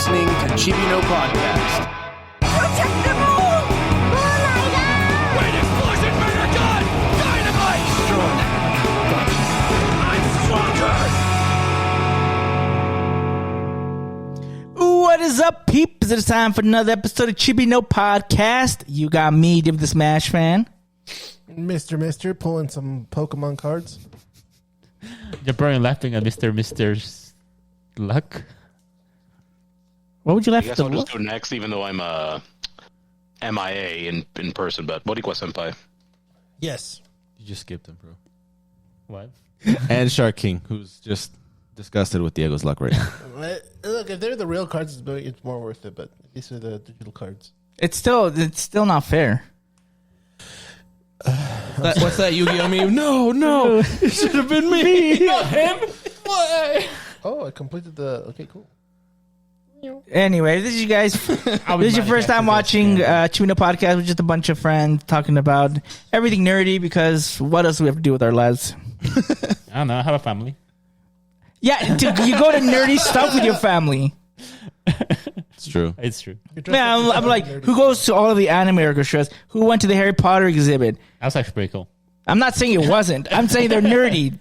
listening to Chibi No Podcast. Protect the moon! Oh my god! Great explosion, murder gun! Dynamite! Strong. I'm stronger! What is up, peeps? It's time for another episode of Chibi No Podcast. You got me, Dave the Smash fan. Mister, pulling some Pokemon cards. You're probably laughing at Mister's luck. What would you laugh I at? guess I'll just go next, even though I'm MIA in person. But Boricua Senpai. Yes. You just skipped him, bro. What? And Shark King, who's just disgusted with Diego's luck right now. Look, if they're the real cards, it's more worth it. But these are the digital cards. It's still not fair. What's that Yu-Gi-Oh meme? No, it should have been me, not him. Why? Oh, I completed the. Okay, cool. Anyway, this is you guys. This is your first time watching Chibi No Podcast with just a bunch of friends talking about everything nerdy. Because what else do we have to do with our lives? I don't know. I have a family. Yeah, you go to nerdy stuff with your family. It's true. It's true. Man, I'm like, who goes to all of the anime orchestras? Who went to the Harry Potter exhibit? That was actually pretty cool. I'm not saying it wasn't. I'm saying they're nerdy.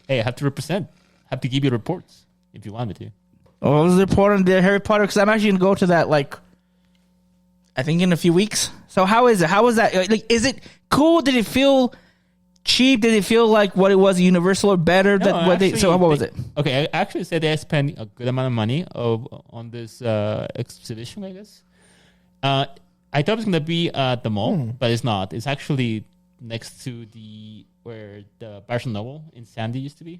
Hey, I have to represent. I have to give you reports if you want me to. Oh, I was reporting the Harry Potter because I'm actually gonna go to that. Like, I think in a few weeks. So how is it? How was that? Like, is it cool? Did it feel cheap? Did it feel like what it was at Universal or better? So what was it? Okay, I actually said they spent a good amount of money on this exhibition, I guess. I thought it was going to be at the mall, but it's not. It's actually next to where the Barnes & Noble in Sandy used to be.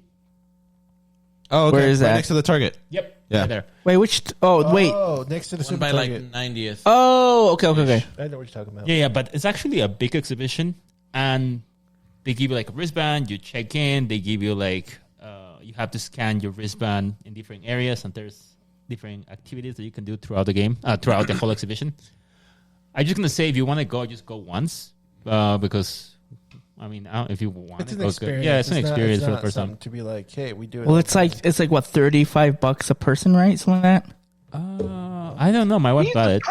Oh, okay. Where is that? Next to the Target. Yep. Yeah. Right there. Wait, which? Wait. Oh, next to the Super By like Target. 90th. Oh, okay. I know what you're talking about. Yeah, but it's actually a big exhibition, and they give you like a wristband. You check in. They give you like you have to scan your wristband in different areas, and there's different activities that you can do throughout the game, throughout the whole exhibition. I'm just gonna say, if you want to go, just go once, because I mean, if you want It's to an go, experience. yeah, it's an experience it's for the not first time. something to be like, hey, we do it. Well, it's like what, $35 a person, right? Something like that. I don't know. My wife got it.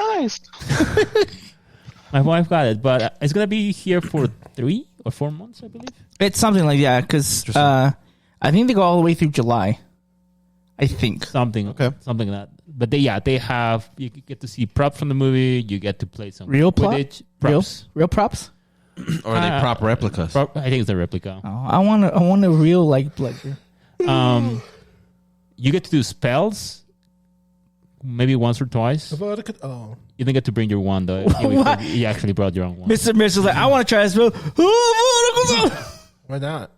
My wife got it, but it's gonna be here for 3 or 4 months, I believe. It's something like that because I think they go all the way through July. I think. Something like that. But they have, you get to see props from the movie. You get to play some Real Quidditch props. Real props. Or are they prop replicas? I think it's a replica. Oh, I want a real like blood. You get to do spells, maybe once or twice. Oh, You don't get to bring your wand though. What? You actually brought your own wand. Mr. Mitchell's like, I want to try this spell. why not?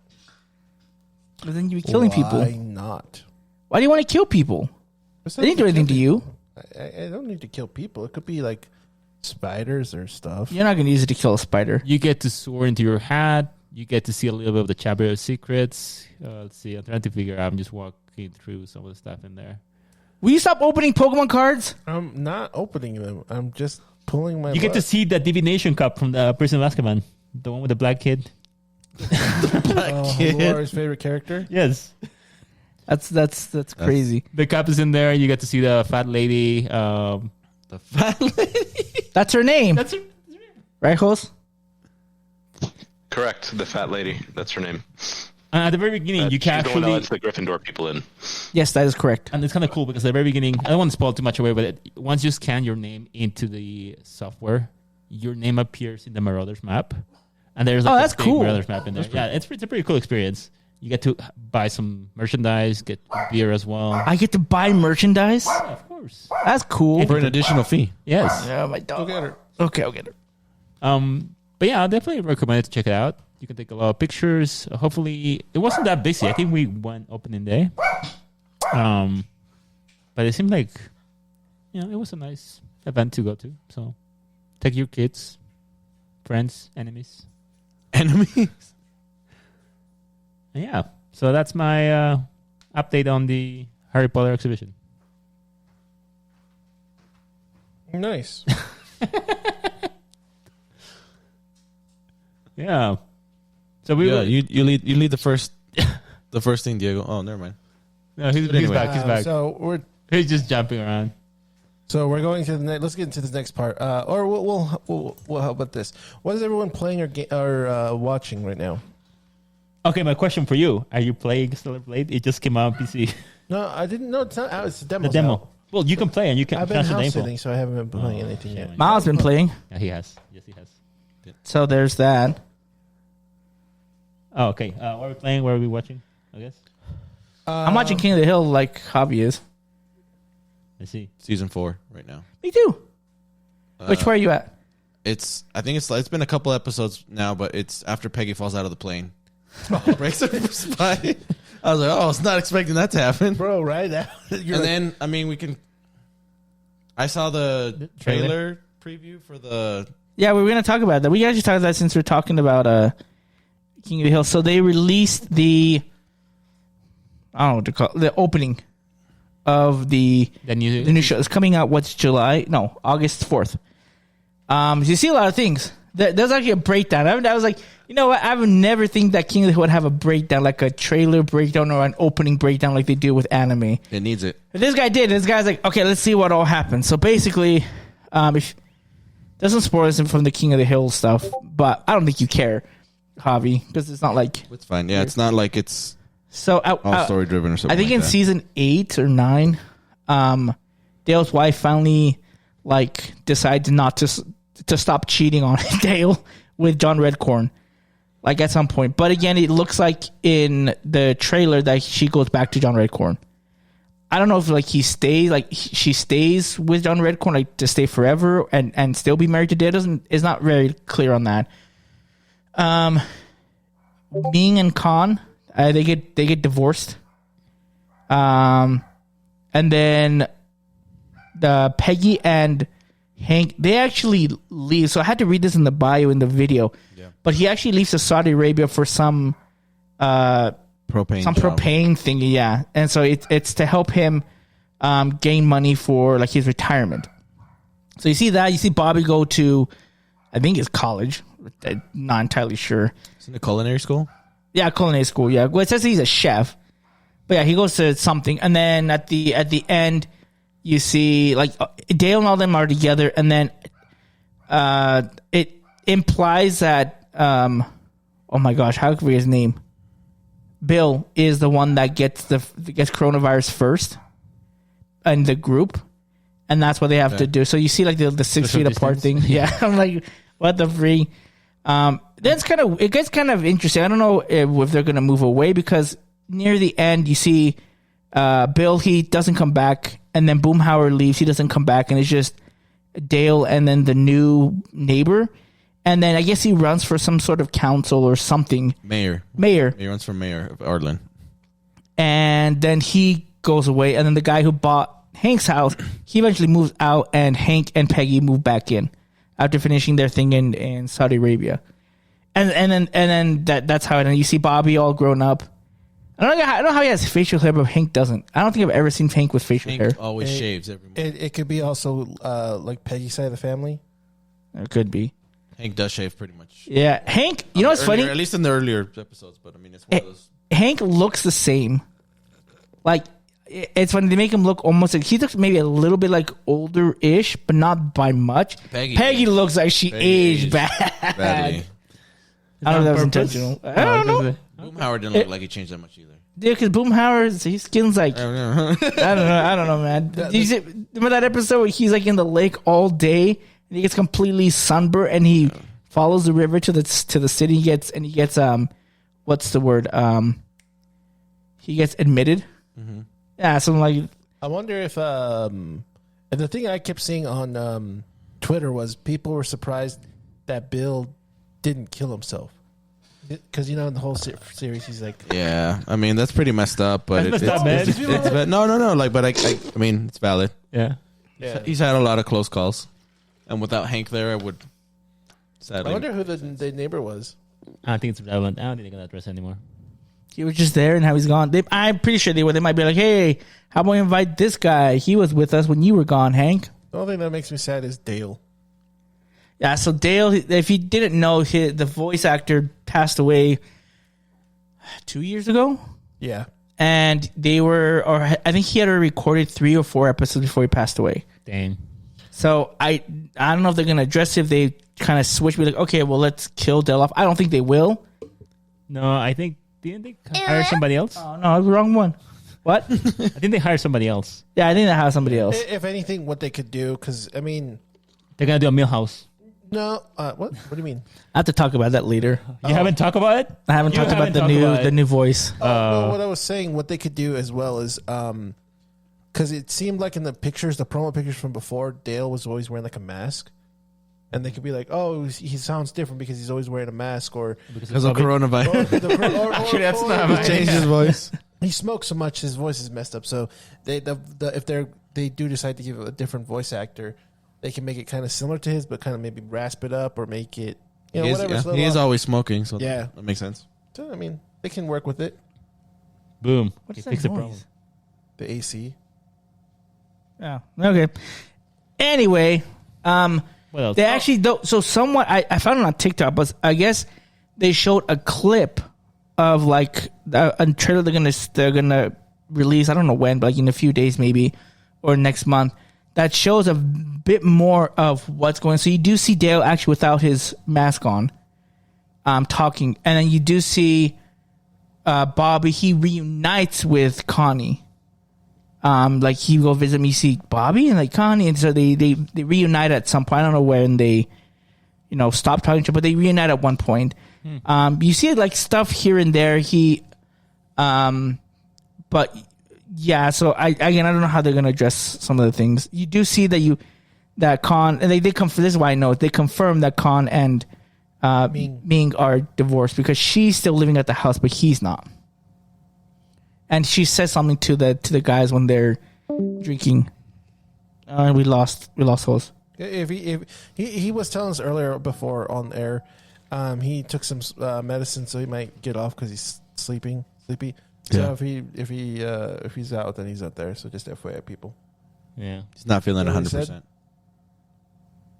But then you be killing people. Why not? Why do you want to kill people? They didn't do anything to you. I don't need to kill people. It could be like spiders or stuff. You're not going to use it to kill a spider. You get to soar into your hat. You get to see a little bit of the Chamber of Secrets. Let's see. I'm trying to figure out. I'm just walking through some of the stuff in there. Will you stop opening Pokemon cards? I'm not opening them. I'm just pulling my. You get to see the Divination Cup from the Prison of Azkaban, the one with the black kid. Laura's favorite character. Yes, That's crazy. the cup is in there. You get to see the fat lady. The fat lady. That's her name. That's it. Right, Jos? Correct, the fat lady. That's her name. At the very beginning, you can She's the one that actually. lets the Gryffindor people in. Yes, that is correct. And it's kind of cool because at the very beginning, I don't want to spoil too much away, but once you scan your name into the software, your name appears in the Marauders map. And there's like that's a big cool. Marauders map in there. Yeah, it's a pretty cool experience. You get to buy some merchandise, get beer as well. I get to buy merchandise? Yeah, of course. That's cool. For an additional fee. Yes. Yeah, my dog. Go get her. Okay, I'll get her. But yeah, I definitely recommend it to check it out. You can take a lot of pictures. Hopefully, it wasn't that busy. I think we went opening day. But it seemed like, it was a nice event to go to. So take your kids, friends, enemies. Enemies? And yeah, so that's my update on the Harry Potter exhibition. Nice. Yeah. So you lead the first thing, Diego. Oh, never mind. No, he's But anyway. back. He's back. So He's just jumping around. So we're going to the next. Let's get into the next part. Or we'll how about this? What is everyone playing or watching right now? Okay, my question for you: are you playing Stellar Blade? It just came out on PC. No, I didn't know. It's not out. It's a demo. The demo. Well, you can play and you can. I've been that's the house demo. sitting, so I haven't been playing anything yet. Miles been playing, Yeah, he has. Yes, he has. so there's that. Oh, okay. What are we playing? What are we watching? I guess. I'm watching King of the Hill like Hobby is. I see. Season 4 right now. Me too. Which part are you at? I think it's been a couple episodes now, but it's after Peggy falls out of the plane. Breaks her spine. I was like, I was not expecting that to happen. Bro, right now. Then, I mean, we can. I saw the trailer preview for the. Yeah, we were gonna talk about that. We can actually talk about that since we're talking about King of the Hill. So they released the, I don't know what to call it, the opening of the new show. It's coming out. What's July? No, August 4th. You see a lot of things. There's actually a breakdown. I was like, you know what? I would never think that King of the Hill would have a breakdown, like a trailer breakdown or an opening breakdown like they do with anime. It needs it. But this guy did. This guy's like, okay, let's see what all happened. So basically, if doesn't spoil us from the King of the Hill stuff, but I don't think you care, Javi, because it's not like It's fine. Yeah, it's not like it's so. all story driven or something. I think like in that. season 8 or 9, Dale's wife finally decided not to stop cheating on Dale with John Redcorn, like at some point. But again, it looks like in the trailer that she goes back to John Redcorn. I don't know if he stays, she stays with John Redcorn to stay forever and still be married to Dale. It's not very clear on that. Ming and Khan, they get divorced. And then the Peggy and Hank, they actually leave. So I had to read this in the bio in the video. Yeah. But he actually leaves to Saudi Arabia for some propane thingy, yeah. And so it's to help him gain money for his retirement. So you see that. You see Bobby go to, I think it's college. I'm not entirely sure. Isn't it culinary school? Yeah, culinary school. Yeah, well, it says he's a chef, but yeah, he goes to something, and then at the end, you see Dale and all them are together, and then it implies that oh my gosh, how could we his name? Bill is the one that gets coronavirus first in the group, and that's what they have to do. So you see the 6 feet apart thing. Yeah, I'm like, what the free? It gets kind of interesting. I don't know if they're going to move away, because near the end you see Bill, he doesn't come back, and then Boomhauer leaves, he doesn't come back, and it's just Dale and then the new neighbor, and then I guess he runs for some sort of council or something. Mayor. He runs for mayor of Arlen. And then he goes away, and then the guy who bought Hank's house, he eventually moves out, and Hank and Peggy move back in after finishing their thing in Saudi Arabia. And then that's how it. And you see Bobby all grown up. I don't know how he has facial hair, but Hank doesn't. I don't think I've ever seen Hank with facial hair. Always shaves every morning. It could be also like Peggy's side of the family. It could be. Hank does shave pretty much. Yeah, Hank. You know what's funny? At least in the earlier episodes, but I mean, it's one of those. Hank looks the same. It's funny, they make him look almost he looks maybe a little bit older-ish, but not by much. Peggy looks like she aged badly. I don't know if that was intentional. I don't know. Boomhauer didn't look like he changed that much either. Yeah, because Boomhauer, his skin's I don't know, man. Did you see, remember that episode where he's in the lake all day and he gets completely sunburned and he follows the river to the city. He gets what's the word? He gets admitted. Mm-hmm. Yeah, something like. I wonder if and the thing I kept seeing on Twitter was people were surprised that Bill didn't kill himself, because in the whole series he's like, yeah, I mean that's pretty messed up, but it's no, but I mean it's valid. Yeah. He's had a lot of close calls, and without Hank there, I would sadly. I wonder who the neighbor was. I don't think it's relevant. I don't think they're gonna address anymore. He was just there, and how he's gone. I'm pretty sure they might be like, hey, how about we invite this guy? He was with us when you were gone, Hank. The only thing that makes me sad is Dale. Yeah, so Dale, if you didn't know, the voice actor passed away 2 years ago. Yeah. and they were, or I think he had already recorded 3 or 4 episodes before he passed away. Dang. So I don't know if they're gonna address it, if they kind of switch, be like, okay, well, let's kill Dale off. I don't think they will. No, I think didn't they hire somebody else? Oh no, the wrong one. What? I think they hired somebody else. Yeah, I think they have somebody else. If anything, what they could do, because I mean, They're gonna do a Millhouse. no, what do you mean? I have to talk about that later. You haven't talked about it? I haven't You talked about haven't the talked new about it. the new voice. No, what I was saying, what they could do as well is, because it seemed like in the pictures, the promo pictures from before, Dale was always wearing like a mask, and they could be like, "Oh, he sounds different because he's always wearing a mask," or Because of coronavirus. actually, that's not He changed his voice. he smokes so much, his voice is messed up. So if they do decide to give a different voice actor, they can make it kind of similar to his, but kind of maybe rasp it up or make it, He is, whatever. yeah. He is always smoking, so Yeah. that makes sense. So, I mean, they can work with it. Boom. What's He that fixed the noise? problem. The AC. Yeah. Okay. Anyway, What else? they actually don't. So somewhat, I found it on TikTok, but I guess they showed a clip of like a trailer they're gonna release. I don't know when, but like in a few days maybe, or next month. That shows a bit more of what's going on. So you do see Dale actually without his mask on, talking, and then you do see Bobby. He reunites with Connie. Like he go visit me, see Bobby and like Connie, and so they reunite at some point. I don't know when they, stop talking to each other, but they reunite at one point. You see like stuff here and there. But yeah. So I don't know how they're gonna address some of the things. You do see that Khan, and they come. This is why I know they confirm that Khan and Ming are divorced because she's still living at the house, but he's not. And she says something to the guys when they're drinking. We lost host. If he was telling us earlier before on air, he took some medicine, so he might get off because he's sleepy. So Yeah. if he's out, then he's out there. So just FYI, people. Yeah. He's not feeling What he said? 100%.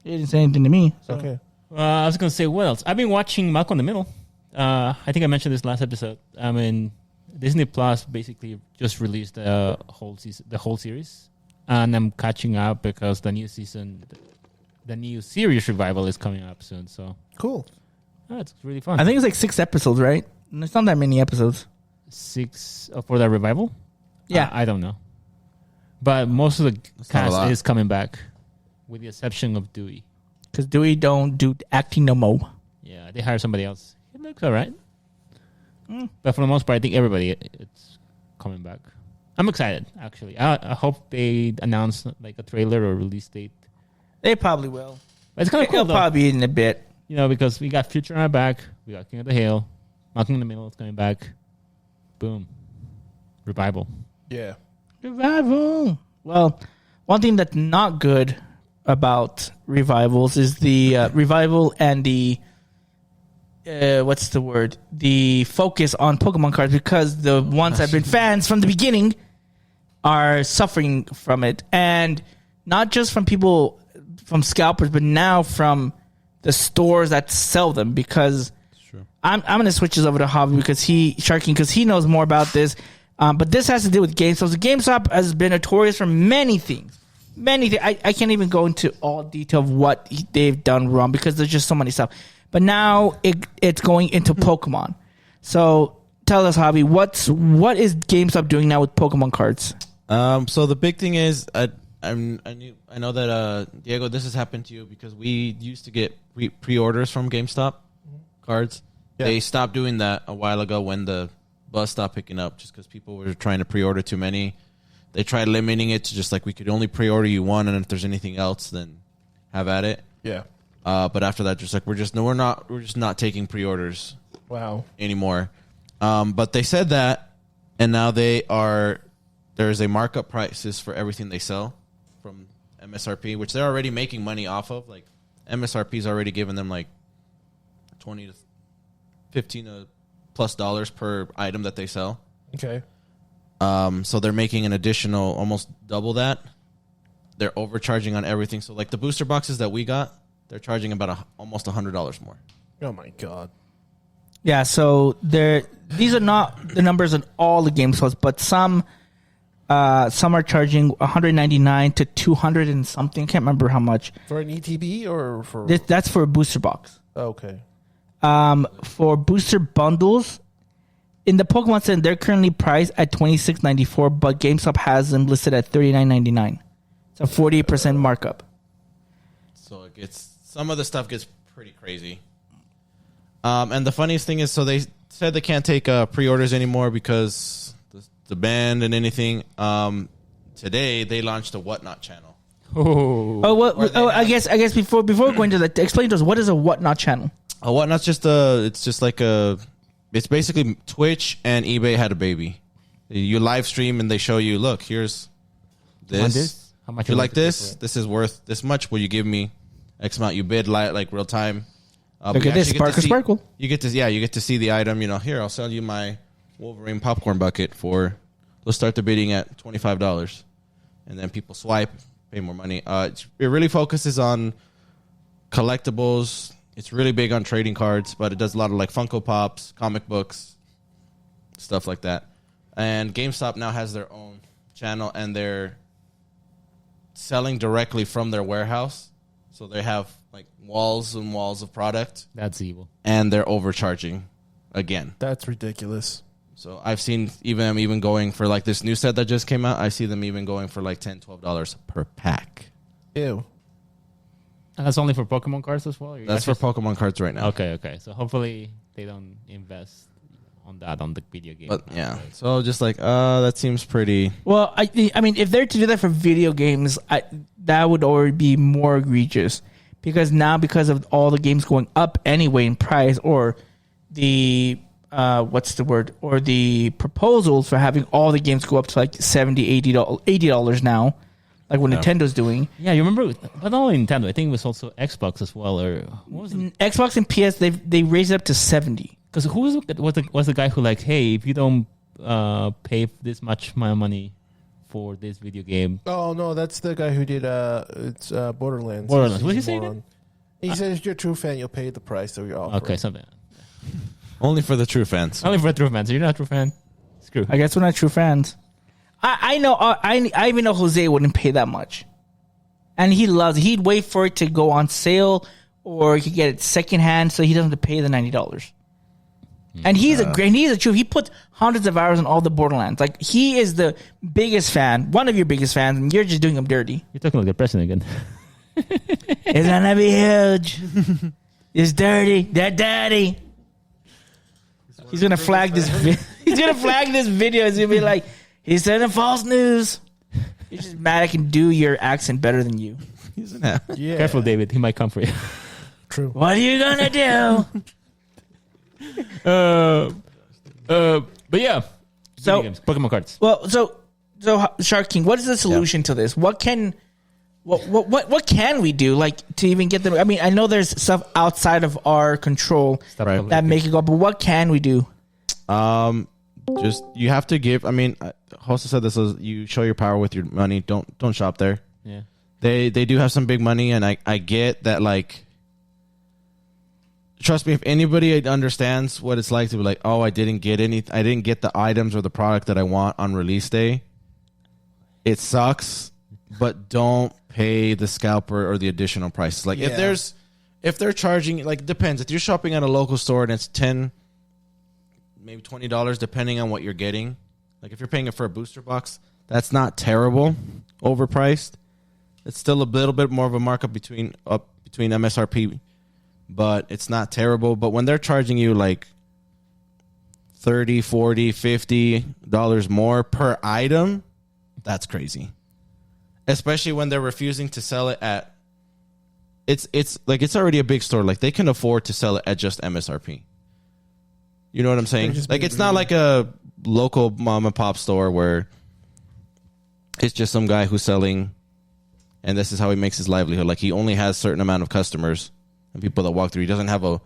He didn't say anything to me. So. Okay. I was gonna say what else? I've been watching Malcolm in the Middle. I think I mentioned this last episode. I mean, Disney Plus basically just released the whole series, and I'm catching up because the new season, the new series revival is coming up soon. So Cool. it's really fun. I think it's like 6 episodes, right? It's not that many episodes. 6 for the revival. Yeah. I don't know, but most of the not a cast lot. is coming back, with the exception of Dewey. Because Dewey don't do acting no more. Yeah, they hired somebody else. It looks all right. But for the most part, I think everybody it's coming back. I'm excited, actually. I hope they announce like a trailer or release date. They probably will. But it's kind of cool, It'll though. probably be in a bit. Because we got Future on our back. We got King of the Hill. Malcolm in the Middle is coming back. Boom. Revival. Yeah. Revival. Well, one thing that's not good about revivals is the revival and the what's the word? The focus on Pokemon cards, because the ones that have been fans from the beginning are suffering from it, and not just from people, from scalpers, but now from the stores that sell them. Because I'm going to switch this over to Javi because he knows more about this. But this has to do with GameStop. So GameStop has been notorious for many things. I can't even go into all detail of what they've done wrong because there's just so many stuff. But now it's going into Pokemon. So tell us, Javi, what is GameStop doing now with Pokemon cards? So the big thing is, I know that Diego, this has happened to you because we used to get pre-orders from GameStop cards. Yeah. They stopped doing that a while ago when the buzz stopped picking up, just because people were trying to pre-order too many. They tried limiting it to just like we could only pre-order you one, and if there's anything else, then have at it. Yeah. But after that, just like we're just not taking pre-orders Wow. anymore. But they said that, and now there's a markup prices for everything they sell from MSRP, which they're already making money off of. Like MSRP's already given them like $20 to $15 plus dollars per item that they sell. Okay. So they're making an additional almost double that. They're overcharging on everything. So like the booster boxes that we got, they're charging about almost $100 more. Oh my god. Yeah, so these are not the numbers on all the game stores, but some are charging 199 to 200 and something. I can't remember how much. For an ETB or for... That's for a booster box. Okay. For booster bundles, in the Pokemon Center, they're currently priced at $26.94, but GameStop has them listed at $39.99. It's a 48% markup. So it gets some of the stuff gets pretty crazy. And the funniest thing is, so they said they can't take pre-orders anymore because the band and anything. Today they launched a Whatnot channel. I guess before going to that, explain to us what is a Whatnot channel. A Whatnot's it's basically Twitch and eBay had a baby. You live stream and they show you, look, here's this. How much you like this? This is worth this much. Will you give me X amount? You bid like real time. Look at this, sparkle. You get to see the item. Here, I'll sell you my Wolverine popcorn bucket for. Let's start the bidding at $25, and then people swipe, pay more money. It really focuses on collectibles. It's really big on trading cards, but it does a lot of like Funko Pops, comic books, stuff like that. And GameStop now has their own channel, and they're selling directly from their warehouse. So they have like walls and walls of product. That's evil. And they're overcharging again. That's ridiculous. So I've seen even going for like this new set that just came out. I see them even going for like $10, $12 per pack. Ew. And that's only for Pokemon cards as well? That's for Pokemon cards right now. Okay. So hopefully they don't invest on the video game. But yeah, so just like, that seems pretty. Well, I mean, if they're to do that for video games, that would already be more egregious. Because of all the games going up anyway in price, or the or the proposals for having all the games go up to like $70, $80 now, like what Nintendo's doing. Yeah, you remember? But not only Nintendo, I think it was also Xbox as well. Or what was it? Xbox and PS, they raised it up to 70. Because who was the guy who like, hey, if you don't pay this much money for this video game? Oh no, that's the guy who did it's Borderlands. What did he say again? He says if you're a true fan, you'll pay the price that you're offering. Okay, something. Only for the true fans. Only for the true fans. You're not a true fan. Screw. I guess we're not true fans. I know. I even know Jose wouldn't pay that much, and he loves it. He'd wait for it to go on sale, or he could get it secondhand, so he doesn't have to pay the $90. And he's a true. He puts hundreds of hours on all the Borderlands. Like, he is the biggest fan, one of your biggest fans, and you're just doing him dirty. You're talking like the president again. It's gonna be huge. It's dirty. That daddy. He's gonna flag this. He's gonna flag this video. He's gonna be like, he's sending false news. He's just mad I can do your accent better than you. Yeah. Careful, David. He might come for you. True. What are you gonna do? But yeah. So- Video games, Pokemon cards. Well, so Shark King, what is the solution to this? What can we do, like, to even get them? I mean, I know there's stuff outside of our control Right. that make it go, but what can we do? Just you have to give. I mean, Hosta said this is you show your power with your money. Don't shop there. Yeah. They do have some big money, and I get that. Like, trust me, if anybody understands what it's like to be like, oh, I didn't get the items or the product that I want on release day. It sucks, but don't pay the scalper or the additional prices. Like, if they're charging, like, it depends. If you're shopping at a local store and it's $10, maybe $20, depending on what you're getting. Like, if you're paying it for a booster box, that's not terrible, overpriced. It's still a little bit more of a markup between MSRP, but it's not terrible. But when they're charging you like $30, $40, $50 more per item, that's crazy. Especially when they're refusing to sell it at it's like it's already a big store. Like, they can afford to sell it at just MSRP. You know what I'm saying? Like, it's not like a local mom and pop store where it's just some guy who's selling and this is how he makes his livelihood. Like, he only has a certain amount of customers and people that walk through. He doesn't have a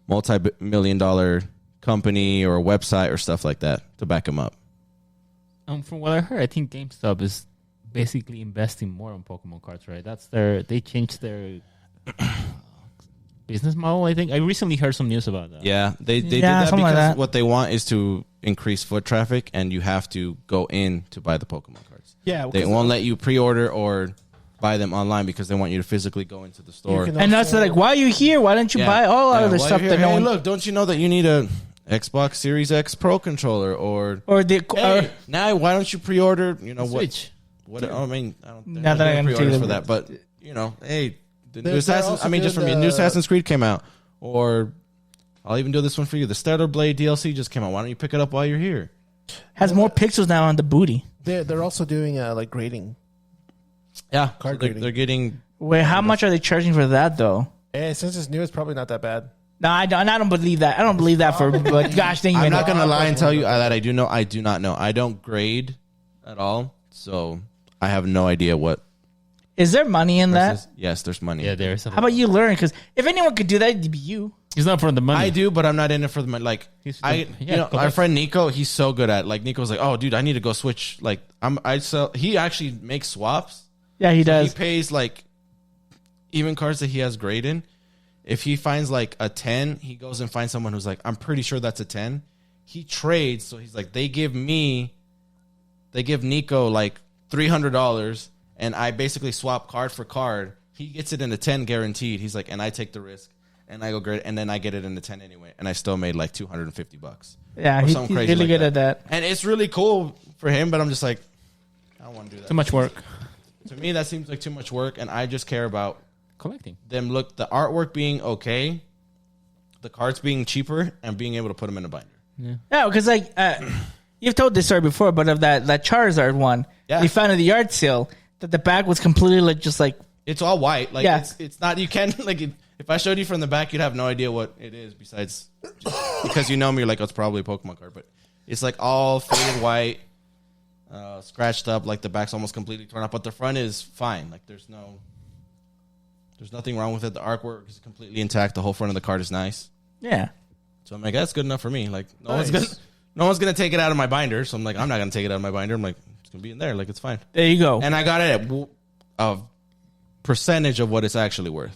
multi-million-dollar company or a website or stuff like that to back him up. From what I heard, I think GameStop is basically investing more on Pokemon cards, right? They changed their business model. I think I recently heard some news about that. Yeah, they did Yeah, that something because like that. what they want is to increase foot traffic, and you have to go in to buy the Pokemon cards. Yeah, They because won't let you pre-order or buy them online because they want you to physically go into the store. can And that's also- like, why are you here? Why don't you buy all Yeah, other while stuff you're that here, no hey, one look, don't you know that you need a Xbox Series X Pro controller or or now why don't you pre-order? You know what? Switch. What I mean, I don't. Not that I'm gonna pre-orders do for that. that, but you know, hey, the new They're Assassin's. also I mean, just doing from new the- Assassin's Creed came out, or I'll even do this one for you. The Stellar Blade DLC just came out. Why don't you pick it up while you're here? has more pixels now on the booty. they're also doing like grading. Yeah, Card they're, grading. they're getting. Wait, how much are they charging for that though? And since it's new, it's probably not that bad. No, I don't believe that. I don't believe that for. But gosh dang I'm it! not gonna lie and tell you that I do know. I do not know. I don't grade at all, so I have no idea what. Is there money in that? Yes, there's money. Yeah, there's. How about you learn? Because if anyone could do that, it'd be you. He's not for the money. I do, but I'm not in it for the money. Like, He's- I, yeah, you know, our collect. friend Nico, he's so good at. Like, Nico's like, oh, dude, I need to go switch. Like, I sell. He actually makes swaps. Yeah, he He does. pays like even cards that he has grade in. If he finds like a 10, he goes and finds someone who's like, I'm pretty sure that's a 10. He trades, so he's like, they give Nico like $300, and I basically swap card for card. He gets it in a 10 guaranteed. He's like, and I take the risk, and I go grade, and then I get it in the 10 anyway, and I still made like $250. Yeah, Or he's something crazy really like good at that. And it's really cool for him, but I'm just like, I don't want to do that. Too much work To me, that seems like too much work, and I just care about collecting. them the artwork being okay, the cards being cheaper, and being able to put them in a binder. Yeah, because like you've told this story before, but of that Charizard one, Yeah. we found at the yard sale that the back was completely like just like It's all white. Like Yeah. it's not. You can't like if I showed you from the back, you'd have no idea what it is. Besides, because you know me, you're like, oh, it's probably a Pokemon card, but it's like all faded white, scratched up. Like the back's almost completely torn up, but the front is fine. Like there's nothing wrong with it. The artwork is completely intact. The whole front of the card is nice. yeah. So I'm like, that's good enough for me. Like no Nice. one's gonna take it out of my binder. So I'm like, I'm not gonna take it out of my binder. I'm like, it's gonna be in there. Like it's fine. There you go. And I got it at a percentage of what it's actually worth.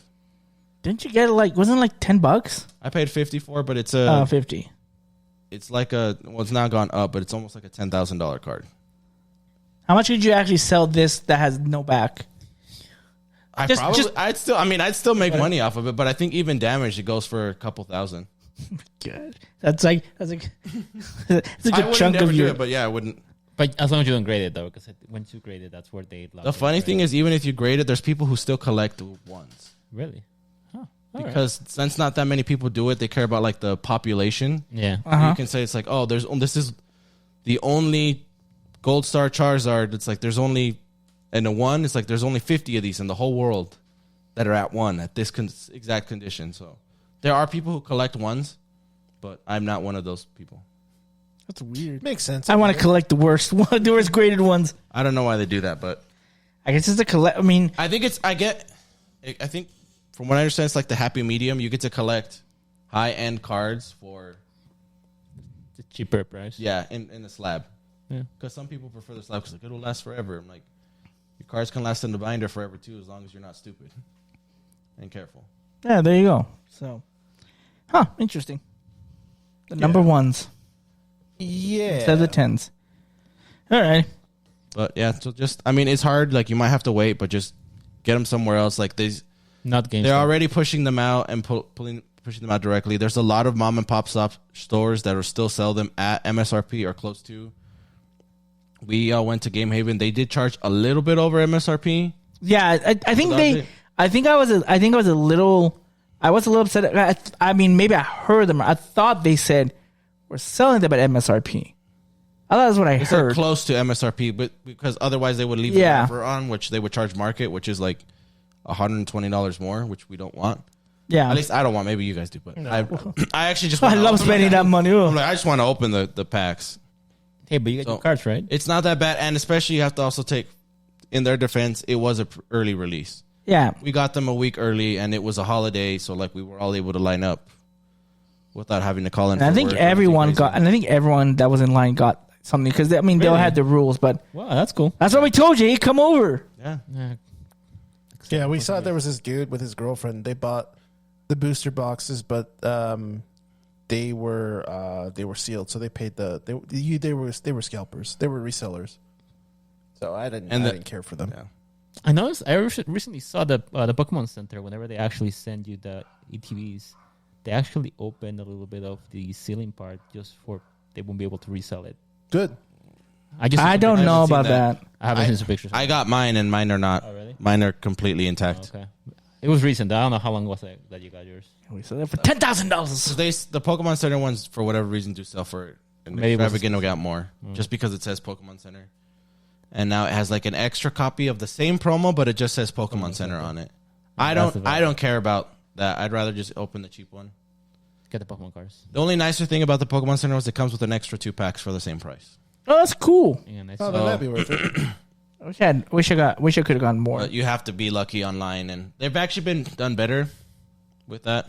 Didn't you get it like wasn't it like $10? I paid 50 for it, but it's a 50. it's like it's now gone up, but it's almost like a $10,000 card. How much could you actually sell this that has no back? I'd still make money off of it, but I think even damage it goes for a couple thousand. Good. That's a I good wouldn't chunk never of do your. it, but yeah, I wouldn't. But as long as you don't grade it, though, because once you grade it, that's where they. The funny thing is, even if you grade it, there's people who still collect the ones really, because since not that many people do it, they care about like the population. yeah. You can say it's like, oh, this is the only Gold Star Charizard. It's like there's only and the one. It's like there's only 50 of these in the whole world that are at one at this exact condition. So there are people who collect ones, but I'm not one of those people. That's weird. Makes sense. I want to collect the worst one, the worst graded ones. I don't know why they do that, but I guess it's a collect. I mean, I think from what I understand, it's like the happy medium. You get to collect high end cards for It's a cheaper price. in the slab. Yeah. Because some people prefer the slab because like, it'll last forever. I'm like, your cards can last in the binder forever too, as long as you're not stupid and careful. yeah, there you go. So, interesting. The number ones Yeah. instead of the 10s. All right. But yeah, so just it's hard. Like you might have to wait, but just get them somewhere else. Like they're Not Gamestop. already pushing them out and pushing them out directly. There's a lot of mom and pop stores that are still sell them at MSRP or close to. We went to Game Haven. They did charge a little bit over MSRP. Yeah, I think That's they. it. I think I was a little. I was a little upset. I mean, maybe I heard them. I thought they said we're selling them at MSRP. I thought that's what I They said heard. close to MSRP, but because otherwise they would leave Yeah. the offer on, which they would charge market, which is like $120 more, which we don't want. Yeah, At least I don't want. Maybe you guys do, but I actually just. I wanna love open- spending that money. I'm like, I just want to open the packs. Hey, but you got So- your cards, right? It's not that bad, and especially you have to also take, in their defense, it was a early release. Yeah, We got them a week early, and it was a holiday, so like we were all able to line up without having to call in. and I for think work or anything everyone crazy. got. And I think everyone that was in line got something because I mean they all Really? had the rules, but Wow, that's cool. that's what we told you. Hey, come over. Yeah, Yeah. Yeah, we saw there was this dude with his girlfriend. They bought the booster boxes, but they were sealed, so they paid they were scalpers, they were resellers. So I didn't care for them. Yeah. I noticed. I recently saw the Pokemon Center. Whenever they actually send you the ETBs, they actually open a little bit of the sealing part just for they won't be able to resell it. Good. I don't know about that. I haven't seen some pictures. I got mine, and mine are not. Oh, really? Mine are completely intact. Okay. It was recent. I don't know how long was it that you got yours. We sold it for $10,000. The Pokemon Center ones, for whatever reason, do sell for an Maybe it was- extravagant amount more, just because it says Pokemon Center. And now it has like an extra copy of the same promo, but it just says Pokemon Center on it. I don't care about that. I'd rather just open the cheap one. Get the Pokemon cards. The only nicer thing about the Pokemon Center is it comes with an extra 2 packs for the same price. Oh, that's cool. Yeah, nice. Oh, that'd be worth it. Wish I could have gotten more. But you have to be lucky online, and they've actually been done better with that.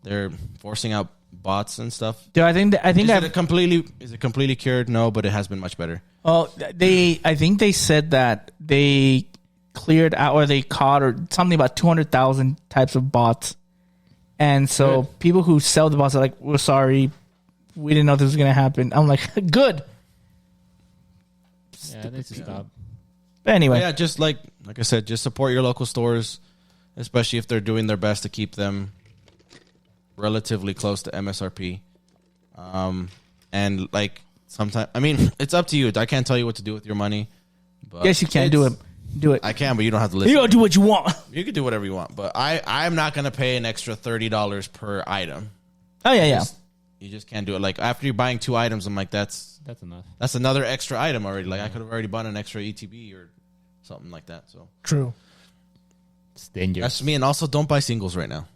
They're forcing out bots and stuff. Dude, I think Is it completely cured? No, but it has been much better. Oh, I think they said that they cleared out or they caught or something about 200,000 types of bots. And so people who sell the bots are like, we're sorry. We didn't know this was going to happen. I'm like, good. Yeah, it needs to stop. But anyway. Yeah, just like I said, just support your local stores, especially if they're doing their best to keep them relatively close to MSRP. And like sometimes, I mean, it's up to you. I can't tell you what to do with your money. But Yes, you can do it. Do it. I can, but you don't have to listen. You don't do what you want. You can do whatever you want, but I'm not going to pay an extra $30 per item. Oh, yeah. You just can't do it. Like after you're buying 2 items, I'm like, that's enough. That's another extra item already. Like I could have already bought an extra ETB or something like that. So True. It's dangerous. that's me. And also, don't buy singles right now.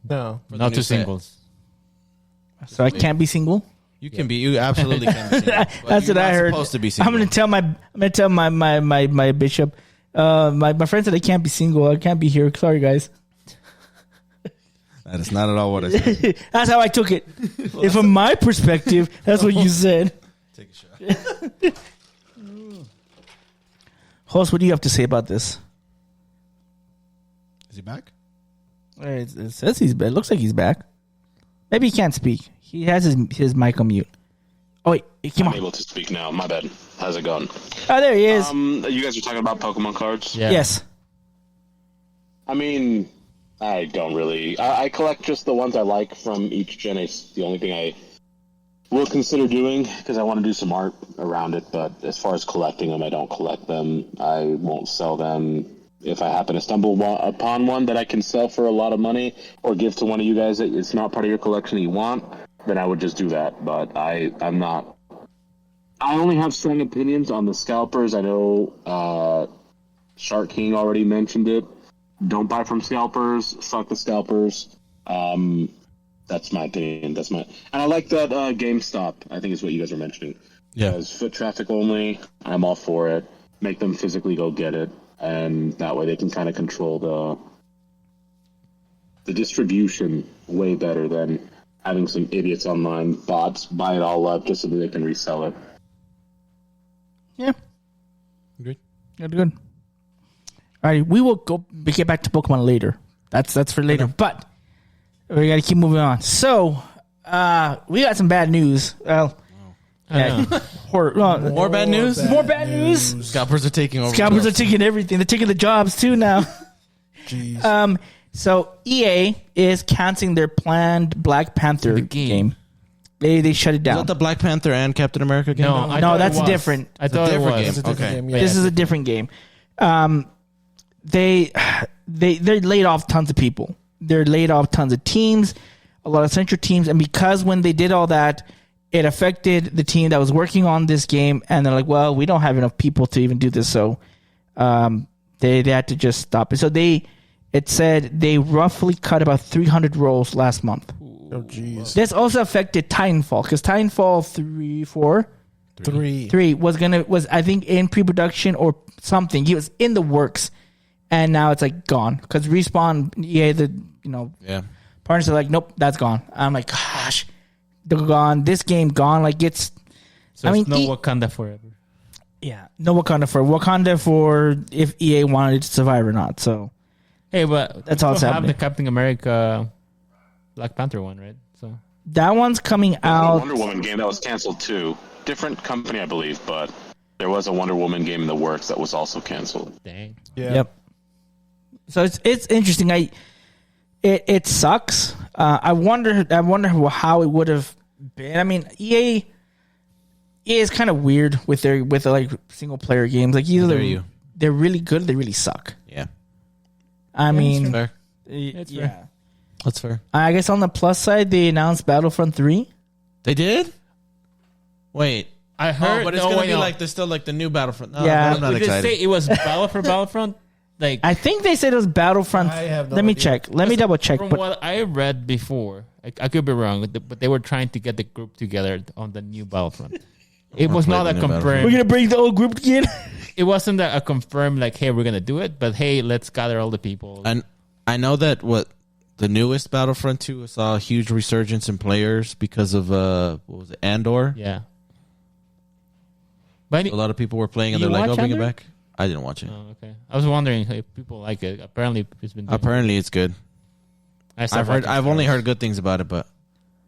No. For the Not new two set. singles. So I can't be single? You can be. You absolutely can be single. But That's you're what I not heard. Supposed to be single. I'm gonna tell my bishop. My friend said I can't be single. I can't be here. Sorry, guys. That is not at all what I said. That's how I took it. And from my perspective, that's what you said. Take a shot. Host, what do you have to say about this? Is he back? It says he's back. It looks like he's back. Maybe he can't speak. He has his mic on mute. Oh wait, he came I'm on. able to speak now. My bad. How's it going? Oh, there he is. You guys are talking about Pokemon cards? Yeah. Yes. I mean, I don't really. I collect just the ones I like from each gen. It's the only thing I will consider doing because I want to do some art around it. But as far as collecting them, I don't collect them. I won't sell them. If I happen to stumble upon one that I can sell for a lot of money or give to one of you guys that it's not part of your collection that you want, then I would just do that. But I'm not. I only have strong opinions on the scalpers. I know Shark King already mentioned it. Don't buy from scalpers. Fuck the scalpers. That's my opinion. And I like that Gamestop. I think is what you guys are mentioning. Yeah. As foot traffic only, I'm all for it. Make them physically go get it, and that way they can kind of control the distribution way better than having some idiots online bots buy it all up just so that they can resell it. Yeah. Good. Good. All right, we will get back to Pokemon later. That's for later. But we got to keep moving on. So we got some bad news. Well, More bad news. More bad news. Scalpers are taking over. Scalpers are taking everything. They're taking the jobs too now. Jeez. So EA is canceling their planned Black Panther game. They shut it Is down. that the Black Panther and Captain America game? No, I No, thought that's it was. different. I thought it different was. game. It's a different Okay. game, yeah. This is a different game. They laid off tons of people. They're laid off tons of teams, a lot of central teams, and because when they did all that, it affected the team that was working on this game, and they're like, "Well, we don't have enough people to even do this," so they had to just stop it. So it said they roughly cut about 300 roles last month. Oh, jeez. This also affected Titanfall because Titanfall 3 was I think in pre-production or something. He was in the works, and now it's like gone because Respawn, EA, Yeah. partners are like, nope, that's gone. I'm like, gosh, they're gone. This game gone. Like it's. So I mean, it's no Wakanda forever. Yeah, no Wakanda for if EA wanted it to survive or not. So Hey, but That's all we that's still have happening. the Captain America Black Panther one, right? So That one's coming There's a out. Wonder Woman game that was canceled too. Different company, I believe, but there was a Wonder Woman game in the works that was also canceled. dang. Yeah. Yep. So it's interesting. It sucks. I wonder how it would have been. I mean, EA is kind of weird with their like single player games. Like either they're really good, or they really suck. Yeah. I mean, Fair. It's yeah. fair. That's fair. I guess on the plus side, they announced Battlefront 3. They did? Wait. I heard, but it's going to be like the still like the new Battlefront. No, Yeah. I'm not Did they excited. say it was Battlefront? Like I think they said it was Battlefront. I have no Let me idea. check. Let me double check. from But what I read before, I could be wrong, but they were trying to get the group together on the new Battlefront. It was play not the a new Battlefront. we're confirmed. gonna bring the old group again. It wasn't a confirmed like, hey, we're gonna do it, but hey, let's gather all the people. And I know that the newest Battlefront 2 saw a huge resurgence in players because of what was it, Andor? Yeah. But A lot of people were playing and You they're like, watch "Oh, bring it Andor? back." I didn't watch it. oh, okay. I was wondering if people like it. Apparently, it's been. Doing Apparently, it's good. I've only heard good things about it, but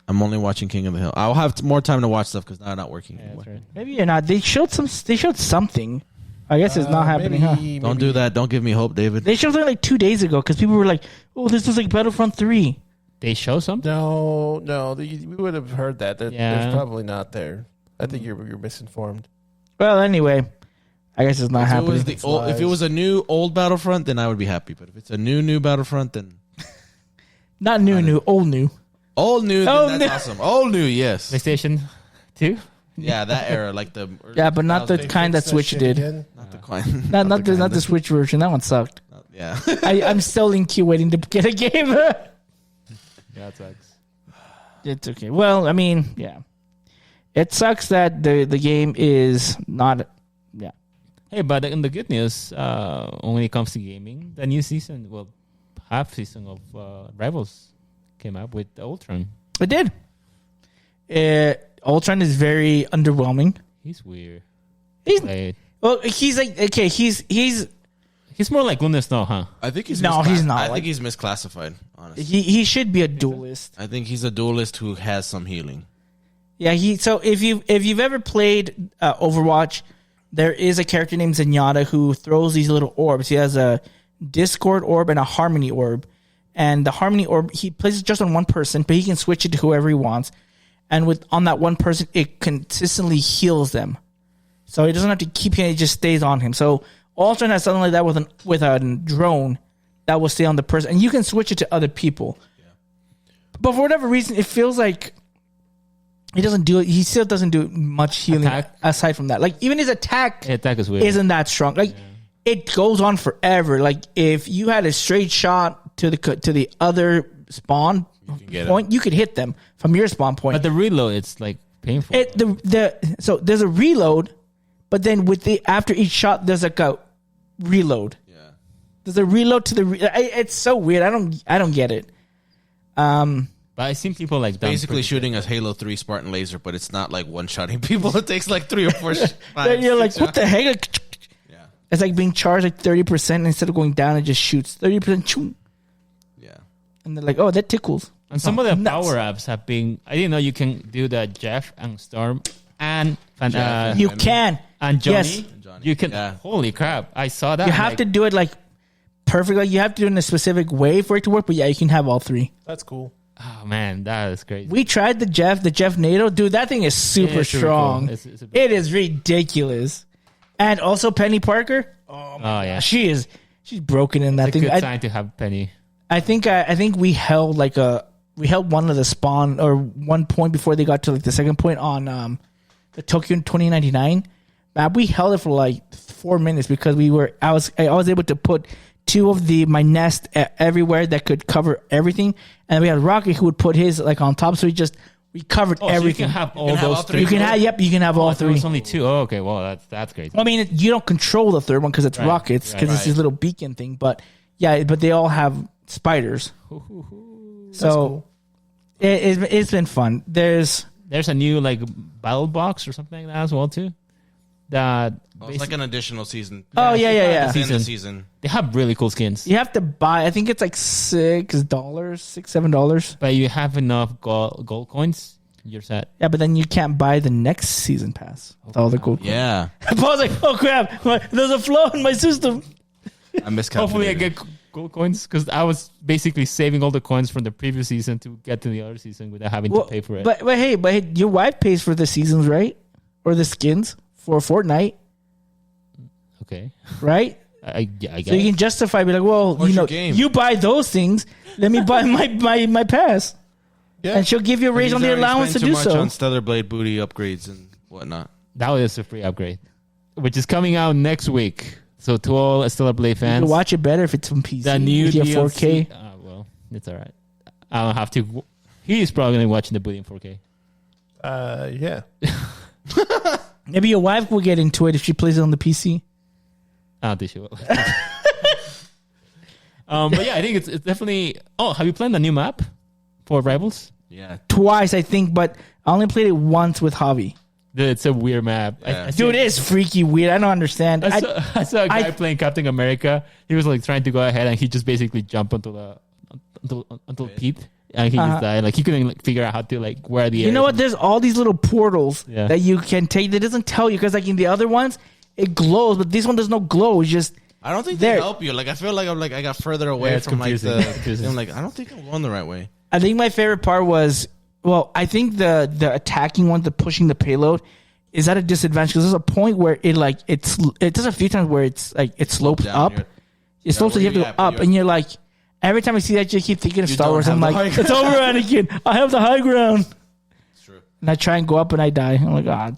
I'm only watching King of the Hill. I'll have more time to watch stuff because now I'm not working Yeah, anymore. that's right. Maybe you're not. They showed something. I guess it's not happening, huh? Don't do that. Don't give me hope, David. They showed it like 2 days ago because people were like, "Oh, this was like Battlefront 3." They show something. No, we would have heard that. Yeah. There's probably not there. I think you're misinformed. Well, anyway, I guess it's not If it happening. was if it was a new old Battlefront, then I would be happy. But if it's a new Battlefront, then Not new, old new. old new, then Old that's new. awesome. Old new, yes. PlayStation 2. Yeah, that era, like the early Yeah, but not the 2000s. kind that Switch shit did. again? not the kind. Not the Switch version. That one sucked. Yeah. I'm still in queue waiting to get a game. Yeah, that sucks. It's okay. Well, I mean, yeah, it sucks that the game is not. Yeah, Hey, but in the good news, when it comes to gaming, the new season, well, half season of Rivals came up with Ultron. it did. Ultron is very underwhelming. He's weird. He's Like, well, he's like okay. He's he's more like Luna Snow, huh? I think he's No, he's not. I Like- think he's misclassified, honestly. he should be a duelist. I think he's a duelist who has some healing. Yeah, so if you've ever played Overwatch, there is a character named Zenyatta who throws these little orbs. He has a Discord orb and a Harmony orb, and the Harmony orb he places just on one person, but he can switch it to whoever he wants. And on that one person, it consistently heals them, so he doesn't have to keep him; it just stays on him. So Ultron has something like that with a drone that will stay on the person, and you can switch it to other people. But for whatever reason, it feels like he doesn't do it. He still doesn't do much healing Attack? aside from that. Like even his attack Attack is weird. isn't that strong. Like it goes on forever. Like if you had a straight shot to the other spawn get point, you could hit them from your spawn point. But the reload, it's like painful. So there's a reload, but then after each shot, there's like a reload. Yeah. There's a reload to the. It's so weird. I don't get it. But I seen people like done Basically pretty shooting a Halo 3 Spartan laser, but it's not like one-shotting people. It takes like 3 or 4 Then five, you're like, 6 what the heck? Like, Yeah. it's like being charged like 30% instead of going down. It just shoots 30%. Yeah. And they're like, oh, that tickles. And some of the Nuts. power ups have been. I didn't know you can do the Jeff and Storm and You can. and Johnny. Yes. Johnny. You can. Yeah. Holy crap! I saw that. You I'm have like, to do it like perfect. Like you have to do it in a specific way for it to work. But yeah, you can have all three. That's cool. Oh man, that is crazy. We tried the Jeff NATO. Dude, that thing is super it's super strong. cool. It's a- It is ridiculous. And also Penny Parker. oh yeah, She's broken in that it's a thing. good sign to have Penny. I think we held one of the spawn or one point before they got to like the second point on the Tokyo 2099 map. We held it for like 4 minutes because I was able to put two of my nest everywhere that could cover everything, and we had Rocky who would put his like on top, so we covered Oh, so you everything. can have all have all those three. three. You can have all There three. was only two. Oh, okay. Well, that's crazy. I mean, you don't control the third one because it's Right, rockets, because it's right. this little beacon thing. But yeah, but they all have spiders. So cool. it's been fun. There's There's a new like battle box or something like that as well too. that It's like an additional season. Oh yeah. At the end of the season. they have really cool skins. You have to buy. I think it's like $6, But you have enough gold coins, you're set. Yeah, but then you can't buy the next season pass with all the gold. Yeah. I was like, oh crap! There's a flaw in my system. I miscalculated. Hopefully I get gold coins because I was basically saving all the coins from the previous season to get to the other season without having to pay for it. But hey, your wife pays for the seasons, right? Or the skins for Fortnite, okay. right? I guess. So you can justify, be like, well, What's your game? you buy those things. Let me buy my pass. Yeah. And she'll give you a raise on the allowance to do so. On Stellar Blade booty upgrades and whatnot. That was a free upgrade, which is coming out next week. So to all Stellar Blade fans, You watch it better if it's on PC. the new with your DLC, 4K. Well, it's all right. I don't have to. He's probably going to be watching the booty in 4K. Yeah. Maybe your wife will get into it if she plays it on the PC. I don't think she will. But yeah, I think it's definitely. Oh, have you played the new map for Rivals? Yeah. Twice, I think, but I only played it once with Javi. Dude, it's a weird map. Yeah. Dude, it is freaky weird. I don't understand. I saw a guy playing Captain America. He was like trying to go ahead, and he just basically jumped onto the pit, and he just died. Like he couldn't like, figure out how to like where the. You know what? There's all these little portals Yeah. that you can take. That doesn't tell you because, like in the other ones, it glows, but this one does no glow. It's just I don't think There. they help you. Like I feel like I got further away it's from confusing. like the. Confusing. I'm like I don't think I'm going the right way. I think my favorite part was, well, I think the attacking one, the pushing the payload, is at a disadvantage because there's a point where it does a few times where it's like it slopes Down, up. you're- It slopes, so where you have to you go at, up, but and you're like, every time I see that, you keep thinking of You Star don't Wars. I'm have the like, high it's over, Anakin. I have the high ground. It's true. And I try and go up, and I die. I'm like, God.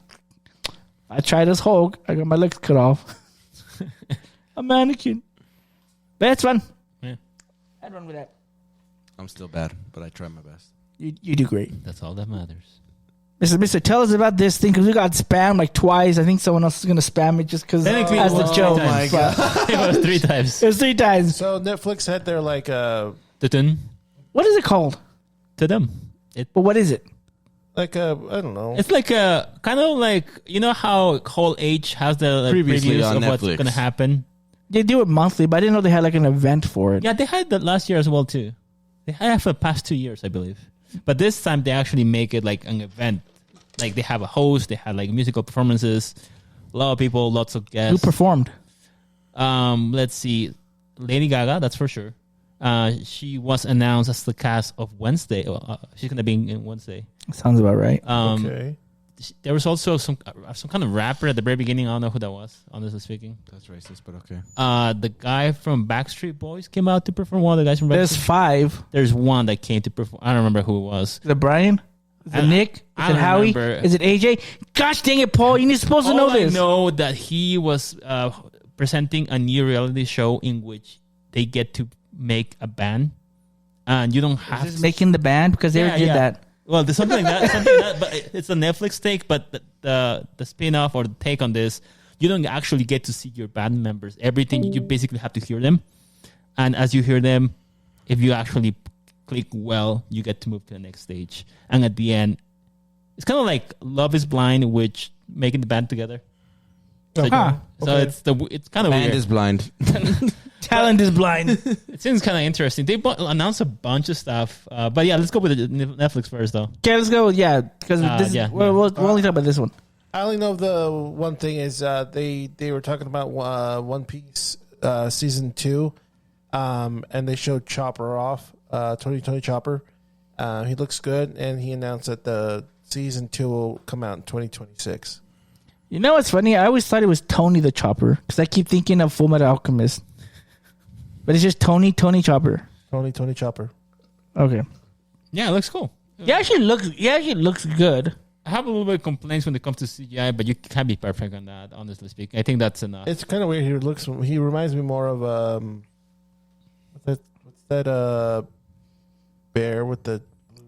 I tried as Hulk. I got my legs cut off. I'm Anakin. But it's fun. Yeah. I'd run with that. I'm still bad, but I try my best. You do great. That's all that matters. Mister, tell us about this thing because we got spammed like twice. I think someone else is going to spam it just because Technically, as it the was joke. 3 times. But It was 3 times. it was 3 times. So Netflix had their like To What is it called? them. But what is it? I don't know. It's like a kind of like you know how Whole H has the like, Previously previews on of what's Netflix. going to happen. They do it monthly, but I didn't know they had like an event for it. Yeah, they had that last year as well too. They had it for the past 2 years, I believe. But this time they actually make it like an event. Like they have a host, they had like musical performances, a lot of people, lots of Who guests. performed? Let's see, Lady Gaga, that's for sure. She was announced as the cast of Wednesday. She's gonna be in Wednesday. Sounds about right. Okay. There was also some kind of rapper at the very beginning. I don't know who that was, honestly speaking. That's racist, but okay. The guy from Backstreet Boys came out to perform. One of the guys from There's Backstreet. 5. There's one that came to perform. I don't remember who it was. Is it Brian? Is it Nick? Is I it don't Howie? remember. Is it AJ? Gosh dang it, Paul! You're supposed to know All I this. know that he was presenting a new reality show in which they get to make a band, and you don't have Is this making the band because they already did that. Well, there's something like that, but it's a Netflix take. But the spin-off or the take on this, you don't actually get to see your band members. Everything you basically have to hear them, and as you hear them, if you actually click well, you get to move to the next stage. And at the end, it's kind of like Love Is Blind, which making the band together. So, Huh. so it's kind of Band weird. is blind. Talent is blind. It seems kind of interesting. They announced a bunch of stuff, but yeah, let's go with the Netflix first, though. Okay, let's go. Yeah, because we'll only talk about this one. I only know the one thing is they were talking about One Piece season 2, and they showed Chopper off, 2020 Chopper. He looks good, and he announced that the season 2 will come out in 2026. You know what's funny? I always thought it was Tony the Chopper because I keep thinking of Full Metal Alchemist, but it's just Tony Chopper. Tony Chopper. Okay. Yeah, it looks cool. He actually looks good. I have a little bit of complaints when it comes to CGI, but you can't be perfect on that, honestly speaking. I think that's enough. It's kind of weird. He reminds me more of what's that bear with the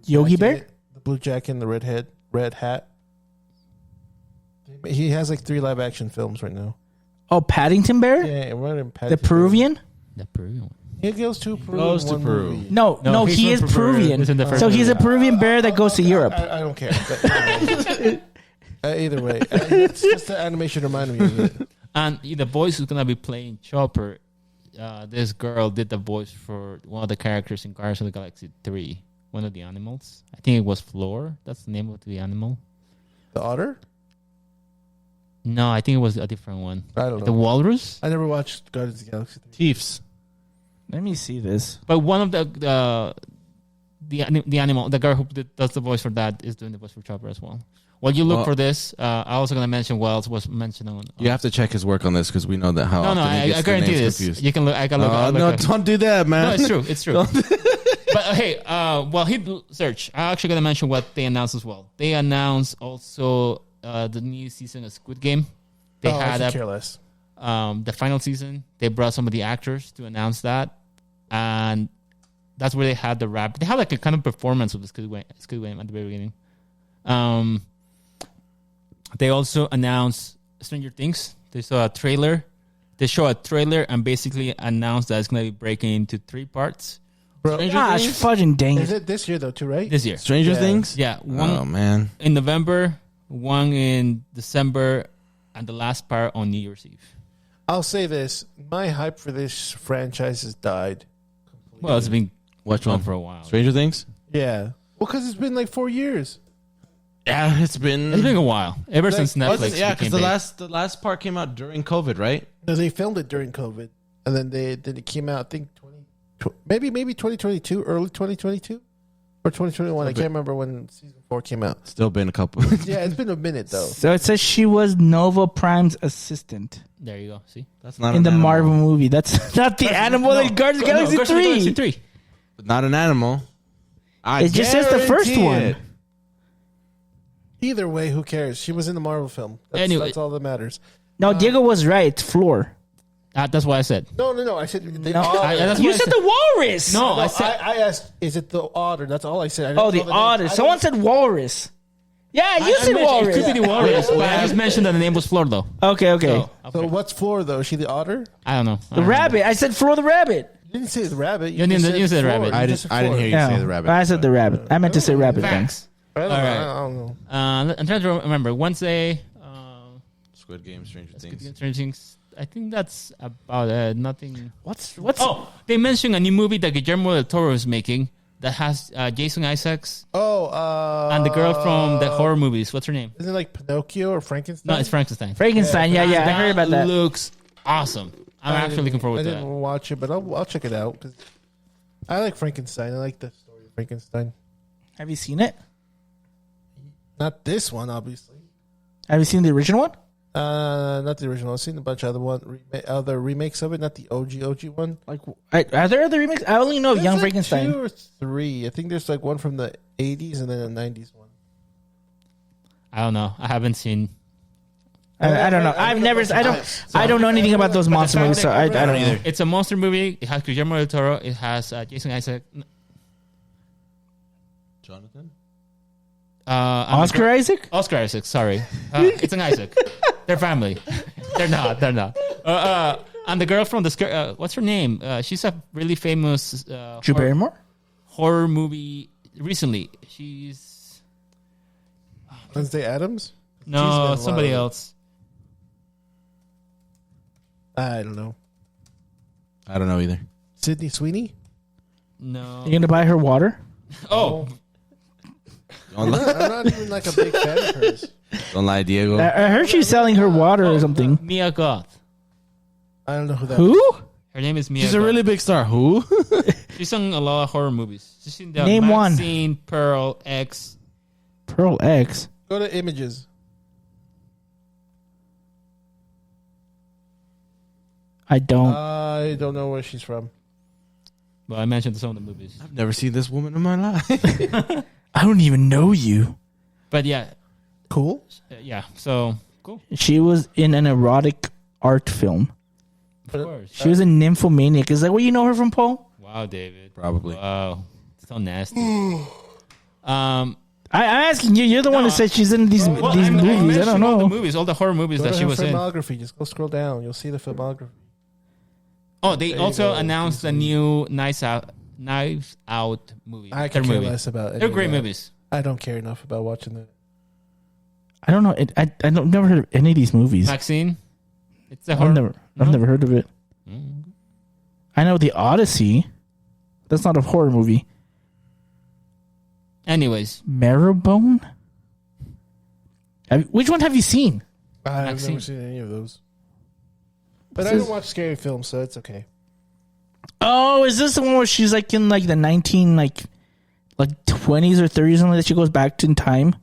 Yogi Bear? jacket, the blue jacket and the red hat. He has like 3 live action films right now. Oh, Paddington Bear? Yeah, The Peruvian? The Peruvian one. He goes to Peru. Goes in to one Peru. movie. No, he's he from is Peru. Peruvian. He's in the first So he's a movie. Peruvian bear that goes to Europe. I don't care. But, Either way, it's just the animation reminded me of it. And the voice who's gonna be playing Chopper. This girl did the voice for one of the characters in Guardians of the Galaxy 3. One of the animals. I think it was Floor. That's the name of the animal. The otter? No, I think it was a different one. I don't know. The walrus? I never watched Guardians of the Galaxy 3. Chiefs. Let me see this. But one of the animal, the girl who does the voice for that is doing the voice for Chopper as well. While you look for this, I also going to mention Wells was mentioned on. You have to check his work on this because we know that how. No, I guarantee this. Confused. You can look. I can look. No, don't do that, man. No, it's true. It's true. But hey, while he search, I'm actually going to mention what they announced as well. They announced also the new season of Squid Game. They had I care less. The final season. They brought some of the actors to announce that, and that's where they had the rap. They had like a kind of performance with the Squid Game at the very beginning. They also announced Stranger Things. They saw a trailer. They show a trailer and basically announced that it's going to be breaking into 3 parts. Gosh, fudging dang Is it. it this year though too? Right? This year. Stranger Things. Yeah. One Oh man. in November, one in December, and the last part on New Year's Eve. I'll say this: my hype for this franchise has died. Well, it's been Which on one? for a while. Stranger Things. Yeah. Well, because it's been like 4 years. Yeah, it's been. It's been a while. Ever Like, since Netflix. Yeah, because became the last part came out during COVID, right? No, they filmed it during COVID, and then it came out. I think maybe 2022, early 2022, or 2021. I can't remember when season 4 came out. Still been a couple. Yeah, it's been a minute though. So it says she was Nova Prime's assistant There you go. See? That's not in an the animal. Marvel movie. That's not the animal in Guardians of the Galaxy 3. Galaxy 3. Not an animal. I It just says the first guarantee one. it. Either way, who cares? She was in the Marvel film. Anyway. That's all that matters. No, Diego was right. It's Floor. That's what I said. No. I said No. that's You what I said the walrus. No, No, I said. I asked, is it the otter? That's all I said. I didn't Oh, know the name. otter. I Someone don't- said walrus. Yeah, you said It walrus. could be the walrus, but I just mentioned that the name was Floor, though. Okay. So what's Floor though? Is she the otter? I don't know. The rabbit. I said Floor the rabbit. You didn't say the rabbit. You didn't- just you said Floor. rabbit. You I just didn't. said I didn't Floor. hear you Yeah. say the rabbit. I said the rabbit. I meant to say rabbit. Then. Facts. I don't, All right. I don't know. I'm trying to remember. Wednesday, Squid Game, Stranger Things. Stranger Things. I think that's about it. Nothing. What's Oh, they mentioned a new movie that Guillermo del Toro is making that has Jason Isaacs Oh, and the girl from the horror movies. What's her name? Isn't it like Pinocchio or Frankenstein? No, it's Frankenstein. Frankenstein? Yeah. I heard about that. Looks awesome. I'm actually looking forward I to didn't that. watch it, but I'll check it out. 'Cause I like Frankenstein. I like the story of Frankenstein. Have you seen it? Not this one, obviously. Have you seen the original one? Not the original. I've seen a bunch of other remakes of it. Not the OG one. Like, are there other remakes? I only know There's Young like Frankenstein. 2 or 3. I think there's like one from the 80s and then a 90s one. I don't know. I haven't seen. I don't know. I've never. I don't know anything about those monster movies, so I don't know. It's a monster movie. It has Guillermo del Toro. It has Jason Isaac. Jonathan. Oscar Isaac? Oscar Isaac. Sorry, it's an Isaac. They're family. They're not. And the girl from the what's her name? She's a really famous Drew Barrymore? horror movie recently. She's Wednesday Addams? She's been a no lot somebody of it. else. I don't know. I don't know either. Sydney Sweeney? No. You gonna buy her water? Oh, I'm not even like a big fan of hers. Don't lie, Diego. I heard she's selling her water or something. Mia Goth. I don't know who that is. Who? Her name is Mia. She's a Goth. really big star. Who? She's sung a lot of horror movies. She's in the Name one. Maxine, Pearl, X. Pearl X. Go to images. I don't. I don't know where she's from. Well, I mentioned some of the movies, I've never seen this woman in my life. I don't even know you. but yeah, Cool. yeah. So cool. She was in an erotic art film. Of course. She was a nymphomaniac. Is that where you know her from, Paul? Wow, David. Probably. Wow, so nasty. I'm asking you. You're the one that said she's in these Well, movies. I mentioned don't all the know. movies, all the horror movies Go that to she her was in. filmography. Just go scroll down. You'll see the filmography. Oh, they There you also go. announced a new Knives Out movie. I Their could care movie. less about it. They're great movies. I don't care enough about watching that. I don't know. I don't never heard of any of these movies. Maxine. It's a horror. I've never heard of it. I know the Odyssey. That's not a horror movie. Anyways, Marrowbone. Which one have you seen? I've never seen any of those. But I don't watch scary films, so it's okay. Oh, is this the one where she's like in like the 20s or 30s, something that she goes back to in time?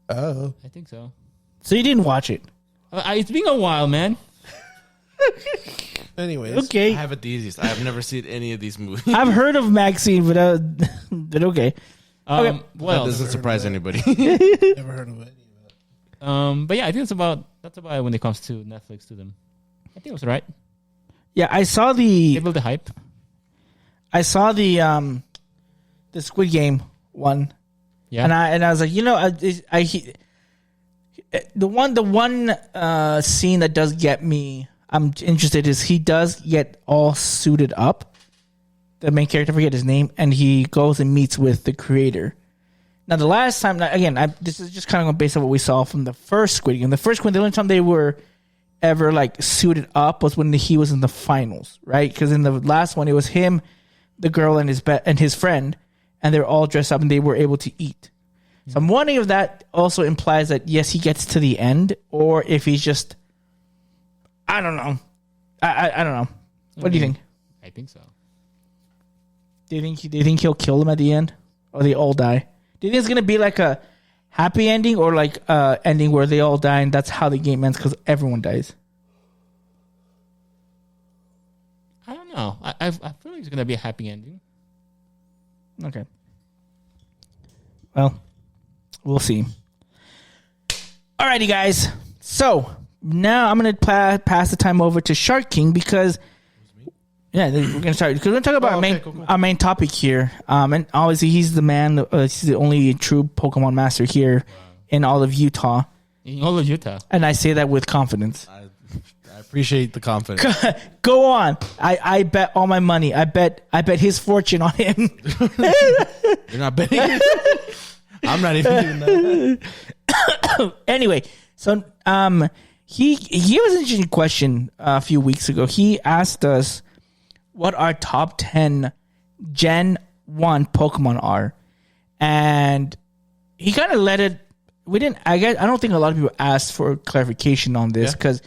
Oh, I think so. So you didn't watch it? It's been a while, man. anyways, Okay. I have it the easiest. I have never seen any of these movies. I've heard of Maxine, but okay. Okay. That Well, doesn't surprise anybody. never heard of it. but yeah, I think that's about it when it comes to Netflix to them. I think it was right. Yeah, I saw They built the hype. the Squid Game one. Yeah. And I was like, the one scene that does get me, I'm interested, is he does get all suited up. The main character, I forget his name, and he goes and meets with the creator. Now, the last time, again, this is just kind of based on what we saw from the first Squid Game. The first one, the only time they were ever like suited up was when he was in the finals, right? Because in the last one, it was him, the girl, and his friend, and they were all dressed up and they were able to eat. So I'm wondering if that also implies that yes, he gets to the end, or if he's just, I don't know. I don't know. What do you think? I think so. Do you think he'll kill them at the end, or they all die? Do you think it's gonna be like a happy ending, or like ending where they all die and that's how the game ends because everyone dies? I don't know. I feel like it's gonna be a happy ending. Okay. Well, we'll see. Alrighty, guys. So now I'm gonna pass the time over to Shark King because we're gonna start because we're gonna talk about our main topic here. And obviously he's the man. He's the only true Pokemon master here in all of Utah. In all of Utah. And I say that with confidence. I appreciate the confidence. Go on. I bet all my money. I bet his fortune on him. You're not betting. I'm not even doing that. Anyway, so he was an interesting question a few weeks ago. He asked us what our top 10 Gen 1 Pokemon are. And he kind of let it. I don't think a lot of people asked for clarification on this because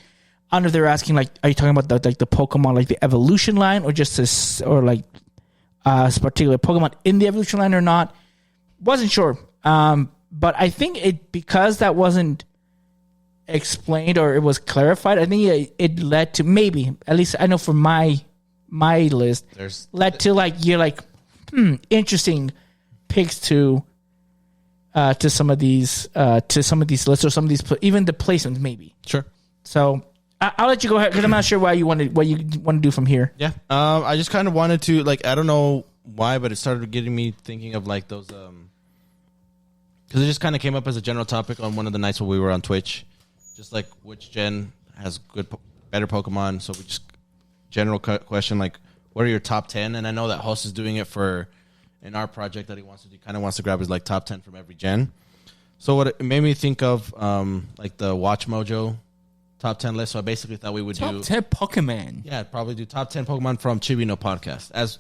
I don't know if they're asking like, are you talking about the Pokemon like the evolution line or just this or like particular Pokemon in the evolution line or not? Wasn't sure. But I think because that wasn't explained or it was clarified, I think it led to maybe, at least I know for my list, led to like you're like interesting picks to some of these lists or some of these even the placements maybe. Sure. So I'll let you go ahead because I'm not sure what you want to do from here. Yeah. I just kind of wanted to like I don't know why, but it started getting me thinking of like those because it just kind of came up as a general topic on one of the nights when we were on Twitch, just like which gen has better Pokemon. So we just general question like, what are your top 10? And I know that Host is doing it in our project that he wants to do. Kind of wants to grab his like top 10 from every gen. So what it made me think of like the Watch Mojo top 10 list. So I basically thought we would do top 10 Pokemon. Yeah, I'd probably do top 10 Pokemon from Chibi No Podcast.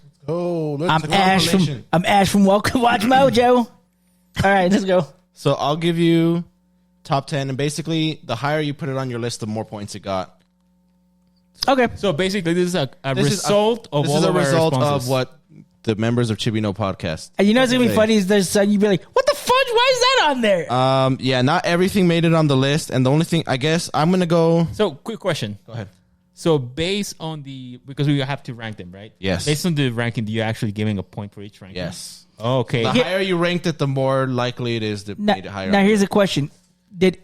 I'm Ash from Welcome Watch Mojo. All right, let's go. So I'll give you top 10, and basically the higher you put it on your list, the more points it got. Okay. So basically, this is a result of what the members of Chibi No Podcast. And you know what's gonna be funny is you'd be like, "What the fudge? Why is that on there?" Yeah, not everything made it on the list, and the only thing I guess I'm gonna go. So, quick question. Go ahead. So, based on because we have to rank them, right? Yes. Based on the ranking, you're actually giving a point for each ranking. Yes. Okay. The higher you ranked it, the more likely it is to made it higher. Now here's a question: Did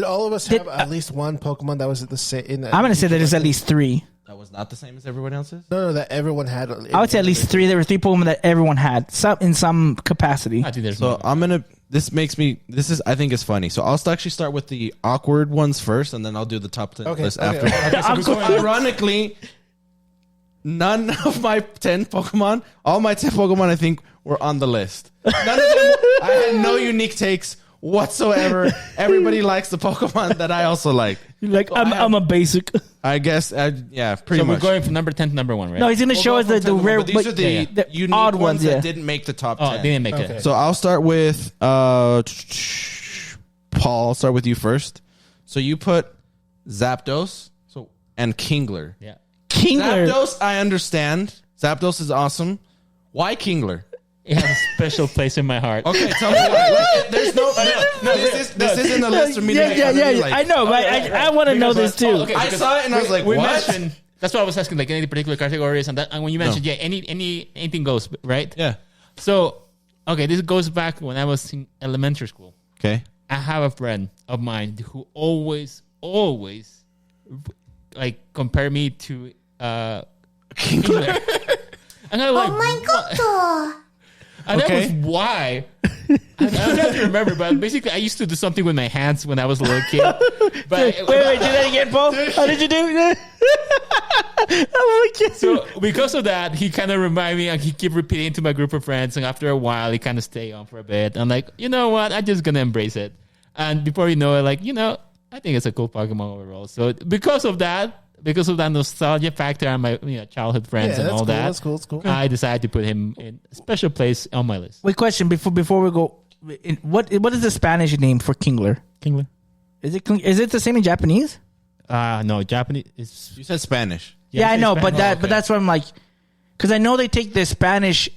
all of us have at least one Pokemon that was at the same? I'm gonna say that there's at least 3. That was not the same as everyone else's? No, that everyone had. I would say at least 3. There were 3 Pokemon that everyone had, in some capacity. I think there's so I'm gonna. I think it's funny. So I'll actually start with the awkward ones first, and then I'll do the top 10 list after. So ironically, none of my 10 Pokemon, all my 10 Pokemon, I think were on the list. None of them. I had no unique takes whatsoever. Everybody likes the Pokemon that I also like. You're like, I'm a basic. I guess, yeah, pretty So much. we're going from number 10 to number 1, right? No, he's gonna show us the rare. But these are the the unique odd ones ones. Yeah. that didn't make the top 10. Oh, they didn't make Okay. it. So I'll start with Paul. I'll start with you first. So you put Zapdos and Kingler. Yeah. Kingler. Zapdos, I understand. Zapdos is awesome. Why Kingler? It has a special place in my heart. Okay, tell me why. There's no. This isn't a list for me to make fun of you, like- I know, but I want to know this too. okay. I because saw it and I was like, we what? mentioned. That's why I was asking, like, any particular categories, and when you mentioned, anything goes, right? Yeah. So, okay, this goes back when I was in elementary school. Okay. I have a friend of mine who always, like, compare me to Kingler. And I'm like, Oh my god. and that Okay. was why. I don't have to remember, but basically, I used to do something with my hands when I was a little kid. But Wait, do that again, Paul. How did you do it? Oh my god. so because of that, he kind of reminded me, and he kept repeating to my group of friends. And after a while, he kind of stayed on for a bit. I'm like, you know what? I'm just gonna embrace it. And before you know it, like, I think it's a cool Pokemon overall. So because of that nostalgia factor and my childhood friends and that's all cool. that, That's cool. That's cool. I decided to put him in a special place on my list. Wait, question before we go. What is the Spanish name for Kingler? Kingler? Is it the same in Japanese? No, Japanese is. You said Spanish. Yeah, I know, but Spanish. but that's what I'm like, because I know they take the Spanish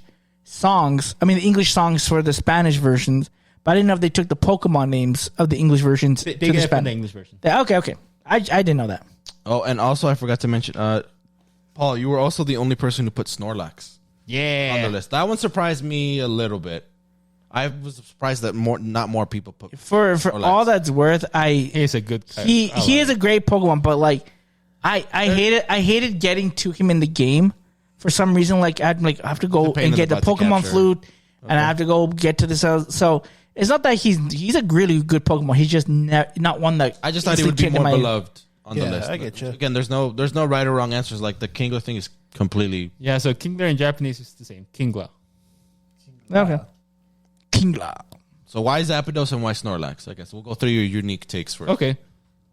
songs, the English songs for the Spanish versions, but I didn't know if they took the Pokemon names of the English versions They to get the it from Spanish. the English version. Yeah, okay. I didn't know that. Oh, and also I forgot to mention, Paul, you were also the only person who put Snorlax Yeah. on the list. That one surprised me a little bit. I was surprised that not more people put. For Snorlax. all that's worth, He's a good he is a great Pokemon, but like I hated getting to him in the game for some reason. Like I have to go pain and in get the the butt to Pokemon capture. flute, and I have to go get to the cells. So it's not that he's a really good Pokemon. He's just not one that I just thought he would be instantly more came to my- beloved on the Yeah, list. I get you. Again, there's no right or wrong answers. Like the Kingler thing is completely. Yeah, so Kingler in Japanese is the same. Kingler. Okay, Kingler. So why Zapdos and why Snorlax? I guess we'll go through your unique takes first. Okay.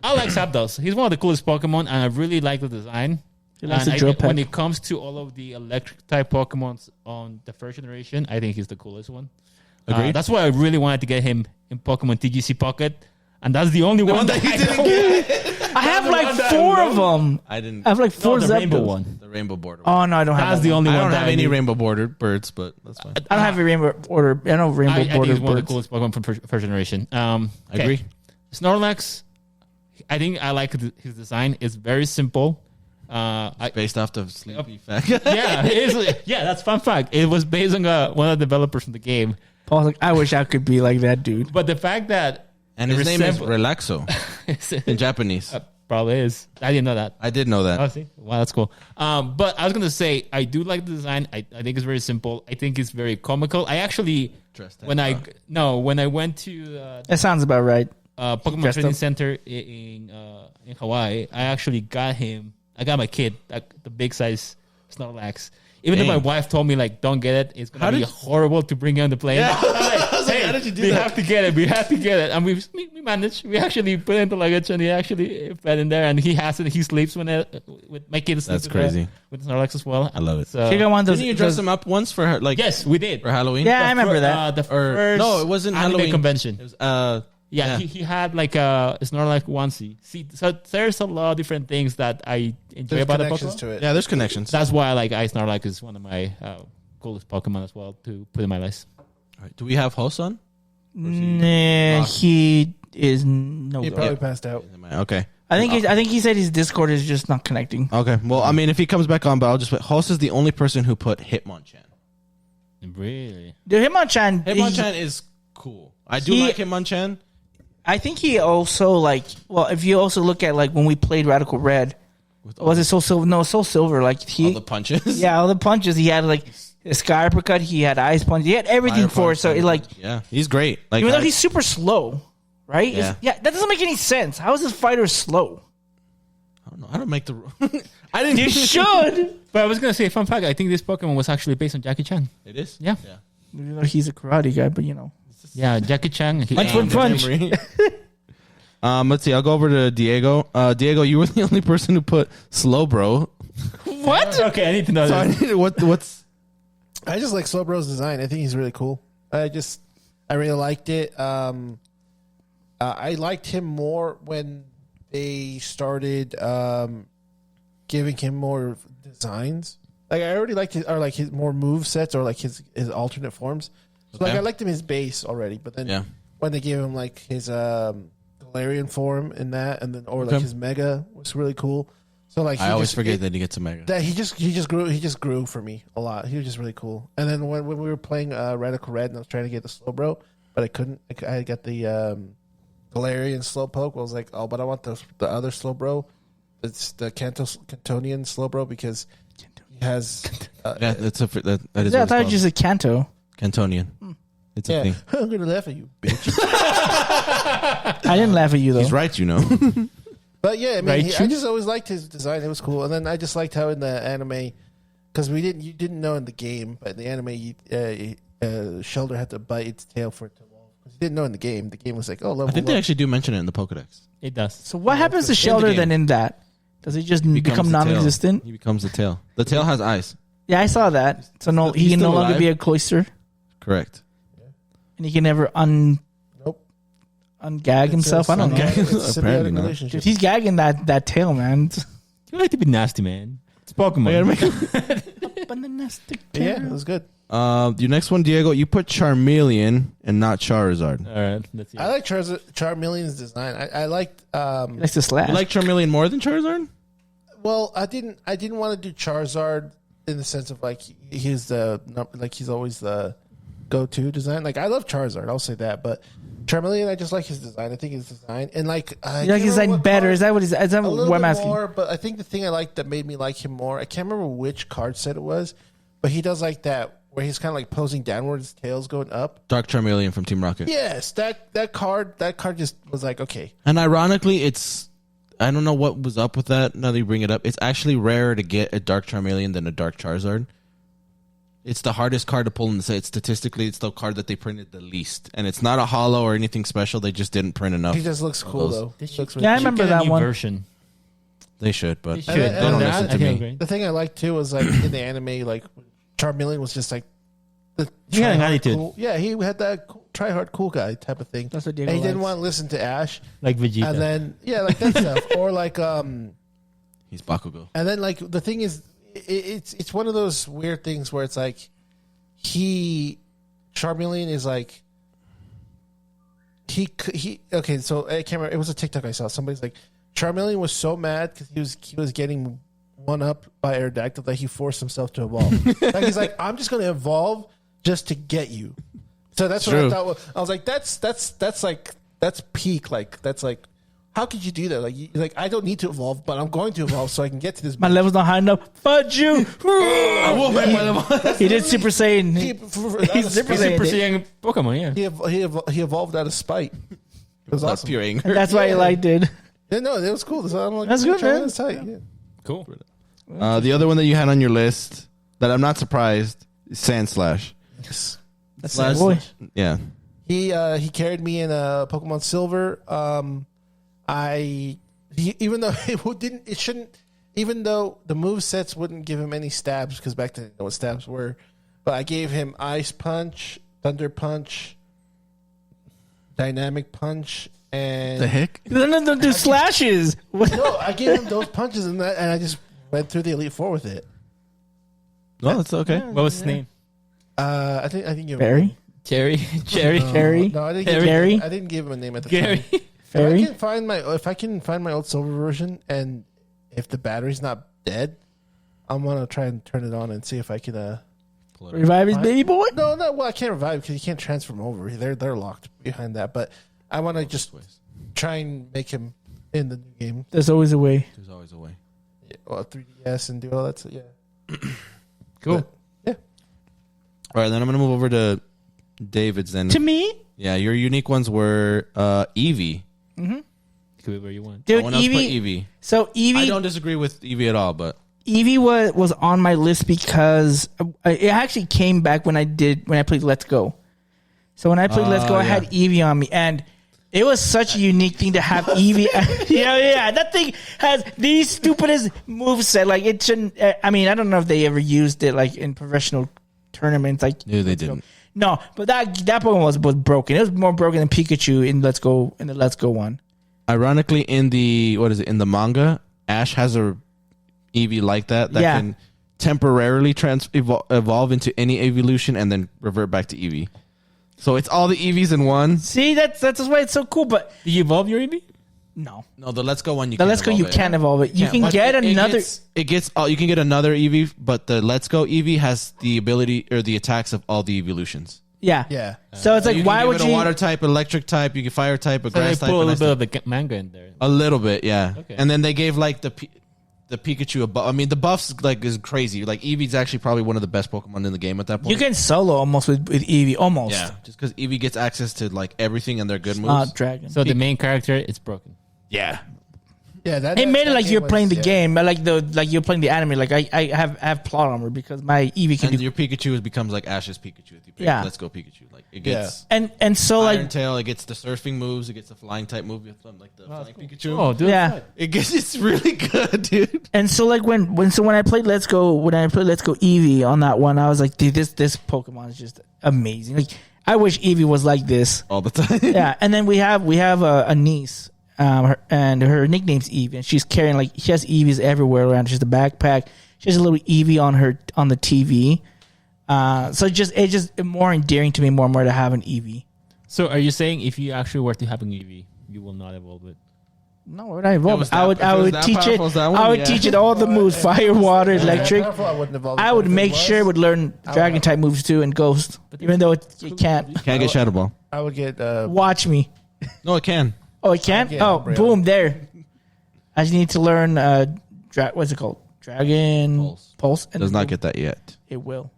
I like Zapdos. He's one of the coolest Pokemon, and I really like the design. He likes And the drill when peck. it comes to all of the electric type Pokemons on the first generation, I think he's the coolest one. Agreed. That's why I really wanted to get him in Pokemon TGC Pocket, and that's the only one that you I didn't don't get. I have the like one that 4 I of them. I didn't. I have like 4 the Zapdos. rainbow one. The rainbow border. Oh no, I don't have That's that the one. only I one don't that have I any need. rainbow bordered birds, but that's fine. I don't have a rainbow order. I know rainbow I think border he's one of the birds. coolest Pokemon from first generation. I Okay. agree. Snorlax, I think I like his design. It's very simple. Based off the sleepy fact. Yeah, that's fun fact. It was based on one of the developers from the game. Paul's like, I wish I could be like that dude. But the fact that And it his name is resemble- Relaxo in Japanese. probably is. I didn't know that. I did know that. Oh, see? Wow, that's cool. But I was gonna say I do like the design. I think it's very simple. I think it's very comical. I actually Dressed when I went to That sounds about right. Pokemon Dressed Training up. Center in Hawaii, I actually got him. I got my kid the big size Snorlax. Even though my Dang. wife told me like, don't get it. It's How gonna be did- horrible to bring on the plane. Yeah. I'm like, I was like, hey, how did you do we that? have to get it. We have to get it. And we managed. We actually put it in the luggage, and he actually fed in there. And he has it. He sleeps with my kid. That's sleeps crazy. with Snorlax as well. I love it. So She got one of those. Didn't you dress those- him up once for her? Like yes, we did. for Halloween? Yeah, I remember that. The Or first no, it wasn't anime Halloween convention. It was, Yeah, he had like a Snorlax onesie. See, so there's a lot of different things that I enjoy There's about the connections Pokemon. to it. yeah. There's connections. That's why like Snorlax is one of my coolest Pokemon as well to put in my list. All right, do we have hosts on? Nah, lost? he is no. He go. probably passed out. Okay. I think he said his Discord is just not connecting. Okay. Well, I mean, if he comes back on, but I'll just put host is the only person who put Hitmonchan. Really? Dude, Hitmonchan. Hitmonchan is cool. I do He- like Hitmonchan. I think he also like. Well, if you also look at like when we played Radical Red, was it Soul Silver? No, Soul Silver. Like he, All the punches. yeah, all the punches he had like a sky uppercut. He had ice punch. He had everything Fire for it. punch, So it, like, yeah, he's great. Like, even though I- he's super slow, right? Yeah. Yeah, that doesn't make any sense. How is this fighter slow? I don't know. I don't make the. I didn't. You should. But I was gonna say, fun fact. I think this Pokemon was actually based on Jackie Chan. It is. Yeah. Yeah. Even though he's a karate guy, but you know. It's the Yeah, Jackie Chan. Punch. Let's see. I'll go over to Diego. Diego, you were the only person who put Slowbro. What? Okay, I need to know So I this. need what's I just like Slowbro's design. I think he's really cool. I really liked it. I liked him more when they started giving him more designs. Like I already liked his more move sets or like his alternate forms. So like Okay. I liked him his base already, but then when they gave him like his Galarian form in that, and then or like his Mega was really cool. So like I always forget that he gets a Mega. that he just grew for me a lot. He was just really cool. And then when we were playing Radical Red and I was trying to get the Slowbro, but I couldn't. I got the Galarian Slowpoke. I was like, oh, but I want the other Slowbro. It's the Cantonian Slowbro because he has. Yeah, that is. Yeah, what I it's thought it called. was just a Kanto. Cantonian. It's a Yeah, thing. I'm gonna laugh at you, bitch. I didn't laugh at you though. He's right, you know. But yeah, I mean, Right, I just always liked his design. It was cool, and then I just liked how in the anime, because you didn't know in the game, but in the anime, Shelter had to bite its tail for it to evolve. Because you didn't know in the game. The game was like, oh, level. I think they up. actually do mention it in the Pokedex. It does. So what happens to Shelter game. then in that? Does he just Becomes become the tail. non-existent? He becomes the tail. The tail has eyes. Yeah, I saw that. So no, He's he can no still longer alive? be a cloister, Correct. and he can never Nope. ungag himself. I don't know. It's a Apparently symbiotic not. relationship. Dude, he's gagging that tail, man. You like to be nasty, man. It's Pokemon. Up on the nasty Yeah, tail. it was good. Your next one, Diego, you put Charmeleon and not Charizard. All right, let's see. I like Charmeleon's design. I liked. He likes to slash. You like Charmeleon more than Charizard? Well, I didn't want to do Charizard in the sense of like he's he's always the go-to design. Like I love Charizard, I'll say that, but Charmeleon, I just like his design. I think his design and like you like his design better? Is that what he's? Is that a little what I'm bit asking? more? But I think the thing I liked that made me like him more, I can't remember which card set it was, but he does like that where he's kind of like posing downwards, tails going up. Dark Charmeleon from Team Rocket. Yes, that card just was like okay. And ironically, I don't know what was up with that. Now that you bring it up, it's actually rarer to get a Dark Charmeleon than a Dark Charizard. It's the hardest card to pull in the set. Statistically, it's the card that they printed the least. And it's not a holo or anything special. They just didn't print enough. He just looks cool those. though. He looks Yeah, I remember that one. Version. They should, but They they should. And don't then- listen to I think me. agree. The thing I liked too was like in the anime, like Charmeleon was just like the He had an try-hard attitude. Cool, yeah, he had that try hard cool guy type of thing. That's what and Diego he didn't likes. want to listen to Ash, Like Vegeta. and then like that stuff, or like He's Bakugo. and then like the thing is, it's one of those weird things where it's like Charmeleon is like he okay. So I can't remember. It was a TikTok I saw. Somebody's like Charmeleon was so mad because he was getting one up by Aerodactyl that he forced himself to evolve. Like he's like, I'm just going to evolve just to get you. So that's what True. I thought. I was like, that's peak. Like that's like, how could you do that? Like I don't need to evolve, but I'm going to evolve so I can get to this. My level's not high enough. Fudge you! I will make my level. He did Super Saiyan. He's Super He's Saiyan. Super Saiyan Pokemon, yeah. he evolved out of spite. It was That's awesome. pure anger. That's why he liked it. Yeah, no, it was cool. So I'm like, That's good, Charmeleon's man. tight. Yeah. Cool. The other one that you had on your list that I'm not surprised is Sandslash. That's my boy. Yeah. He carried me in Pokemon Silver. Even though even though the move sets wouldn't give him any stabs because back then I didn't know what stabs were, but I gave him Ice Punch, Thunder Punch, Dynamic Punch, and The heck? Don't do slashes. no, I gave him those punches and I just went through the Elite Four with it. No, that's okay. What was his name? I think you Barry? Cherry? Cherry? Gary? No, I didn't. Gary? I didn't give him a name at the Gary? time. Fairy? If I can find my old silver version, and if the battery's not dead, I'm gonna try and turn it on and see if I can. Revive his baby boy? No. Well, I can't revive because you can't transfer him over. They're locked behind that. But I want to just try and make him in the new game. There's always a way. There's always a way. Yeah, well, 3DS and do all that. So yeah. Cool. But, yeah. All right, then I'm going to move over to David's then. To me? Yeah, your unique ones were Eevee. Could be where you want. Dude, Someone else put Eevee. Eevee. So Eevee. I don't disagree with Eevee at all, but Eevee was on my list because it actually came back when I played Let's Go. So when I played Let's Go, I had Eevee on me, and it was such a unique thing to have Eevee. That thing has these stupidest moveset. Like it shouldn't. I mean, I don't know if they ever used it like in professional tournaments. Like No, they didn't. No, but that Pokemon was broken. It was more broken than Pikachu in the Let's Go one. Ironically, in the manga, Ash has a Eevee like that can temporarily evolve into any evolution and then revert back to Eevee. So it's all the Eevees in one. See, that's why it's so cool. But Do you evolve your Eevee? no, The Let's Go one, the Let's Go you can't evolve it. You can get another. You can get another Eevee, but the Let's Go Eevee has the ability or the attacks of all the evolutions. Yeah. Yeah. So it's like, You can why give would it you? a water type, electric type, you can fire type, a So they grass put type, a and little ice bit type. of the manga in there. A little bit, yeah. Okay. And then they gave like the Pikachu a buff. I mean, the buffs like is crazy. Like Eevee's actually probably one of the best Pokemon in the game at that point. You can solo almost with Eevee, almost. yeah, just because Eevee gets access to like everything and their good moves. Dragon. So the main character, it's broken. Yeah, Yeah, that It made it that like game you're was- playing the yeah. game, but like you're playing the anime. Like I have plot armor because my Eevee can and do. your Pikachu becomes like Ash's Pikachu. If you pick Yeah. Let's Go Pikachu. Like it gets And so Iron like Tail. It gets the surfing moves. It gets the flying type move. Like the flying Pikachu. Oh, dude. yeah. It's really good, dude. And so like when I played Let's Go Eevee on that one, I was like, dude, this Pokemon is just amazing. Like I wish Eevee was like this. All the time. Yeah. And then we have a niece, and her nickname's Eevee, and she's carrying she has Eevees everywhere around. She has the backpack. She has a little Eevee on the TV. So it's just more endearing to me more and more to have an Eevee. So are you saying if you actually were to have an Eevee, you will not evolve it? No, would I evolve? was I would that- if it was that teach it. powerful as that one, I would yeah. teach it all the moves: fire, water, electric. I wouldn't evolve it, I but would if it make was, sure it would learn dragon type moves too and ghost, even though it can't. Can't get Shadow Ball. I would get Watch me. No, it can. Oh, it can't. Yeah, Oh, Umbreon. boom! There. I just need to learn. What's it called? Dragon Pulse. And Does not boom, get that yet. It will,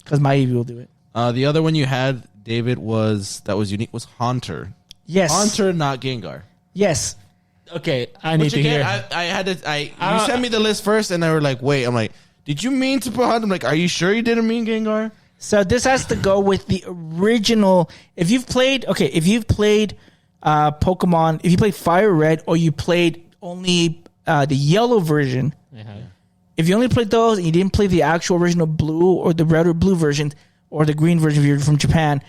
because my Eevee will do it. The other one you had, David, was unique was Haunter. Yes. Haunter, not Gengar. Yes. Okay, I need Which to again, hear. I had to. You sent me the list first, and I were like, "Wait." I'm like, "Did you mean to put Haunter?" I'm like, "Are you sure you didn't mean Gengar?" So this has to go with the original. If you've played Pokemon, if you played Fire Red or you played only the yellow version, if you only played those and you didn't play the actual original blue or the red or blue version or the green version if you're from Japan,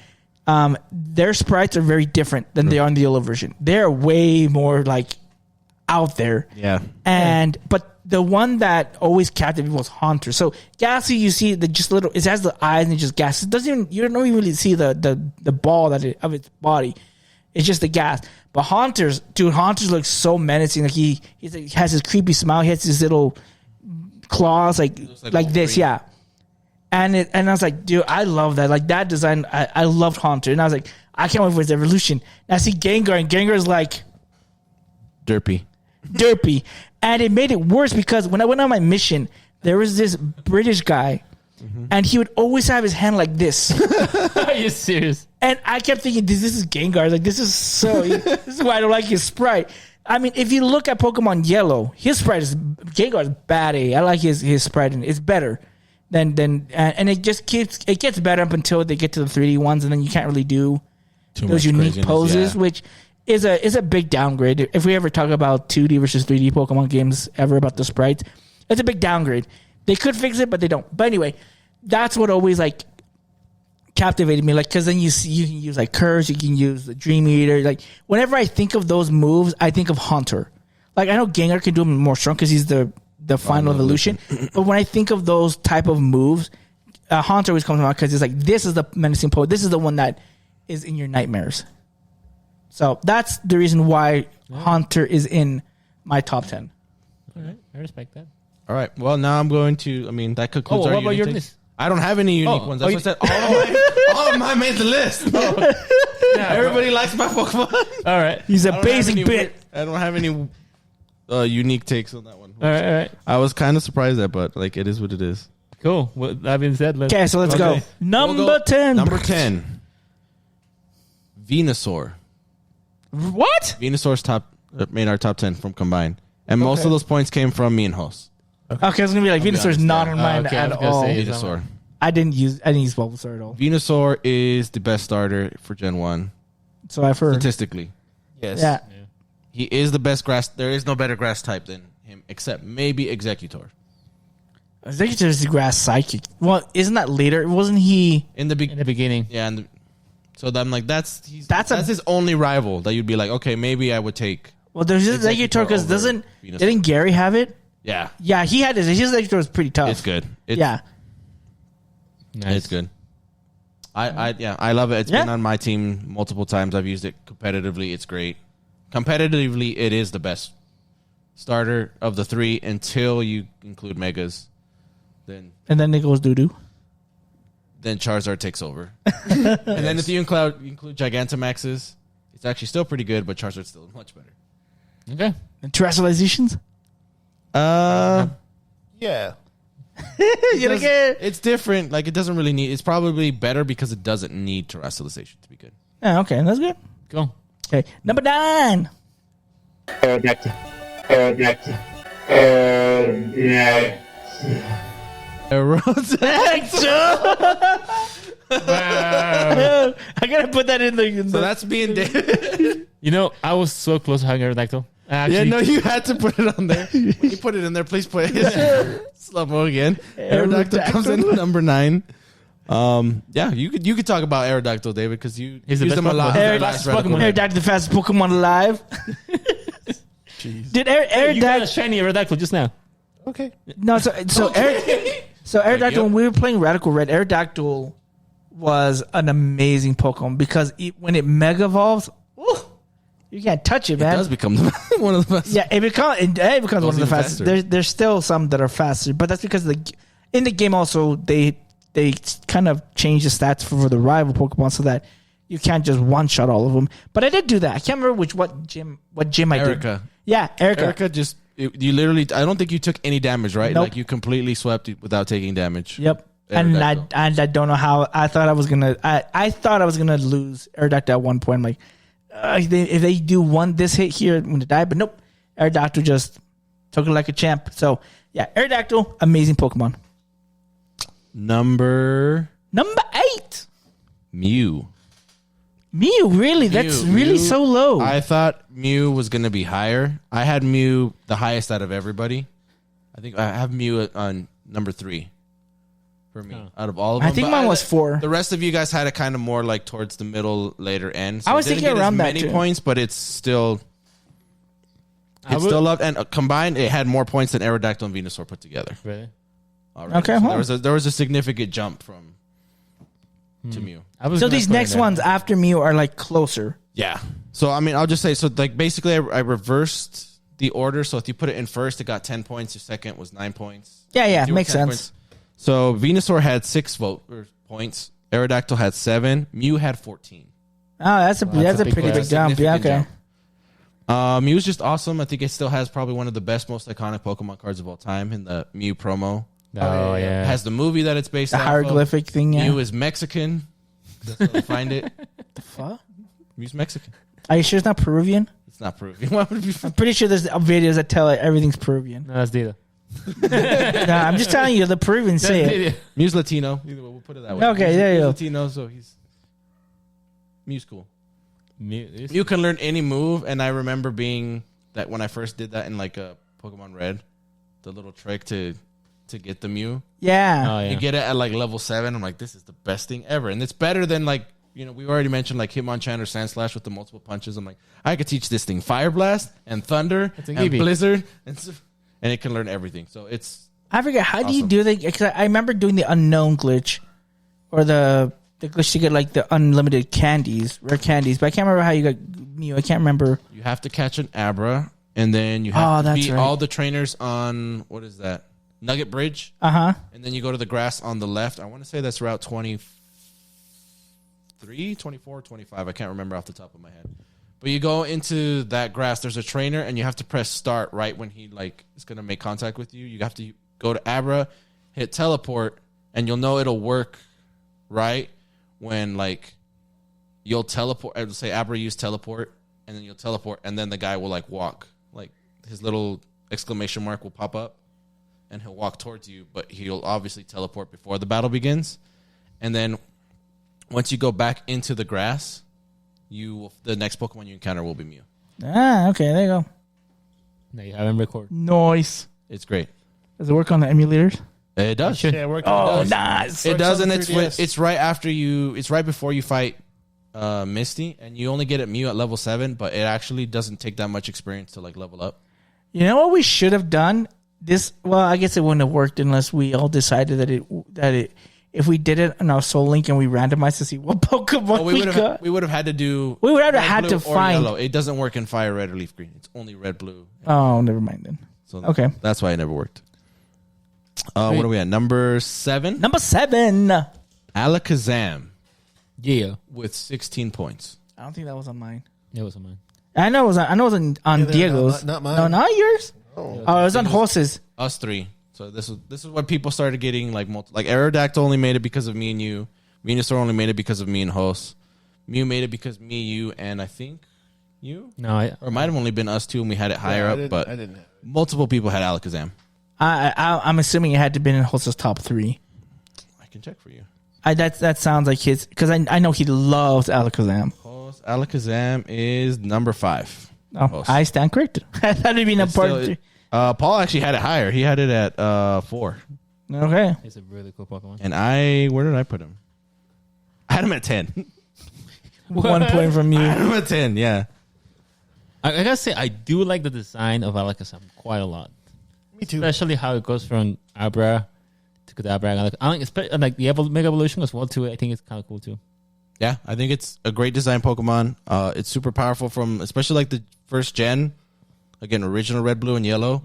their sprites are very different than they are in the yellow version. They're way more like out there. Yeah. But the one that always captivated me was Haunter. So Gassy, you see the just little. It has the eyes and it just gas. It doesn't even. You don't even really see the ball of its body. It's just the gas. But Haunters looks so menacing. Like he has his creepy smile. He has his little claws like this. Yeah. And I was like, dude, I love that. Like that design. I loved Haunter, and I was like, I can't wait for his evolution. And I see Gengar, and Gengar's like Derpy. And it made it worse because when I went on my mission, there was this British guy, and he would always have his hand like this. Are you serious? And I kept thinking, this is Gengar. Like, this is why I don't like his sprite. I mean, if you look at Pokemon Yellow, Gengar is bad. I like his sprite, and it's better than and it gets better up until they get to the 3D ones, and then you can't really do those unique craziness, poses, yeah. which is a big downgrade. If we ever talk about 2D versus 3D Pokemon games ever about the sprites, it's a big downgrade. They could fix it, but they don't. But anyway, that's what always like captivated me. Like, because then you can use like Curse, you can use the Dream Eater. Like, whenever I think of those moves, I think of Haunter. Like, I know Gengar can do them more strong because he's the final evolution. But when I think of those type of moves, Haunter always comes to mind because it's like, this is the menacing pose. This is the one that is in your nightmares. So that's the reason why Haunter is in my top 10. All right, I respect that. All right. Well, now I'm going to. I mean, that concludes our what about unique your takes. list? I don't have any unique ones. That's what I said. All of mine made the list. Everybody likes my Pokemon. All right. He's I a don't have basic any bit. I don't have any unique takes on that one. All right. I was kind of surprised at, but like it is what it is. Cool. Well, that being said, Okay, so let's go. Number 10. Number 10. Venusaur. What? Venusaur's made our top 10 from combined. And most of those points came from me and Hos. Okay, it's going to be like Venusaur's honest, not yeah. on mine Okay, I at was gonna all. say- Venusaur. I didn't use Bulbasaur at all. Venusaur is the best starter for Gen 1. So I've heard. Statistically. Yes. Yeah. He is the best grass. There is no better grass type than him, except maybe Executor. Executor is the grass psychic. Well, isn't that later? Wasn't he? In the beginning. Yeah. So I'm like, that's his only rival that you'd be like, okay, maybe I would take. Well, there's just Executor because didn't Gary have it? Yeah. Yeah, he had his. His Executor was pretty tough. It's good. Yeah. Nice. It's good. I love it. It's been on my team multiple times. I've used it competitively. It's great. Competitively, it is the best starter of the three until you include Megas. And then it goes doo-doo. Then Charizard takes over. And then if you include Gigantamaxes, it's actually still pretty good, but Charizard's still much better. Okay. And terrestrializations? Yeah. It's different. Like, it doesn't really need... It's probably better because it doesn't need terrestrialization to be good. Yeah, okay. That's good. Cool. Okay. Number 9. Aerodactyl. I gotta put that in the... So that's being David. You know, I was so close to having Aerodactyl. Yeah, no, you had to put it on there. When you put it in there, please put it slow-mo again. Aerodactyl comes in number 9. Yeah, you could talk about Aerodactyl, David, because you He's use the them a lot. Aerodactyl, the fastest Pokemon alive. Did You got a Aerodactyl... shiny Aerodactyl just now. Okay. No, so Aerodactyl, when we were playing Radical Red, Aerodactyl was an amazing Pokemon because when it Mega Evolves, you can't touch it, man. It does become one of the best. Yeah, it becomes one of the fastest. There's still some that are faster, but that's because in the game also they kind of change the stats for the rival Pokemon so that you can't just one shot all of them. But I did do that. I can't remember what gym I did. Erica. Yeah, Erica. Erica just you literally. I don't think you took any damage, right? Nope. Like you completely swept it without taking damage. Yep. And I don't know how. I thought I was gonna lose Aerodactyl at one point. I'm like, if they do this hit here, I'm gonna die. But nope, Aerodactyl just took it like a champ. So yeah, Aerodactyl, amazing Pokemon. Number 8, Mew. Mew, really? That's really so low. I thought Mew was going to be higher. I had Mew the highest out of everybody. I think I have Mew on number 3 for me out of all of them. I think mine was 4. The rest of you guys had it kind of more like towards the middle, later end. So I was it didn't thinking get around as that many too. points, but it's still loved. And combined, it had more points than Aerodactyl and Venusaur put together. Really? Already. Okay, So there was a significant jump to Mew. So these next ones after Mew are like closer. Yeah. So I mean, I'll just say like basically I reversed the order. So if you put it in first, it got 10 points. Your second was 9 points. Yeah, You were makes 10 sense. points. So Venusaur had 6 points. Aerodactyl had 7. Mew had 14. Oh, that's a pretty big jump. Yeah, okay. Mew's just awesome. I think it still has probably one of the best, most iconic Pokemon cards of all time in the Mew promo. Oh, yeah. It has the movie that it's based The off hieroglyphic of. thing. Yeah. Mew is Mexican. That's how they find it. The fuck? Mew's Mexican. Are you sure it's not Peruvian? It's not Peruvian. Why would it be I'm pretty sure there's videos that tell it everything's Peruvian. No, that's Dita. Nah, I'm just telling you, the Peruvians say it. Mew's Latino. We'll put it that way. Okay, there you go. Latino, so Mew's cool. Mew You can learn any move, and I remember being that when I first did that in like a Pokemon Red, the little trick to get the Mew. Yeah. Oh, yeah. You get it at like level 7. I'm like, this is the best thing ever, and it's better than like we already mentioned like Hitmonchan or Sandslash with the multiple punches. I'm like, I could teach this thing Fire Blast and Thunder It's a and Gibi. Blizzard, and it can learn everything. So it's I forget how do you Awesome. do that? Because I remember doing the unknown glitch, or the glitch to get like the unlimited candies, rare candies. But I can't remember how you got Mew. I can't remember. you have to catch an Abra, and then you have to that's beat right. all the trainers on what is that Nugget Bridge. Uh-huh. And then you go to the grass on the left. I want to say that's route 23, 24, 25. I can't remember off the top of my head. But you go into that grass. There's a trainer, and you have to press start right when he like is going to make contact with you. You have to go to Abra, hit teleport, and you'll know it'll work right when like you'll teleport. I would say Abra use teleport, and then you'll teleport, and then the guy will like walk. Like his little exclamation mark will pop up. and he'll walk towards you, but he'll obviously teleport before the battle begins. And then once you go back into the grass, the next Pokemon you encounter will be Mew. Ah, okay, there you go. No, you haven't recorded. Nice. It's great. Does it work on the emulators? It does. Yeah, it works. Oh, nice. It does, and Works on 3DS. it's right after you. It's right before you fight Misty, and you only get it Mew at level 7, but it actually doesn't take that much experience to like level up. You know what we should have done? Well, I guess it wouldn't have worked unless we all decided that it if we did it in our Soul Link and we randomized to see what Pokemon Well, we got. we would have had to do. We would have red, had blue, to or find. yellow. It doesn't work in Fire Red or Leaf Green. It's only Red, Blue. Oh, never mind then. So Okay. that's why it never worked. What are we at? Number 7. Number 7. Alakazam Yeah. with 16 points. I don't think that was on mine. It was mine. I know it was on they're Diego's. not mine. No, not yours. Oh, it was on Horses. Us 3. So this is what people started getting like Aerodactyl only made it because of me and you. Venusaur only made it because of me and Host. Mew made it because me, you, and I think you. No, Or it might have only been us 2 and we had it higher I up, didn't- but I didn't have it. multiple people had Alakazam. I'm assuming it had to been in Horses' top 3. I can check for you. That sounds like his because I know he loves Alakazam. Host Alakazam is number 5. Oh, Host. I stand corrected. I thought it'd been a It's part still- of 3. Paul actually had it higher. He had it at 4. Okay. it's a really cool Pokemon. And where did I put him? I had him at 10. 1 point from I had you. him at 10, yeah. I gotta say, I do like the design of Alakazam quite a lot. Me too. Especially how it goes from Abra to Kadabra. I like the Mega Evolution as well too. I think it's kind of cool too. Yeah, I think it's a great design Pokemon. It's super powerful especially like the first gen. Again, original Red, Blue, and Yellow.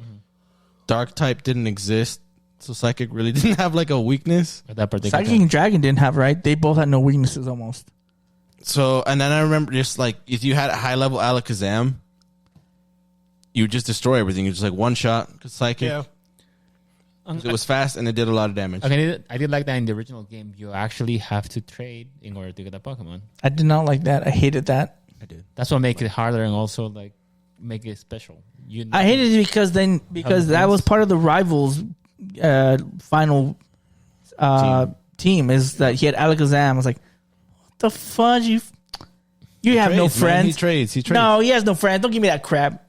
Dark type didn't exist, so Psychic really didn't have like a weakness. At that particular Psychic and Dragon didn't have, right? They both had no weaknesses almost. So, and then I remember just like if you had a high level Alakazam, you would just destroy everything. You just like one shot because Psychic. Yeah. 'Cause it was fast and it did a lot of damage. Okay, I did like that in the original game. You actually have to trade in order to get a Pokemon. I did not like that. I hated that. I did. That's what makes it harder and also like make it special. I hated it because that was part of the rivals final team is that he had Alakazam. I was like, what the fudge? You have no Trades, man. friends. He trades. No, he has no friends. Don't give me that crap.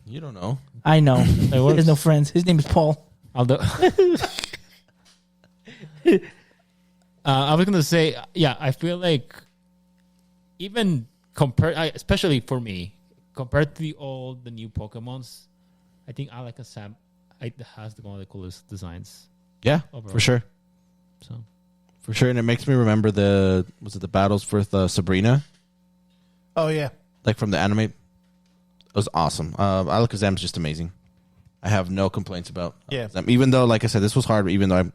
You don't know. I know. He works. has no friends. His name is Paul. I was gonna say, yeah, I feel like even especially for me, compared to the new Pokemons, I think Alakazam has one of the coolest designs. Yeah, Overall. for sure. So For sure. And it makes me remember the battles with Sabrina, Oh yeah. like from the anime. It was awesome. Alakazam's just amazing. I have no complaints about Yeah. Alakazam. Even though, like I said, this was hard, even though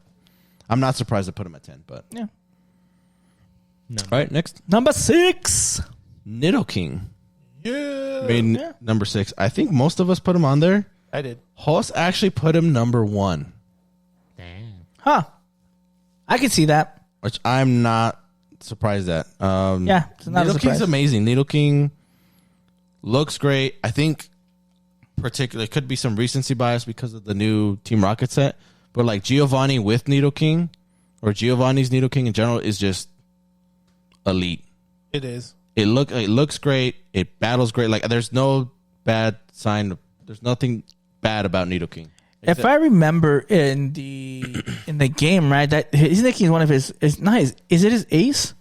I'm not surprised I put him at 10. But Yeah. no. all right, next. Number 6. Nidoking. Yeah. I mean, Yeah. number 6. I think most of us put him on there. I did. Hoss actually put him number 1, Damn. Huh. I can see that. which I'm not surprised at. Yeah. It's not a Nidoking's surprise. amazing. Nidoking looks great. I think particularly it could be some recency bias because of the new Team Rocket set, but like Giovanni with Nidoking or Giovanni's Nidoking in general is just elite. It is. It looks great. It battles great. Like there's no bad sign. There's nothing bad about Nidoking. If I remember in the game, right, that his Nidoking is one of his. Is it his ace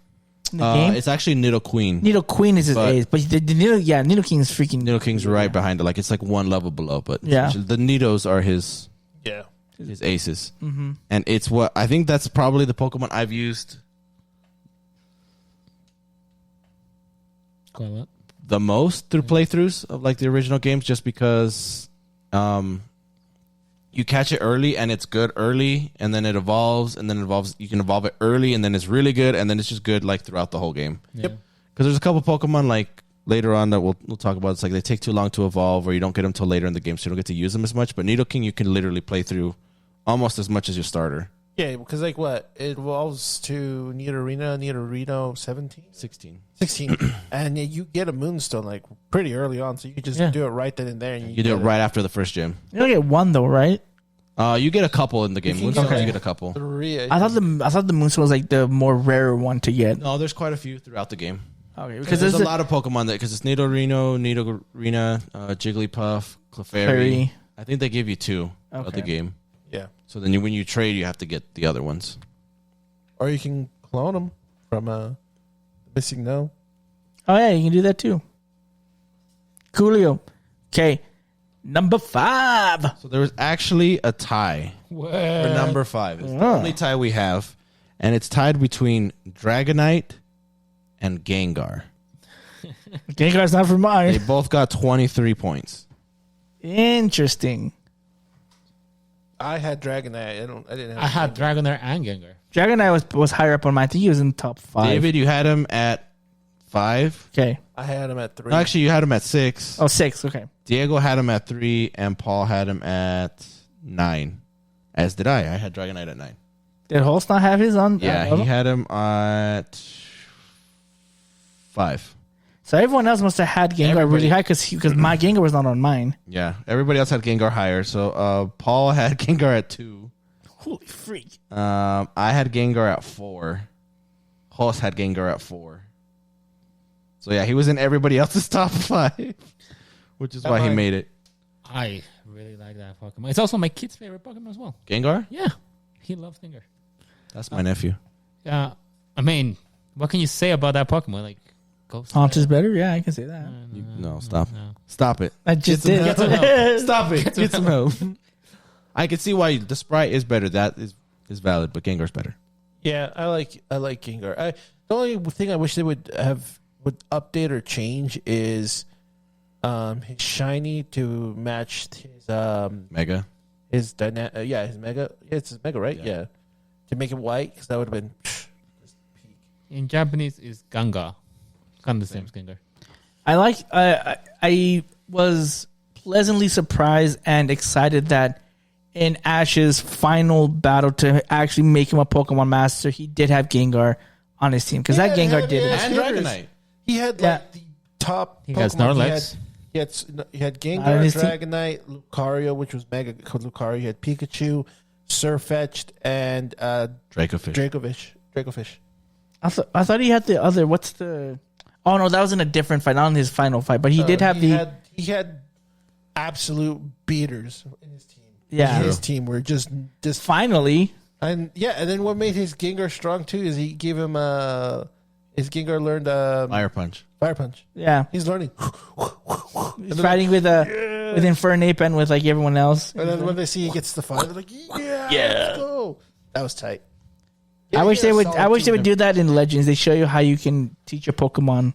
in the game? It's actually Nidoqueen. Nidoqueen is his but- ace, but Nidoking is freaking. Nidoking's right behind it. Like it's like one level below, but Yeah. the Nidos are his Yeah. aces. Mm-hmm. And it's what I think that's probably the Pokemon I've used Quite a lot. the most through playthroughs of like the original games, just because you catch it early and it's good early, and then it evolves, and then you can evolve it early, and then it's really good, and then it's just good like throughout the whole game. Yep. Because there's a couple Pokemon like later on that we'll talk about. It's like they take too long to evolve, or you don't get them till later in the game, so you don't get to use them as much. But Nidoking, you can literally play through almost as much as your starter. Yeah, because like what? It evolves to Nidorino 17? 16. 16. And you get a Moonstone like pretty early on, so you can just Yeah. do it right then and there. And You do it right after the first gym. You don't get one though, right? You get a couple in the game. Moonstones, Okay. you get a couple. 3. I thought the Moonstone was like the more rare one to get. No, there's quite a few throughout the game. Okay, Because there's a lot of Pokemon because it's Nidorino, Jigglypuff, Clefairy. Fairy. I think they give you 2 of the Okay. game. Yeah. So then when you trade, you have to get the other ones. Or you can clone them from Missing No. Oh yeah, you can do that too. Coolio. Okay, number 5. So there was actually a tie for number 5. It's the only tie we have, and it's tied between Dragonite and Gengar. Gengar's not for They mine. both got 23 points. Interesting. I had Dragonite. I didn't have I had Dragonair and Gengar. Dragonite was higher up on mine. I think he was in top 5. David, you had him at 5. Okay. I had him at 3. No, actually, you had him at 6. Oh, 6. Okay. Diego had him at 3, and Paul had him at 9. As did I. I had Dragonite at 9. Did Holst not have his on? Yeah, he had him at 5. So everyone else must have had Gengar really high because my Gengar was not on mine. Yeah, everybody else had Gengar higher. So Paul had Gengar at 2. Holy freak! I had Gengar at 4. Hoss had Gengar at 4. So yeah, he was in everybody else's top 5, which is why he made it. I really like that Pokemon. It's also my kid's favorite Pokemon as well. Gengar? Yeah, he loves Gengar. That's my nephew. I mean, what can you say about that Pokemon? Like, Ghost. Haunt is better. Yeah, I can say that. No, stop. No. Stop it. I just Get did. some help. Stop it. Get some help. I can see why the Sprite is better. That is valid, but Gengar's better. Yeah, I like Gengar. The only thing I wish they would update or change is his shiny to match his Mega. his mega. Yeah, it's his mega, right? Yeah. To make it white, because that would have been. In Japanese, is Ganga. Kind of the same as Gengar. I was pleasantly surprised and excited that in Ash's final battle to actually make him a Pokemon Master, he did have Gengar on his team because that Gengar did it. And Dragonite. He had Yeah. the top. He Pokemon. has Snorlax. He had On Gengar, his team. Dragonite, Lucario, which was Mega Lucario. He had Pikachu, Surfetched, and Dracofish. Dracofish. I thought he had the other. What's the? Oh no, that was in a different fight, not in his final fight. But he did have he had absolute beaters in his team. Yeah. His team were just finally. and then what made his Gengar strong too is he gave him his Gengar learned Fire Punch. Fire Punch. Yeah, He's learning. he's fighting with Infernape and with like everyone else. And then when they see he gets the fire, they're like, "Yeah, let's go." That was tight. I wish they would. I wish they would do. do that in Legends. They show you how you can teach your Pokemon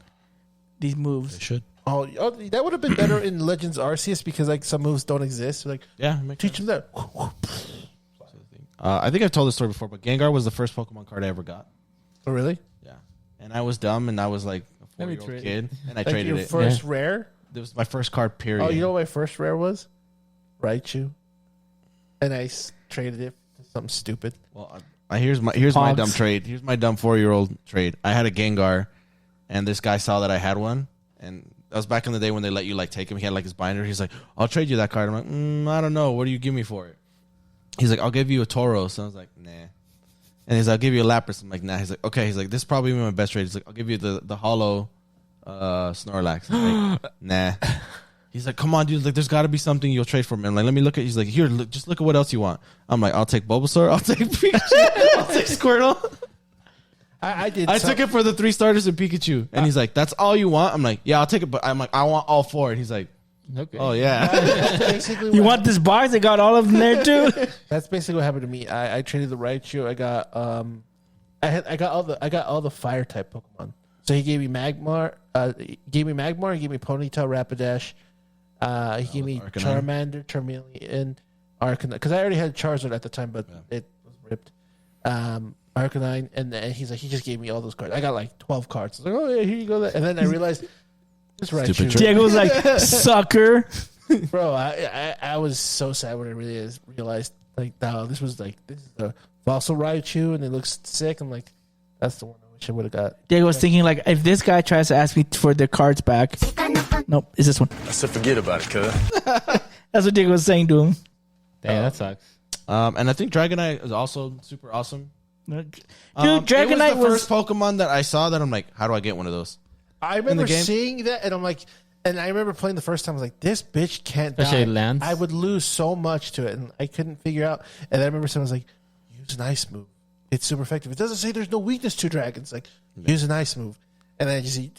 these moves. They should. Oh, that would have been better in Legends Arceus because like some moves don't exist. Like Yeah. teach them that. I think I've told this story before, but Gengar was the first Pokemon card I ever got. Oh, really? Yeah. And I was dumb, and I was like a 4-year-old trade kid, and I Like traded your it. first rare? It was my first card, period. Oh, you know what my first rare was? Raichu. And I traded it for something stupid. Well, here's my Pogs. dumb trade. Here's my dumb 4-year-old trade. I had a Gengar, and this guy saw that I had one, and that was back in the day when they let you like take him. He had like his binder. He's like, "I'll trade you that card." I'm like, "I don't know. What do you give me for it?" He's like, "I'll give you a Tauros." So I was like, "Nah." And he's like, "I'll give you a Lapras." I'm like, "Nah." He's like, "Okay." He's like, "This is probably my best trade." He's like, "I'll give you the hollow Snorlax." I'm like, "Nah." He's like, "Come on, dude. Like, there's got to be something you'll trade for me." I'm like, "Let me look at." He's like, "Here, just look at what else you want." I'm like, "I'll take Bulbasaur. I'll take Pikachu. I'll take Squirtle." I did. I took it for the 3 starters and Pikachu, and he's like, "That's all you want?" I'm like, "Yeah, I'll take it," but I'm like, "I want all 4." And he's like, Okay. "Oh yeah." Basically, You want this bar? They got all of them there too. That's basically what happened to me. I traded the Raichu. I got I got all the fire type Pokemon. So he gave me Magmar. He gave me Ponyta, Rapidash. He gave me Arcanine. Charmander, Charmeleon, Arcanine. Because I already had Charizard at the time, but it was ripped. Arcanine, and then he just gave me all those cards. I got like 12 cards. I was like, "Oh yeah, here you go." And then I realized this Stupid Raichu. trick. Diego was like, "Sucker." Bro, I was so sad when I realized like, no, this is the fossil Raichu, and it looks sick. I'm like, that's the one I wish I would have got. Diego was thinking like, if this guy tries to ask me for the cards back, nope, it's this one. I said forget about it, cuz. That's what Diego was saying to him. Damn, that sucks. And I think Dragonite is also super awesome. Dude, It Dragonite was the first Pokemon that I saw that I'm like, how do I get one of those? I remember game? seeing that, and I'm like, and I remember playing the first time. I was like, this bitch can't Especially die. Lance. I would lose so much to it, and I couldn't figure out. And I remember someone was like, use an ice move. It's super effective. It doesn't say there's no weakness to dragons. Like, use an ice move. And then I just see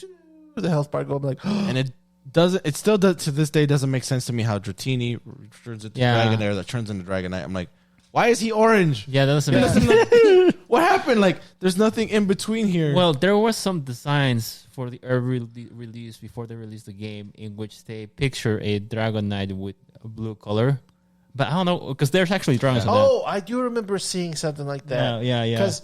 the health bar go. I'm like, And it doesn't. It still does to this day doesn't make sense to me how Dratini turns into Dragonair that turns into Dragonite. I'm like, why is he orange? Yeah, that doesn't make sense. What happened? Like, there's nothing in between here. Well, there was some designs for the early release before they released the game in which they picture a Dragonite with a blue color. But I don't know, because there's actually drawings of oh, I do remember seeing something like that. Yeah. Because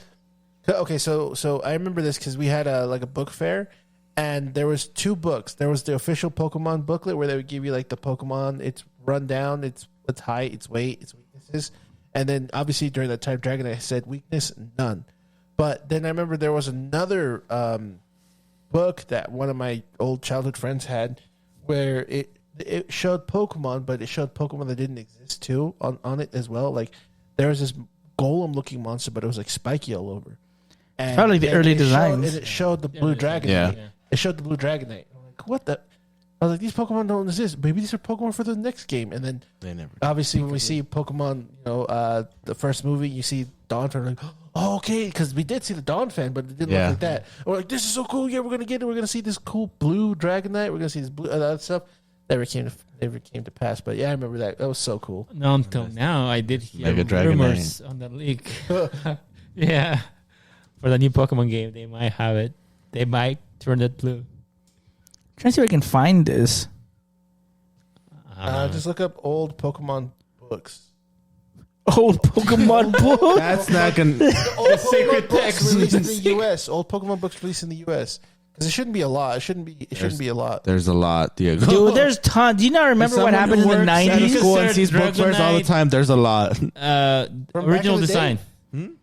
okay, so I remember this because we had a book fair, and there was 2 books. There was the official Pokemon booklet where they would give you like the Pokemon, its rundown, its height, its weight, its weaknesses, and then obviously during that time, Dragonite said weakness none. But then I remember there was another book that one of my old childhood friends had, where it showed Pokemon, but it showed Pokemon that didn't exist too on it as well. Like there was this golem-looking monster, but it was like spiky all over. And Probably the early designs. It showed the blue Dragonite. Yeah. It showed the blue Dragonite. I'm like, what the? I was like, these Pokemon don't exist. Maybe these are Pokemon for the next game. And then they never. obviously when we see Pokemon, the first movie, you see Dawn fan, like, oh, okay, because we did see the Dawn fan, but it didn't look like that. We're like, this is so cool. Yeah, we're gonna get it. We're gonna see this cool blue Dragonite. We're gonna see this blue other stuff. Never came to pass. But yeah, I remember that. That was so cool. No, until now, I did hear Mega Dragonite. rumors on the leak. Yeah, for the new Pokemon game, they might have it. They might turn it blue. Trying to see if I can find this. Just look up old Pokemon books. Old Pokemon book. That's not gonna. Old sacred text released in the U.S. Old Pokemon books released in the U.S. Because it shouldn't be a lot. It shouldn't be a lot. There's a lot, Diego. Dude, there's tons. Do you not remember what happened in the At a 90s? school and sees book fairs all the time. There's a lot. From back Original in the design.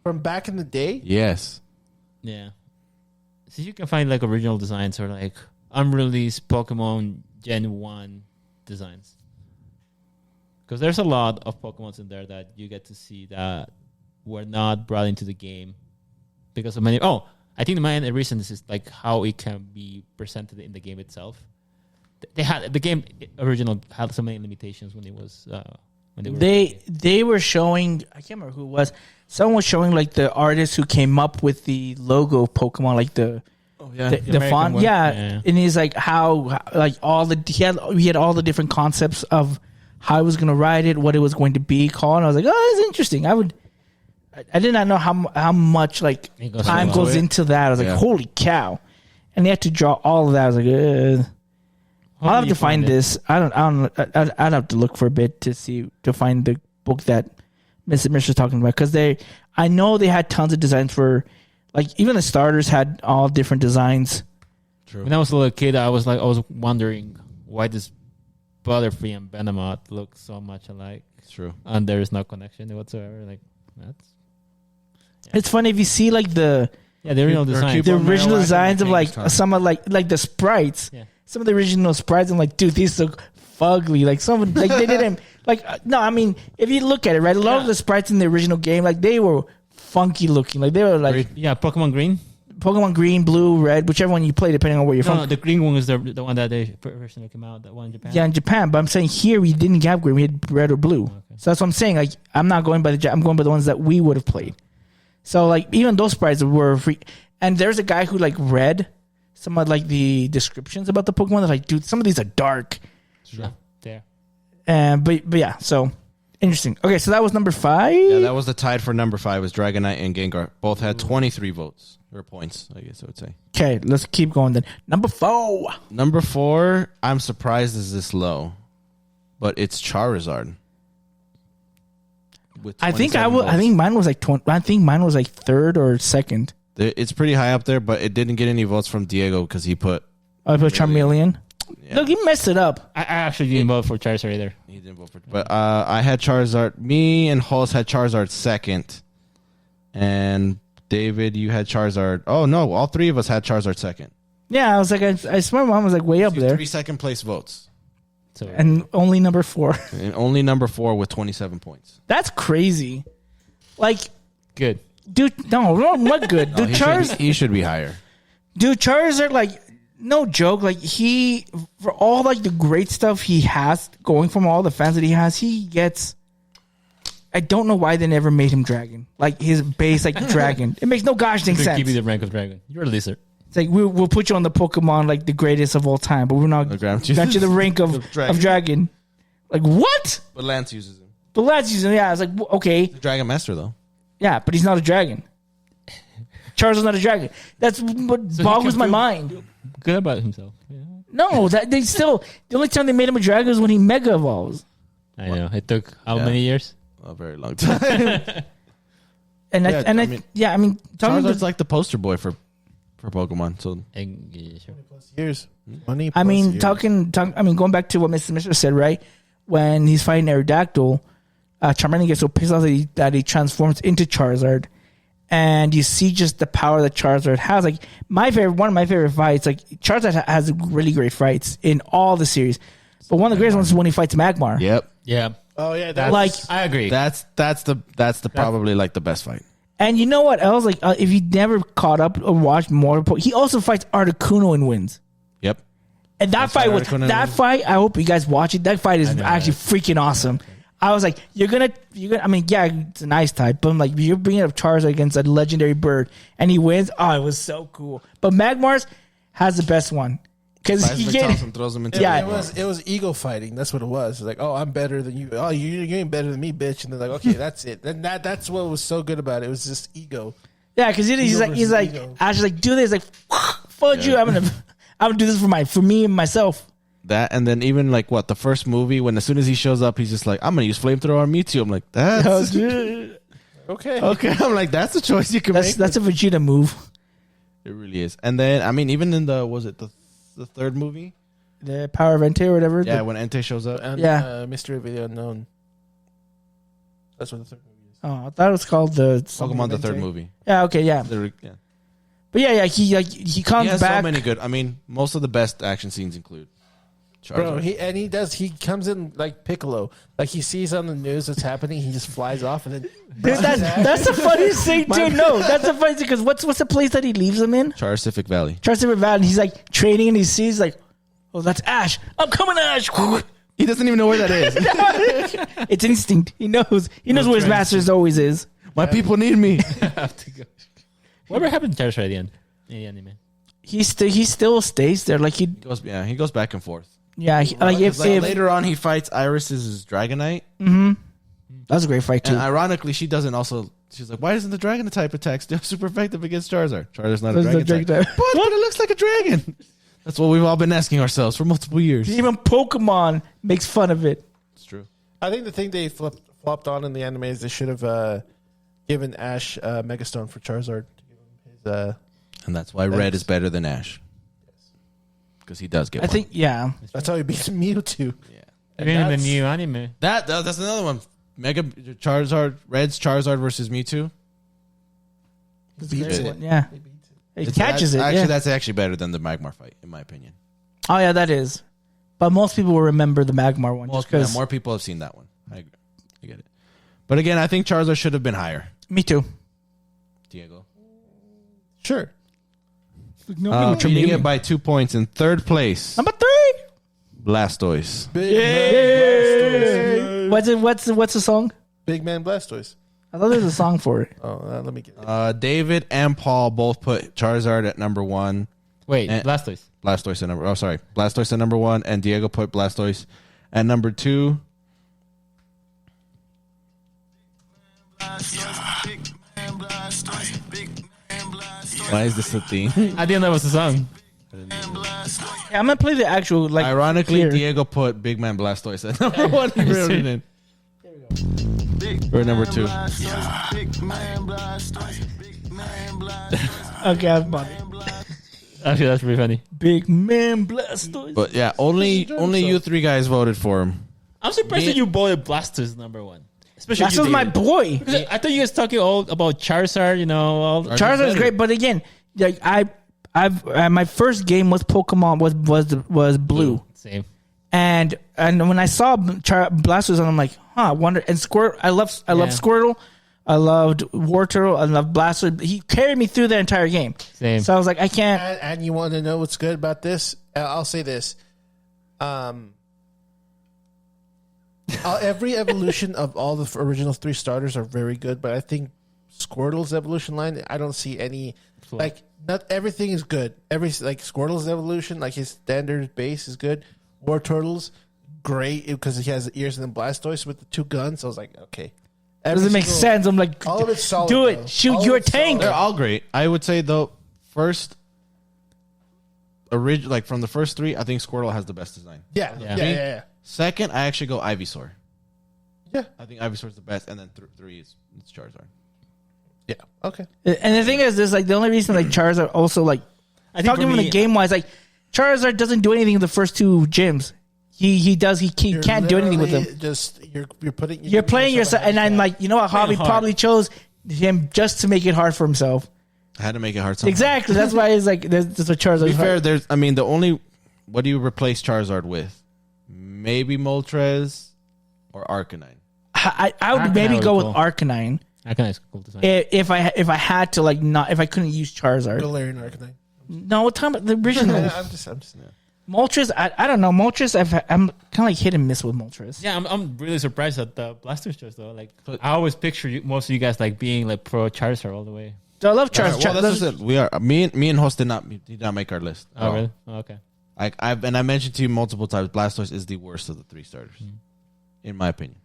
From back in the day. Yes. Yeah. So you can find like original designs or like unreleased Pokemon Gen 1 designs. Because there's a lot of Pokemons in there that you get to see that were not brought into the game because of many. Oh, I think the main reason is like how it can be presented in the game itself. They had the game original had so many limitations when it was when they were They were showing, I can't remember who it was. Someone was showing like the artist who came up with the logo of Pokemon, like the American font. one. Yeah. And he's like how like he had all the different concepts of how I was going to write it, what it was going to be called. And I was like, oh, that's interesting. I did not know how much like time goes into that. I was like, holy cow! And they had to draw all of that. I was like, I'll have to find this. I'd have to look for a bit to find the book that Mr. was talking about because I know they had tons of designs for, like even the starters had all different designs. True. When I was a little kid, I was wondering why does Butterfree and Venomoth look so much alike. It's true. And there is no connection whatsoever. Like that's. It's funny if you see like the original design. The original designs of like some of like the sprites. Yeah. Some of the original sprites, I'm like, dude, these look fugly. Like some like they didn't like no, I mean, if you look at it, right, a lot of the sprites in the original game, like they were funky looking. Like they were like Pokemon Green. Pokemon Green, Blue, Red, whichever one you play, depending on where you're from. No, the green one is the one that they originally came out. That one in Japan. Yeah, in Japan. But I'm saying here we didn't have green. We had red or blue. Okay. So that's what I'm saying. Like I'm not going by I'm going by the ones that we would have played. So like even those sprites were free. And there's a guy who like read some of like the descriptions about the Pokemon. They're like, dude, some of these are dark. Yeah, there. But yeah, so interesting. Okay, so that was number 5. Yeah, that was the tied for number 5 was Dragonite and Gengar. Both had 23 votes or points, I guess I would say. Okay, let's keep going then. Number 4. Number 4, I'm surprised is this low, but it's Charizard. With I think 27 votes. I think mine was like 20. I think mine was like 3rd or 2nd. It's pretty high up there, but it didn't get any votes from Diego because he put. I put Charmeleon. Yeah. Look, he messed it up. I actually didn't vote for Charizard either. He didn't vote for, but I had Charizard. Me and Hulse had Charizard 2nd, and David, you had Charizard. Oh no, all 3 of us had Charizard 2nd. Yeah, I was like, I swear mine was like way up there. 3 second place votes. So and only number 4. And only number 4 with 27 points. That's crazy. Like, good. dude, no, not good. Dude, He should be higher. Dude, Charizard, like, no joke. Like, for all, like, the great stuff he has going from all the fans that he has, he gets. I don't know why they never made him dragon. Like, his base, like, dragon. It makes no gosh dang sense. Give you the rank of dragon. You're a lizard. It's like, we'll put you on the Pokemon, like, the greatest of all time, but we're not grant you the rank of dragon. Like, what? But Lance uses him. The last season, yeah. I was like, okay. The Dragon Master, though. Yeah, but he's not a dragon. Charizard's not a dragon. That's what boggles my mind. Good about himself. Yeah. No, they still. The only time they made him a dragon was when he mega evolves. I know. It took how many years? A very long time. I mean, Charizard's like the poster boy for Pokemon. So years. going back to what Mr. Mister said, right? When he's fighting Aerodactyl, Charmander gets so pissed off that he transforms into Charizard, and you see just the power that Charizard has. Like one of my favorite fights. Like Charizard has really great fights in all the series, but one of the greatest ones is when he fights Magmar. Yep. Yeah. Oh yeah, I agree. That's probably like the best fight. And you know what else? Like if you never caught up or watched more, he also fights Articuno and wins. Yep. And that fight I hope you guys watch it. That fight is actually freaking awesome. I was like, you're gonna. I mean, yeah, it's an ice type, but I'm like, you're bringing up Charizard against a legendary bird, and he wins. Oh, it was so cool. But Magmar's has the best one because he throws him into. Yeah, it was ego fighting. That's what it was. Like, oh, I'm better than you. Oh, you ain't better than me, bitch. And they're like, okay, that's it. Then that's what was so good about it. It was just ego. Yeah, because he's like, Ash is like, do this, like, fuck you. I'm gonna do this for me and myself. That, and then even like the first movie, when as soon as he shows up, he's just like, I'm gonna use flamethrower on Mewtwo. I'm like, that's okay. I'm like, that's a choice you can make. That's a Vegeta move. It really is. And then I mean, even in the third movie, the Power of Entei or whatever. Yeah, when Entei shows up, and Mystery of the Unknown. That's what the third movie is. Oh, I thought it was called the Pokemon. The third movie. Yeah. Okay. Yeah. But yeah. He comes has back. So many good. I mean, most of the best action scenes include. Charizard. Bro, he comes in like Piccolo. Like he sees on the news what's happening, he just flies off and then that's the funniest thing too. No, that's the funniest thing because what's the place that he leaves him in? Pacific Valley. Pacific Valley. And he's like training and he sees like, oh, that's Ash. I'm coming, Ash. He doesn't even know where that is. It's instinct. He knows where his master always is. My people need me. I have to go. Whatever happened to Charizard at the end? In the anime. He still stays there. Like he goes back and forth. Yeah, if later on he fights Iris's Dragonite. Mm-hmm. That was a great fight too. And ironically, she doesn't also. She's like, why doesn't the Dragon type attack still super effective against Charizard? Charizard's not a Dragon type. But it looks like a dragon. That's what we've all been asking ourselves for multiple years. Even Pokemon makes fun of it. It's true. I think the thing they flopped on in the anime is they should have given Ash Megastone for Charizard. To give him his, and that's why Red is better than Ash. Because he does get one. I think, yeah. That's how he beats Mewtwo. Yeah. Even in the new anime. That's another one. Mega Charizard, Red's Charizard versus Mewtwo. Beats it. Yeah. He catches it. Actually, that's actually better than the Magmar fight, in my opinion. Oh, yeah, that is. But most people will remember the Magmar one. More people have seen that one. I agree. I get it. But again, I think Charizard should have been higher. Me too. Diego. Sure. Beating it by 2 points in third place. Number 3. Blastoise. What's the song? Big Man Blastoise. I thought there was a song for it. Oh, let me get it. David and Paul both put Charizard at number 1. Wait, Blastoise. Blastoise at number. Oh, sorry, Blastoise at number 1, and Diego put Blastoise at number 2. Why is this a thing? I didn't know it was a song. Yeah, I'm gonna play the actual like. Ironically, clear. Diego put Big Man Blastoise at number 1. He wrote it in. Or number 2. Okay, I'm funny. Actually, that's pretty funny. Big Man Blastoise. But yeah, only you 3 guys voted for him. I'm surprised that you voted Blastoise number 1. Especially Blastoise, my boy. I thought you guys talking all about Charizard. You know, Charizard is great, but again, like my first game was Pokemon was Blue. Same. And when I saw Blastoise, I'm like, huh, I wonder. And Squirt, I love Squirtle. I loved Wartortle. I loved Blastoise. He carried me through the entire game. Same. So I was like, I can't. And you want to know what's good about this? I'll say this. Every evolution of all the original 3 starters are very good, but I think Squirtle's evolution line, I don't see any like not everything is good. Squirtle's evolution, like his standard base is good. Wartortle's great because he has the ears, and then Blastoise with the 2 guns. I was like, okay, Doesn't make sense. I'm like, all of it's solid. do it. Though. Shoot, All you're a of it's tank. They're all great. I would say though, first, from the first 3, I think Squirtle has the best design. Yeah. Second, I actually go Ivysaur. Yeah. I think Ivysaur's the best, and then 3 is Charizard. Yeah. Okay. And the thing is, this like the only reason like Charizard also like I think talking for about me, the game wise, like Charizard doesn't do anything in the first 2 gyms. He can't do anything with them. You're Playing yourself, and I'm like, you know what? Hobby hard. probably chose him just to make it hard for himself. I had to make it hard. Somehow. Exactly. That's why it's like that's what Charizard. To be is fair, hard. what do you replace Charizard with? Maybe Moltres or Arcanine. I would Arcanine maybe would go be with cool. Arcanine Arcanine's cool design. if I had to like not if I couldn't use Charizard. Galarian Arcanine. No, what time the original I'm just. Moltres? I don't know. Moltres, I'm kind of like hit and miss with Moltres. Yeah, I'm really surprised at the Blastoise choice though. Like, I always picture most of you guys like being like pro Charizard all the way. So I love Charizard. Well, that's just it. We are me and Host did not make our list. Oh, really? Oh, okay. I mentioned to you multiple times. Blastoise is the worst of the 3 starters, in my opinion.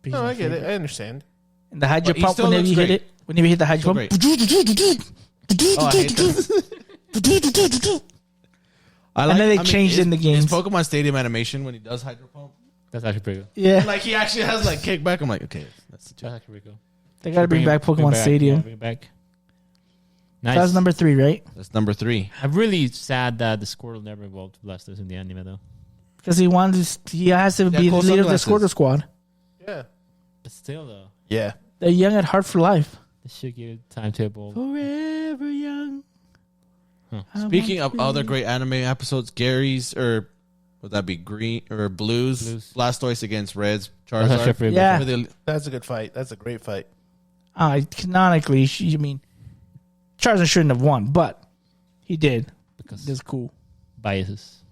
No, I get it. I understand. And the Hydro But he Pump, still whenever looks you hit great. it, whenever you hit the Hydro Still Pump. Oh, I hate that. And then they changed in the games. His Pokemon Stadium animation when he does Hydro Pump. That's actually pretty good. Yeah. Like he actually has like kickback. I'm like, okay, that's the That's actually pretty good. They got to bring back Pokemon Stadium. Yeah, bring it back. Nice. That was number 3, right? That's number 3. I'm really sad that the Squirtle never evolved to Blastoise in the anime though. Because he has to be the cool leader of the sunglasses. Squirtle Squad. Yeah. But still though, Yeah. They're young at heart for life. they should give it time to evolve. Forever young. Speaking of other great anime episodes, Gary's or would that be Green or Blues? Blastoise against Reds. That's actually Charizard. pretty Yeah. good. That's a good fight. That's a great fight. Canonically, Charizard shouldn't have won, but he did. Because That's cool. biases.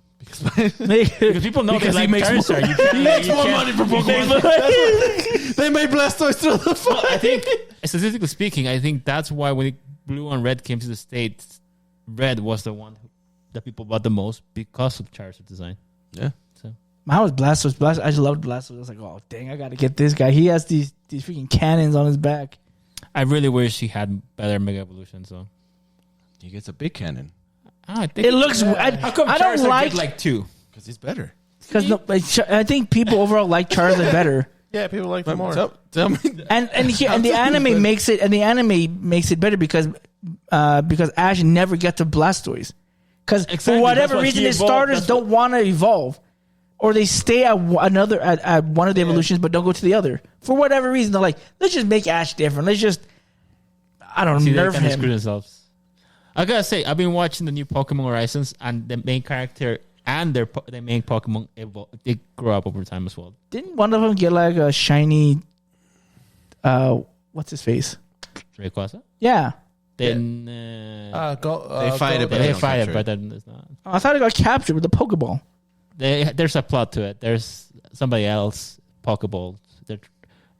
Make- Because people know Because they he like makes Charizard. You can't, He makes more money for Pokemon. They made Blastoise through the fight. I think, statistically speaking, I think that's why when Blue and Red came to the States, Red was the one that people bought the most because of Charizard design. Yeah. So Mine was Blastoise. I just loved Blastoise. I was like, oh, dang, I got to get this guy. He has these freaking cannons on his back. I really wish he had better Mega Evolution. So He gets a big cannon I think It looks... I don't Charizard like... get like 2. because he's better. Because I think people overall like Charizard better. Yeah, people like them more. Tell me. And the anime makes it better because Ash never gets to Blastoise. Because for Exactly, whatever that's why reason, he his evolved. starters That's don't want to evolve, or they stay at one of the evolutions but don't go to the other. For whatever reason, they're like, let's just make Ash different. Let's just nerve They screw him. themselves. I gotta say, I've been watching the new Pokemon Horizons, and the main character and the main Pokemon they grow up over time as well. Didn't one of them get like a shiny? What's his face? Rayquaza. Yeah, Then They fight it, but they don't fight it, capture but then it's not. I thought it got captured with the Pokeball. There's a plot to it. There's somebody else Pokeball.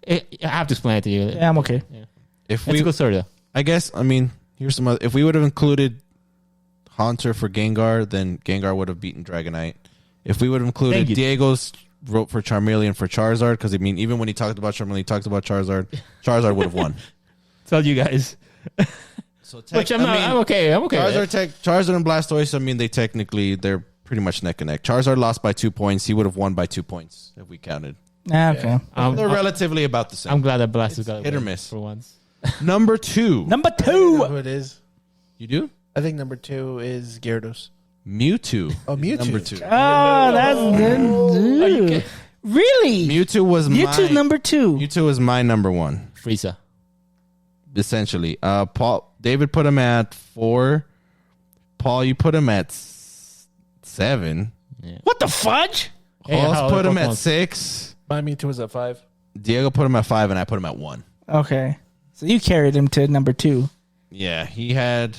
I have to explain it to you. Yeah, I'm okay. If It's a good story though. I guess. I mean, here's some. If we would have included Haunter for Gengar, then Gengar would have beaten Dragonite. If we would have included Thank you. Diego's vote for Charmeleon for Charizard, because I mean, even when he talked about Charmeleon, he talked about Charizard. Charizard would have won. Tell you guys. So Which I'm okay. I'm okay. with it. Charizard and Blastoise. I mean, they're pretty much neck and neck. Charizard lost by 2 points. He would have won by 2 points if we counted. Okay. They're relatively about the same. I'm glad that Blastoise got hit or away miss. for once. Number 2. Number I know 2. who it is. You do? I think number 2 is Gyarados. Mewtwo. Oh, Mewtwo. Number 2. Oh, that's good. Really? Mewtwo was Mewtwo's my number 2. Mewtwo was my number 1. Frieza. Essentially. David put him at 4. Paul, you put him at 7. What the fudge? Hey, how Hoss are put the him at Pokemon? 6. My Mewtwo was at 5. Diego put him at 5, and I put him at 1. Okay. So you carried him to number 2. Yeah, he had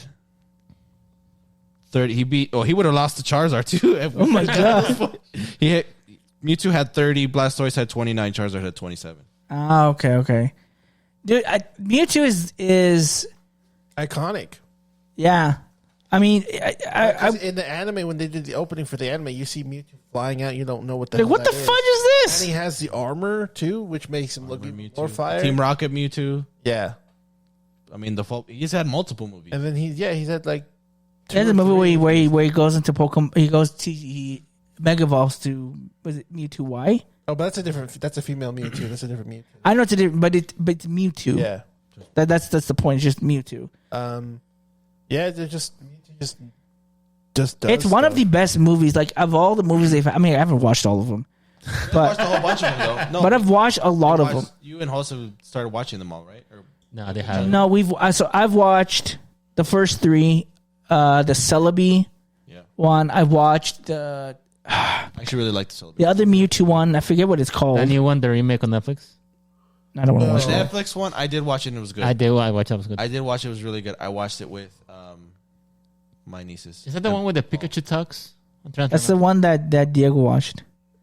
30. He would have lost to Charizard too. Oh my god. Mewtwo had 30. Blastoise had 29. Charizard had 27. Ah, okay. Dude, Mewtwo is Iconic. yeah. I mean, I In the anime, when they did the opening for the anime, you see Mewtwo flying out. You don't know what the like, hell what the that is. fudge is And this? he has the armor too, which makes him look even more fire. Team Rocket Mewtwo. Yeah, I mean, he's had multiple movies. and then he's had like. There's a movie where he goes into Pokemon. He Mega Evolves to, was it Mewtwo Y? Oh, but that's a female Mewtwo. That's a different Mewtwo. I know it's a different, but it's Mewtwo. Yeah. That's the point. It's just Mewtwo. Yeah, they're just does It's one of stuff. the best movies. Like, of all the movies they've. I mean, I haven't watched all of them, I watched but a whole bunch of them though. No, but I've watched a lot of them. You and Hoss have started watching them all, right? Or, No, they haven't. No, I've watched the first 3, the Celebi yeah, one. I watched the I actually really like the Celebrity. the other Mewtwo one. I forget what it's called. The new one, the remake on Netflix. I don't want to No. watch The that. Netflix one, I did watch it and it was good. I did. I watched. That was good. I did watch it. It was really good. I watched it with my nieces. Is that the one with the Pikachu tux? I'm trying to That's the one that Diego watched.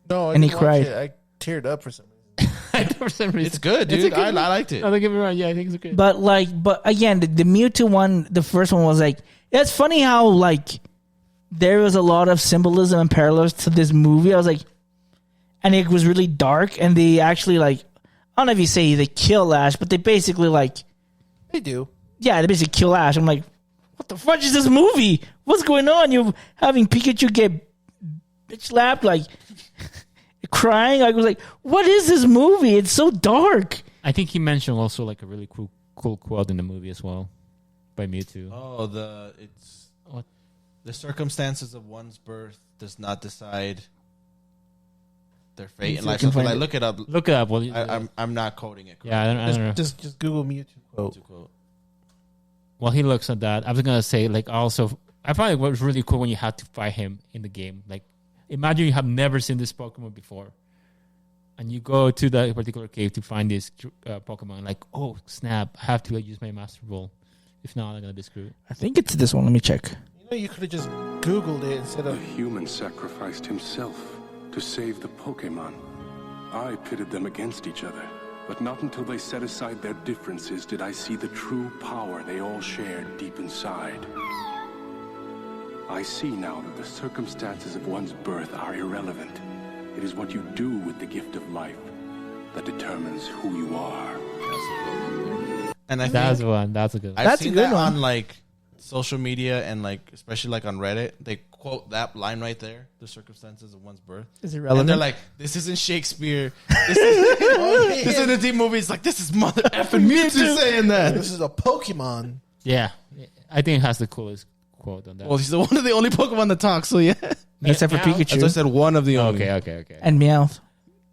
No, I and he didn't watch cried. it. I teared up for some reason. remember. For some reason. It's good, It's dude. a good I liked it. No, don't get me wrong. Yeah, I think it's good. But again, the Mewtwo one, the first one was like, it's funny how like there was a lot of symbolism and parallels to this movie. I was like, and it was really dark, and they actually like, I don't know if you say they kill Ash, but they basically like, They do. yeah, they basically kill Ash. I'm like, what the fuck is this movie? What's going on? You're having Pikachu get bitch slapped, like crying. I was like, what is this movie? It's so dark. I think he mentioned also like a really cool quote in the movie as well by Mewtwo. Oh, What? the circumstances of one's birth does not decide their fate in life. can Something find like, it. look it up. Look it up. Well, I'm not quoting it. yeah, I don't know. Just Google Mewtwo quote. To quote. While he looks at that, I was gonna say like also I found it was really cool when you had to fight him in the game. Like imagine you have never seen this Pokemon before, and you go to that particular cave to find this Pokemon. Like, oh snap! I have to like, use my Master Ball. If not, I'm gonna be screwed. I think it's this one. Let me check. You know, you could have just Googled it instead A of. human sacrificed himself to save the Pokémon. I pitted them against each other, but not until they set aside their differences did I see the true power they all shared deep inside. I see now that the circumstances of one's birth are irrelevant. It is what you do with the gift of life that determines who you are. And I That's think one. That's a good one. I've That's a seen good that one. on like social media and like especially like on Reddit. They quote that line right there: "The circumstances of one's birth." Is it And relevant? they're like, "This isn't Shakespeare. This is a deep movie." It's like this is mother effing Mewtwo saying that. This is a Pokemon. Yeah, I think it has the coolest quote on that. Well, he's the one of the only Pokemon that talks. So yeah, Except for Meow. Pikachu as I said, one of the only. okay. and Meowth.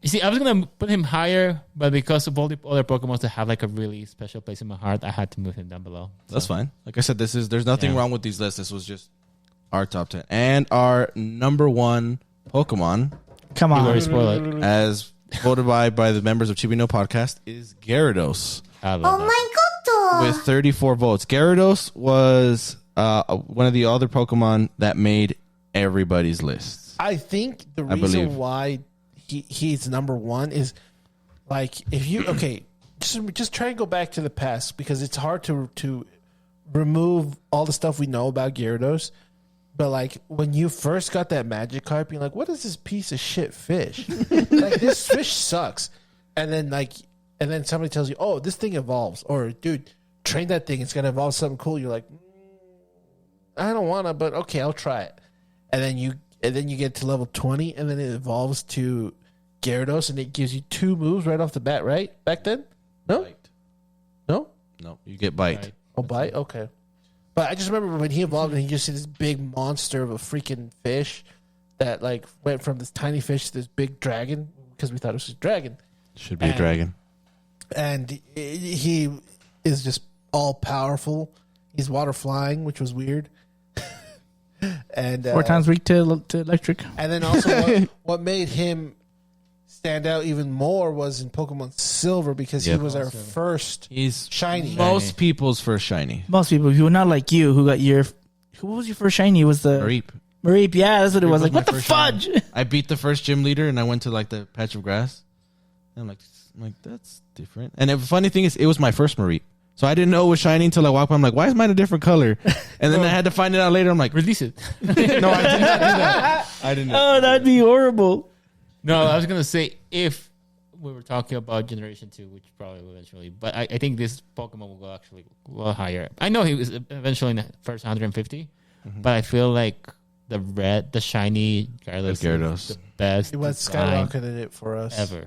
You see, I was gonna put him higher, but because of all the other Pokemon that have like a really special place in my heart, I had to move him down below. That's fine. Like I said, there's nothing Yeah. wrong with these lists. This was just our top 10 and our number 1 Pokemon, Come You already on. spoiled it. as voted by the members of Chibi No Podcast, is Gyarados I Oh love that. my god! with 34 votes. Gyarados was one of the other Pokemon that made everybody's lists. I think the I believe. reason why he's number 1 is like if you just try and go back to the past because it's hard to remove all the stuff we know about Gyarados. But like when you first got that Magikarp, you're like, "What is this piece of shit fish? Like this fish sucks." And then somebody tells you, "Oh, this thing evolves," or "Dude, train that thing; it's gonna evolve something cool." You're like, "I don't wanna, but okay, I'll try it." And then you get to level 20, and then it evolves to Gyarados, and it gives you 2 moves right off the bat. Right back then, no, Bite. no, No, you get bite. Right. oh, bite, okay. But I just remember when he evolved and he just did this big monster of a freaking fish that like went from this tiny fish to this big dragon because we thought it was a dragon. Should be a dragon. And he is just all powerful. He's water flying, which was weird. And 4 times weak to electric. And then also, what made him stand out even more was in Pokemon Silver because he was our first He's shiny. most people's first shiny. Most people who were not like you, who got your. What was your first shiny? It was the Mareep. Yeah, that's what it was. Like, what the fudge? I beat the first gym leader, and I went to like the patch of grass. And I'm like, that's different. And the funny thing is, it was my first Mareep. So I didn't know it was shiny until I walked by. I'm like, why is mine a different color? And then I had to find it out later. I'm like, Release it. no, I did not do that. I didn't. Oh, that'd be horrible. No, I was gonna say if we were talking about Generation 2, which probably will eventually, but I think this Pokemon will go actually a little higher. I know he was eventually in the first 150, but I feel like the shiny Gyarados is the best. It was skyrocketed it for us ever.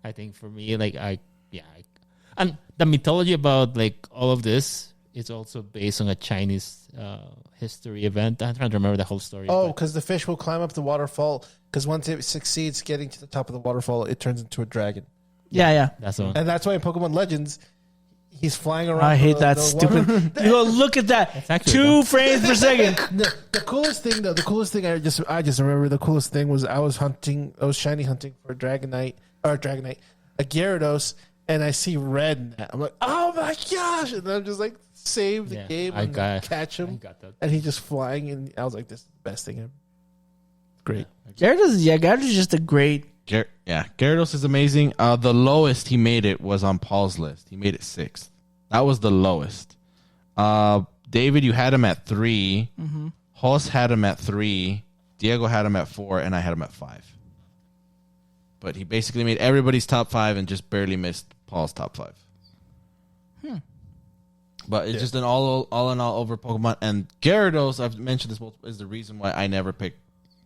I think for me, and the mythology about like all of this is also based on a Chinese history event. I'm trying to remember the whole story. Oh, because the fish will climb up the waterfall. Because once it succeeds getting to the top of the waterfall, it turns into a dragon. Yeah. That's the one. And that's why in Pokemon Legends, he's flying around. I hate that stupid. You go look at that. 2 frames per second. The coolest thing, though, I just remember the coolest thing was I was shiny hunting for a Dragonite, a Gyarados, and I see red in that. I'm like, oh my gosh! And I'm just like, save the game and catch him. And he's just flying, and I was like, this is the best thing ever. Great. Gyarados is just a great. Gyarados is amazing. The lowest he made it was on Paul's list. He made it 6th. That was the lowest. David, you had him at 3. Mm-hmm. Hoss had him at 3. Diego had him at 4, and I had him at 5. But he basically made everybody's top 5 and just barely missed Paul's top 5. But it's just an all in all over Pokemon. And Gyarados, I've mentioned this multiple, is the reason why I never picked.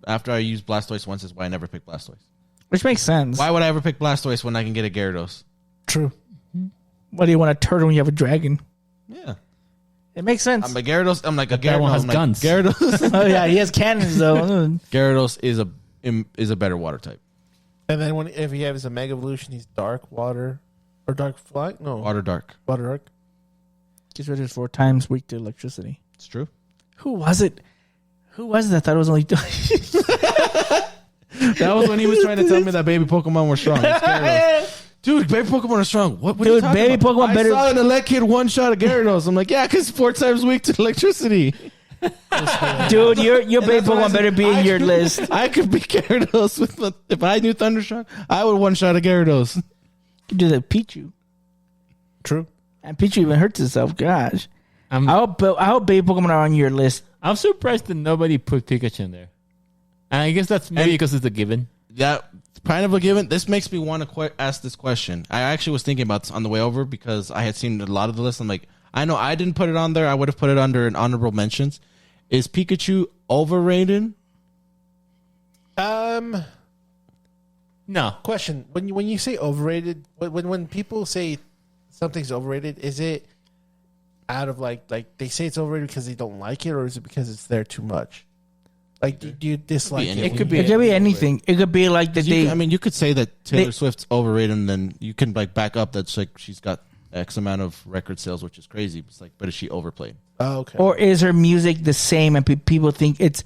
After I used Blastoise once, is why I never picked Blastoise. Which makes sense. Why would I ever pick Blastoise when I can get a Gyarados? True. Why do you want a turtle when you have a dragon? Yeah. It makes sense. I'm a Gyarados. I'm like a Gyarados. That one has guns. Gyarados. Oh, yeah. He has cannons, though. Gyarados is a better water type. And then if he has a Mega Evolution, he's Dark Water or Dark Fly? No. Water Dark. Water Dark. Gets rid of 4 times weak to electricity. It's true. Who was it? I thought it was only. That was when he was trying to tell me that baby Pokemon were strong. Dude, baby Pokemon are strong. What are you talking baby about? Pokemon better. I saw an elect kid one shot of Gyarados. I'm like, yeah, because 4 times weak to electricity. Dude, your baby Pokemon better be in your list. I could be Gyarados if I knew Thundershock. I would one shot a Gyarados. You could do that Pichu. True. And Pichu even hurts itself. Gosh. I hope baby Pokemon are on your list. I'm surprised that nobody put Pikachu in there. And I guess that's maybe because it's a given. Yeah, kind of a given. This makes me want to ask this question. I actually was thinking about this on the way over because I had seen a lot of the list. I'm like, I know I didn't put it on there. I would have put it under an honorable mentions. Is Pikachu overrated? No. Question: When you say overrated, when people say something's overrated, is it out of like they say it's overrated because they don't like it, or is it because it's there too much? Like, do you dislike it? It could be anything. It could be like that they. I mean, you could say that Taylor Swift's overrated, and then you can like back up that's like she's got X amount of record sales, which is crazy. It's like, but is she overplayed? Oh, okay. Or is her music the same, and people think it's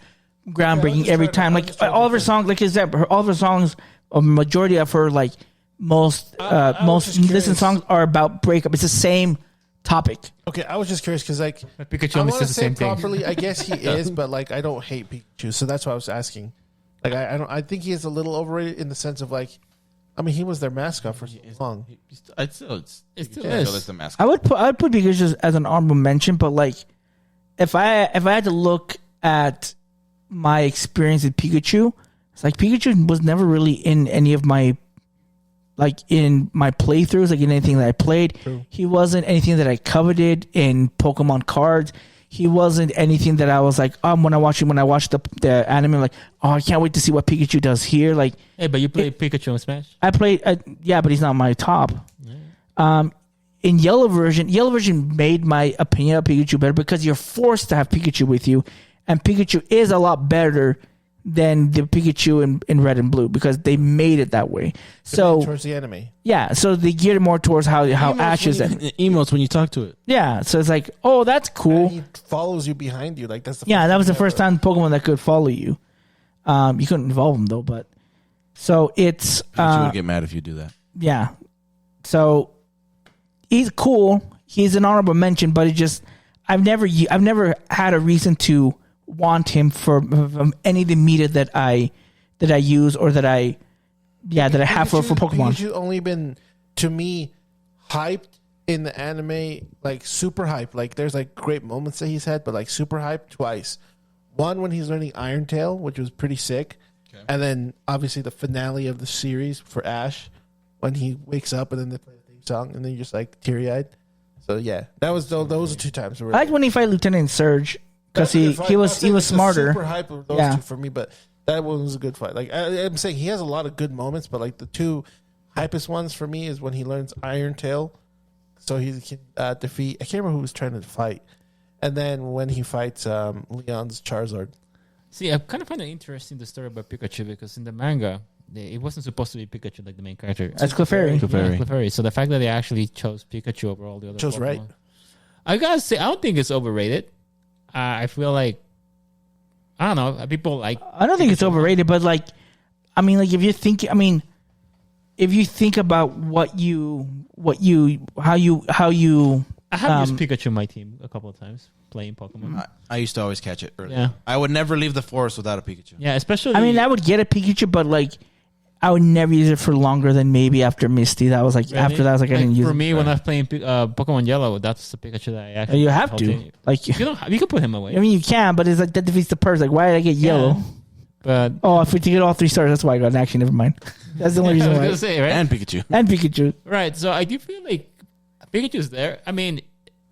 groundbreaking every time? Like all of her songs, all of her songs, a majority of her like most listened songs are about breakup. It's the same topic. Okay, I was just curious because like Pikachu I almost want to says the say same thing. properly. I guess he is, but like I don't hate Pikachu, so that's why I was asking. Like I think he is a little overrated in the sense of like, I mean, he was their mascot for so long. It still is. is the mascot. I would put Pikachu as an honorable mention, but like if I had to look at my experience with Pikachu, it's like Pikachu was never really in any of my in my playthroughs, like in anything that I played. True. He wasn't anything that I coveted in Pokemon cards. He wasn't anything that I was like, when I watched the anime, I'm like, oh, I can't wait to see what Pikachu does here. Like, Hey, but you played Pikachu in Smash? I played, but he's not my top. Yeah. In Yellow version made my opinion of Pikachu better because you're forced to have Pikachu with you, and Pikachu is a lot better than the Pikachu in red and blue because they made it that way. So towards the anime. Yeah, so they geared it more towards how Ash is. Emotes when you talk to it. Yeah, so it's like, oh, that's cool. And he follows you behind you. Like that's the Yeah, that was the thing first ever. time Pokemon that could follow you. You couldn't evolve them though, but so it's You would get mad if you do that. yeah. So he's cool. He's an honorable mention, but it just I've never had a reason to want him from any of the media that I use or that I have for Pokemon. Pikachu only been to me hyped in the anime, like super hyped. Like there's like great moments that he's had, but like super hyped twice. One when he's learning Iron Tail, which was pretty sick, and then obviously the finale of the series for Ash when he wakes up and then they play the theme song and then you're just like teary eyed. So yeah, that was those are 2 times. I liked when he fight Lieutenant Surge because he was smarter. Super hype of those two for me, but that one was a good fight. Like I'm saying, he has a lot of good moments, but like the 2 hypest ones for me is when he learns Iron Tail, so he can defeat. I can't remember who was trying to fight, and then when he fights Leon's Charizard. See, I kind of find it interesting the story about Pikachu because in the manga, it wasn't supposed to be Pikachu like the main character. That's Clefairy. Yeah, Clefairy. So the fact that they actually chose Pikachu over all the other Chose Pokemon, right. I gotta say, I don't think it's overrated. I feel like I don't know. People like. I don't think it's overrated, but like, I mean, like if you think about how you. I have used Pikachu in my team a couple of times playing Pokemon. I used to always catch it early. Yeah. I would never leave the forest without a Pikachu. Yeah, especially. I mean, I would get a Pikachu, but like, I would never use it for longer than maybe after Misty. That was like really? after that, I was like, I didn't use it. For me, when I was playing Pokemon Yellow, that's the Pikachu that I actually. You have to cultivate. like. You can put him away. I mean, you can, but it's like that defeats the purpose. Like, why did I get yellow? Yeah. But if we get all 3 stars, that's why I got an action. Never mind. That's the only reason I was why. gonna say, right? And Pikachu. And Pikachu. Right. So I do feel like Pikachu's there. I mean,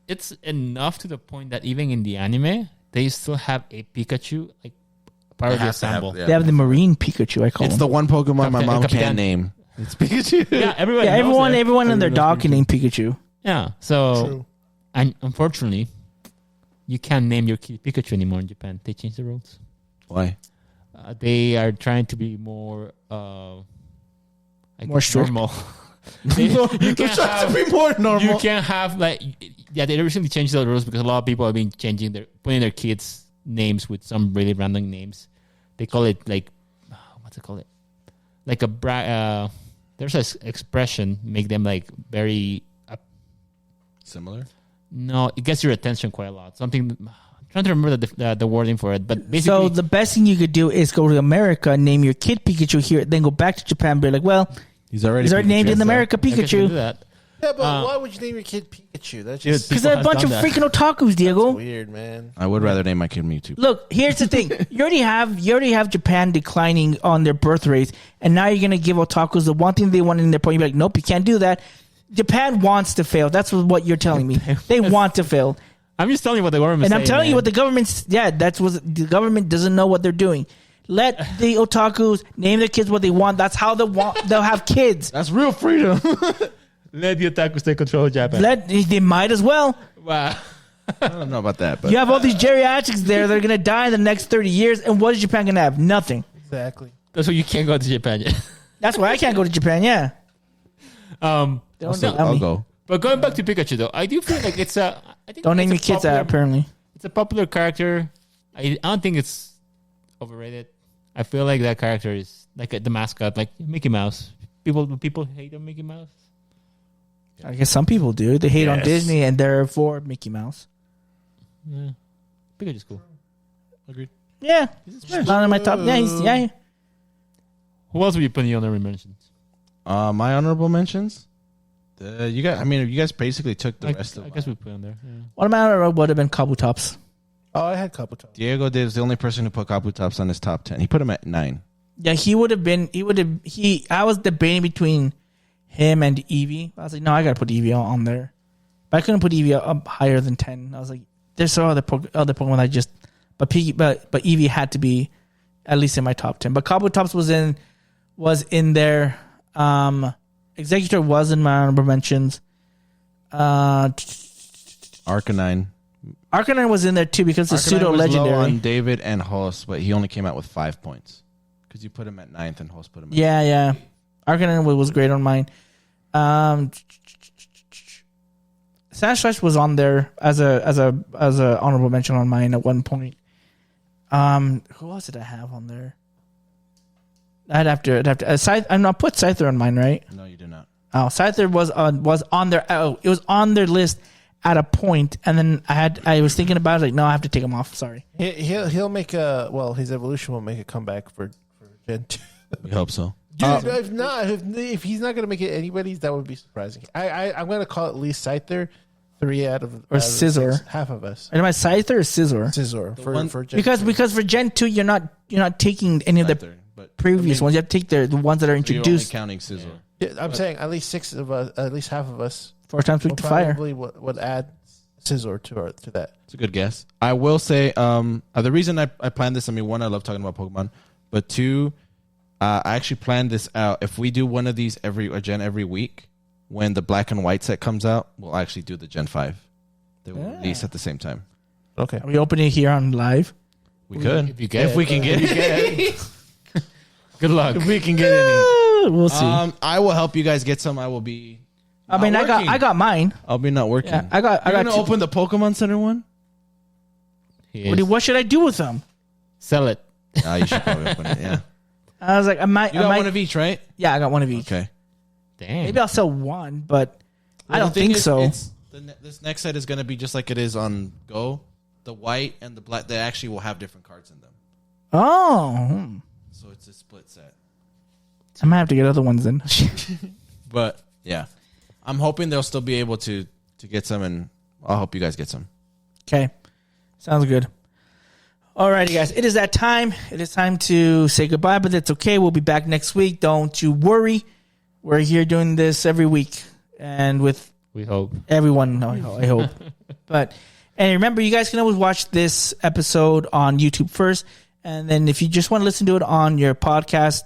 it's enough to the point that even in the anime, they still have a Pikachu like part of the ensemble. They have the Marine Pikachu. I call It's him. the one Pokemon my mom Capitan. can't name. It's Pikachu. Yeah, everyone. Yeah, knows it. everyone and their dog can name Pikachu. Yeah. So, True. and unfortunately, you can't name your kid Pikachu anymore in Japan. They changed the rules. Why? They are trying to be more, more strict. normal. They're trying to be more normal. You can't have like, yeah. They recently changed the rules because a lot of people have been putting their kids' names with some really random names. They call it like, what's it called? Like a there's an expression make them like very Similar? No, it gets your attention quite a lot. Something I'm trying to remember the wording for it, but basically, So the best thing you could do is go to America, name your kid Pikachu here, then go back to Japan, and be like, well, He's already named in Pikachu. America I guess you can do Pikachu. that. Yeah, but why would you name your kid Pikachu? That's Dude, just Because they're a People bunch has of done freaking otakus, Diego. weird, man. I would rather name my kid Mewtwo. Look, here's the thing. You already have Japan declining on their birth rates, and now you're gonna give otakus the one thing they want in their point. You're like, nope, you can't do that. Japan wants to fail. That's what you're telling me. They want to fail. I'm just telling you what the government. And I'm telling you what the government's. Yeah, that's what the government doesn't know what they're doing. Let the otakus name their kids what they want. That's how they'll have kids. That's real freedom. let the otakus take control of Japan. They might as well. Wow. I don't know about that, but You have all these geriatrics there that are gonna die in the next 30 years, and what is Japan gonna have? Nothing. Exactly. That's why you can't go to Japan yet. That's why I can't go to Japan. Yeah. Don't I'll go. But going back to Pikachu, though, I do feel like it's a. I think Don't name your it's a kids that. popular- Apparently. It's a popular character. I don't think it's overrated. I feel like that character is like the mascot, like Mickey Mouse. People hate on Mickey Mouse. I guess some people do. They hate on Yes. Disney, and they're for Mickey Mouse. Yeah, Pikachu's cool. Agreed. Yeah, not in my top. Yeah. Who else would you put in the honorable mentions? My honorable mentions. You guys basically took the rest of. I guess we put on there. Yeah. What about would have been Kabutops? Oh, I had Kabuto. Diego is the only person who put Kabutops on his top 10. He put him at 9. Yeah, he would have been. I was debating between him and Eevee. I was like, no, I gotta put Eevee on there, but I couldn't put Eevee up higher than 10. I was like, there's some other Pokemon I just, but Eevee had to be at least in my top 10. But Kabutops was in there. Executor was in my honorable mentions. Arcanine Arcanine was in there too because it's Arcanine pseudo was low legendary. on David and Hoss, but he only came out with 5 points because you put him at 9th and Hoss put him at Yeah. Arcanine was great on mine. Sandslash was on there as a honorable mention on mine at one point. Who else did I have on there? I'd have to. I'm not put Scyther on mine, right? No, you did not. Oh, Scyther was on there. Oh, it was on their list at a point, and then I was thinking about it. Like, no, I have to take him off. Sorry. He'll make his evolution will make a comeback for Gen 2. We hope so. Dude, if he's not gonna make it anybody's, that would be surprising. I'm gonna call at least Scyther 3 out of Scizor. 6, half of us. Am I Scyther or Scizor? Scizor for Gen because for Gen 2 you're not taking any of the Scyther, but previous ones. You have to take the ones that are you're only introduced. counting Scizor. Yeah, I'm saying at least 6 of us, at least half of us, 4 times weak to fire. probably would add Scizor to that. It's a good guess. I will say the reason I planned this. I mean, one, I love talking about Pokemon, but 2, I actually planned this out. If we do one of these a gen every week, when the black and white set comes out, we'll actually do the Gen 5. They will release at the same time. Okay. Are we opening it here on live? We could. If you get if we can get it. Good luck. If we can get any. We'll see. I will help you guys get some. I will be. I mean, I got mine. I'll be not working. Yeah, I got You're gonna two. open the Pokemon Center one? What should I do with them? Sell it. You should probably open it. Yeah. I was like, I might. You got one of each, right? Yeah, I got one of each. Okay. Damn. Maybe I'll sell one, but I don't the thing think is, so. This next set is going to be just like it is on Go. The white and the black, they actually will have different cards in them. Oh, So it's a split set. I might have to get other ones then. But yeah, I'm hoping they'll still be able to get some, and I'll help you guys get some. Okay, sounds good. Alrighty, guys, it is that time. It is time to say goodbye, but that's okay. We'll be back next week. Don't you worry. We're here doing this every week, and with We hope. everyone. No, I hope. But and remember, you guys can always watch this episode on YouTube first, and then if you just want to listen to it on your podcast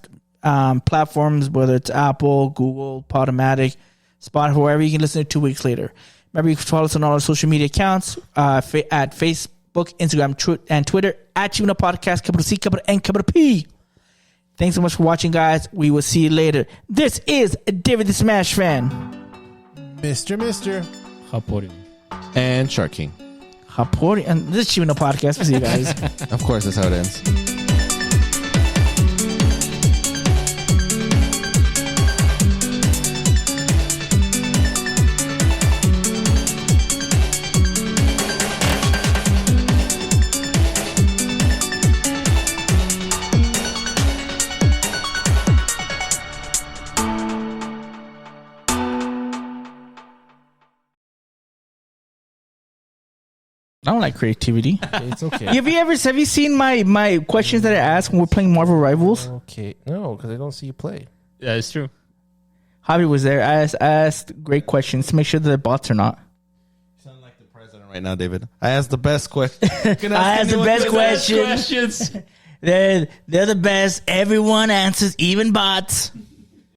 platforms, whether it's Apple, Google, Podomatic, Spotify, wherever, you can listen to it 2 weeks later. Remember, you can follow us on all our social media accounts at Facebook, Instagram, and Twitter at Chibi Podcast, capital C, capital N, capital P. Thanks so much for watching, guys. We will see you later. This is David the Smash Fan. Mister. Hapori. And Shark King. Hapori, and this is Chibi Podcast. We'll see you guys. Of course, that's how it ends. I don't like creativity. It's okay. Have you seen my questions that I ask when we're playing Marvel Rivals? Okay. No, because I don't see you play. Yeah, it's true. Javi was there. I asked great questions to make sure that they're bots or not. You sound like the president right now, David. I asked the best question. I asked the best questions. They're the best. Everyone answers, even bots.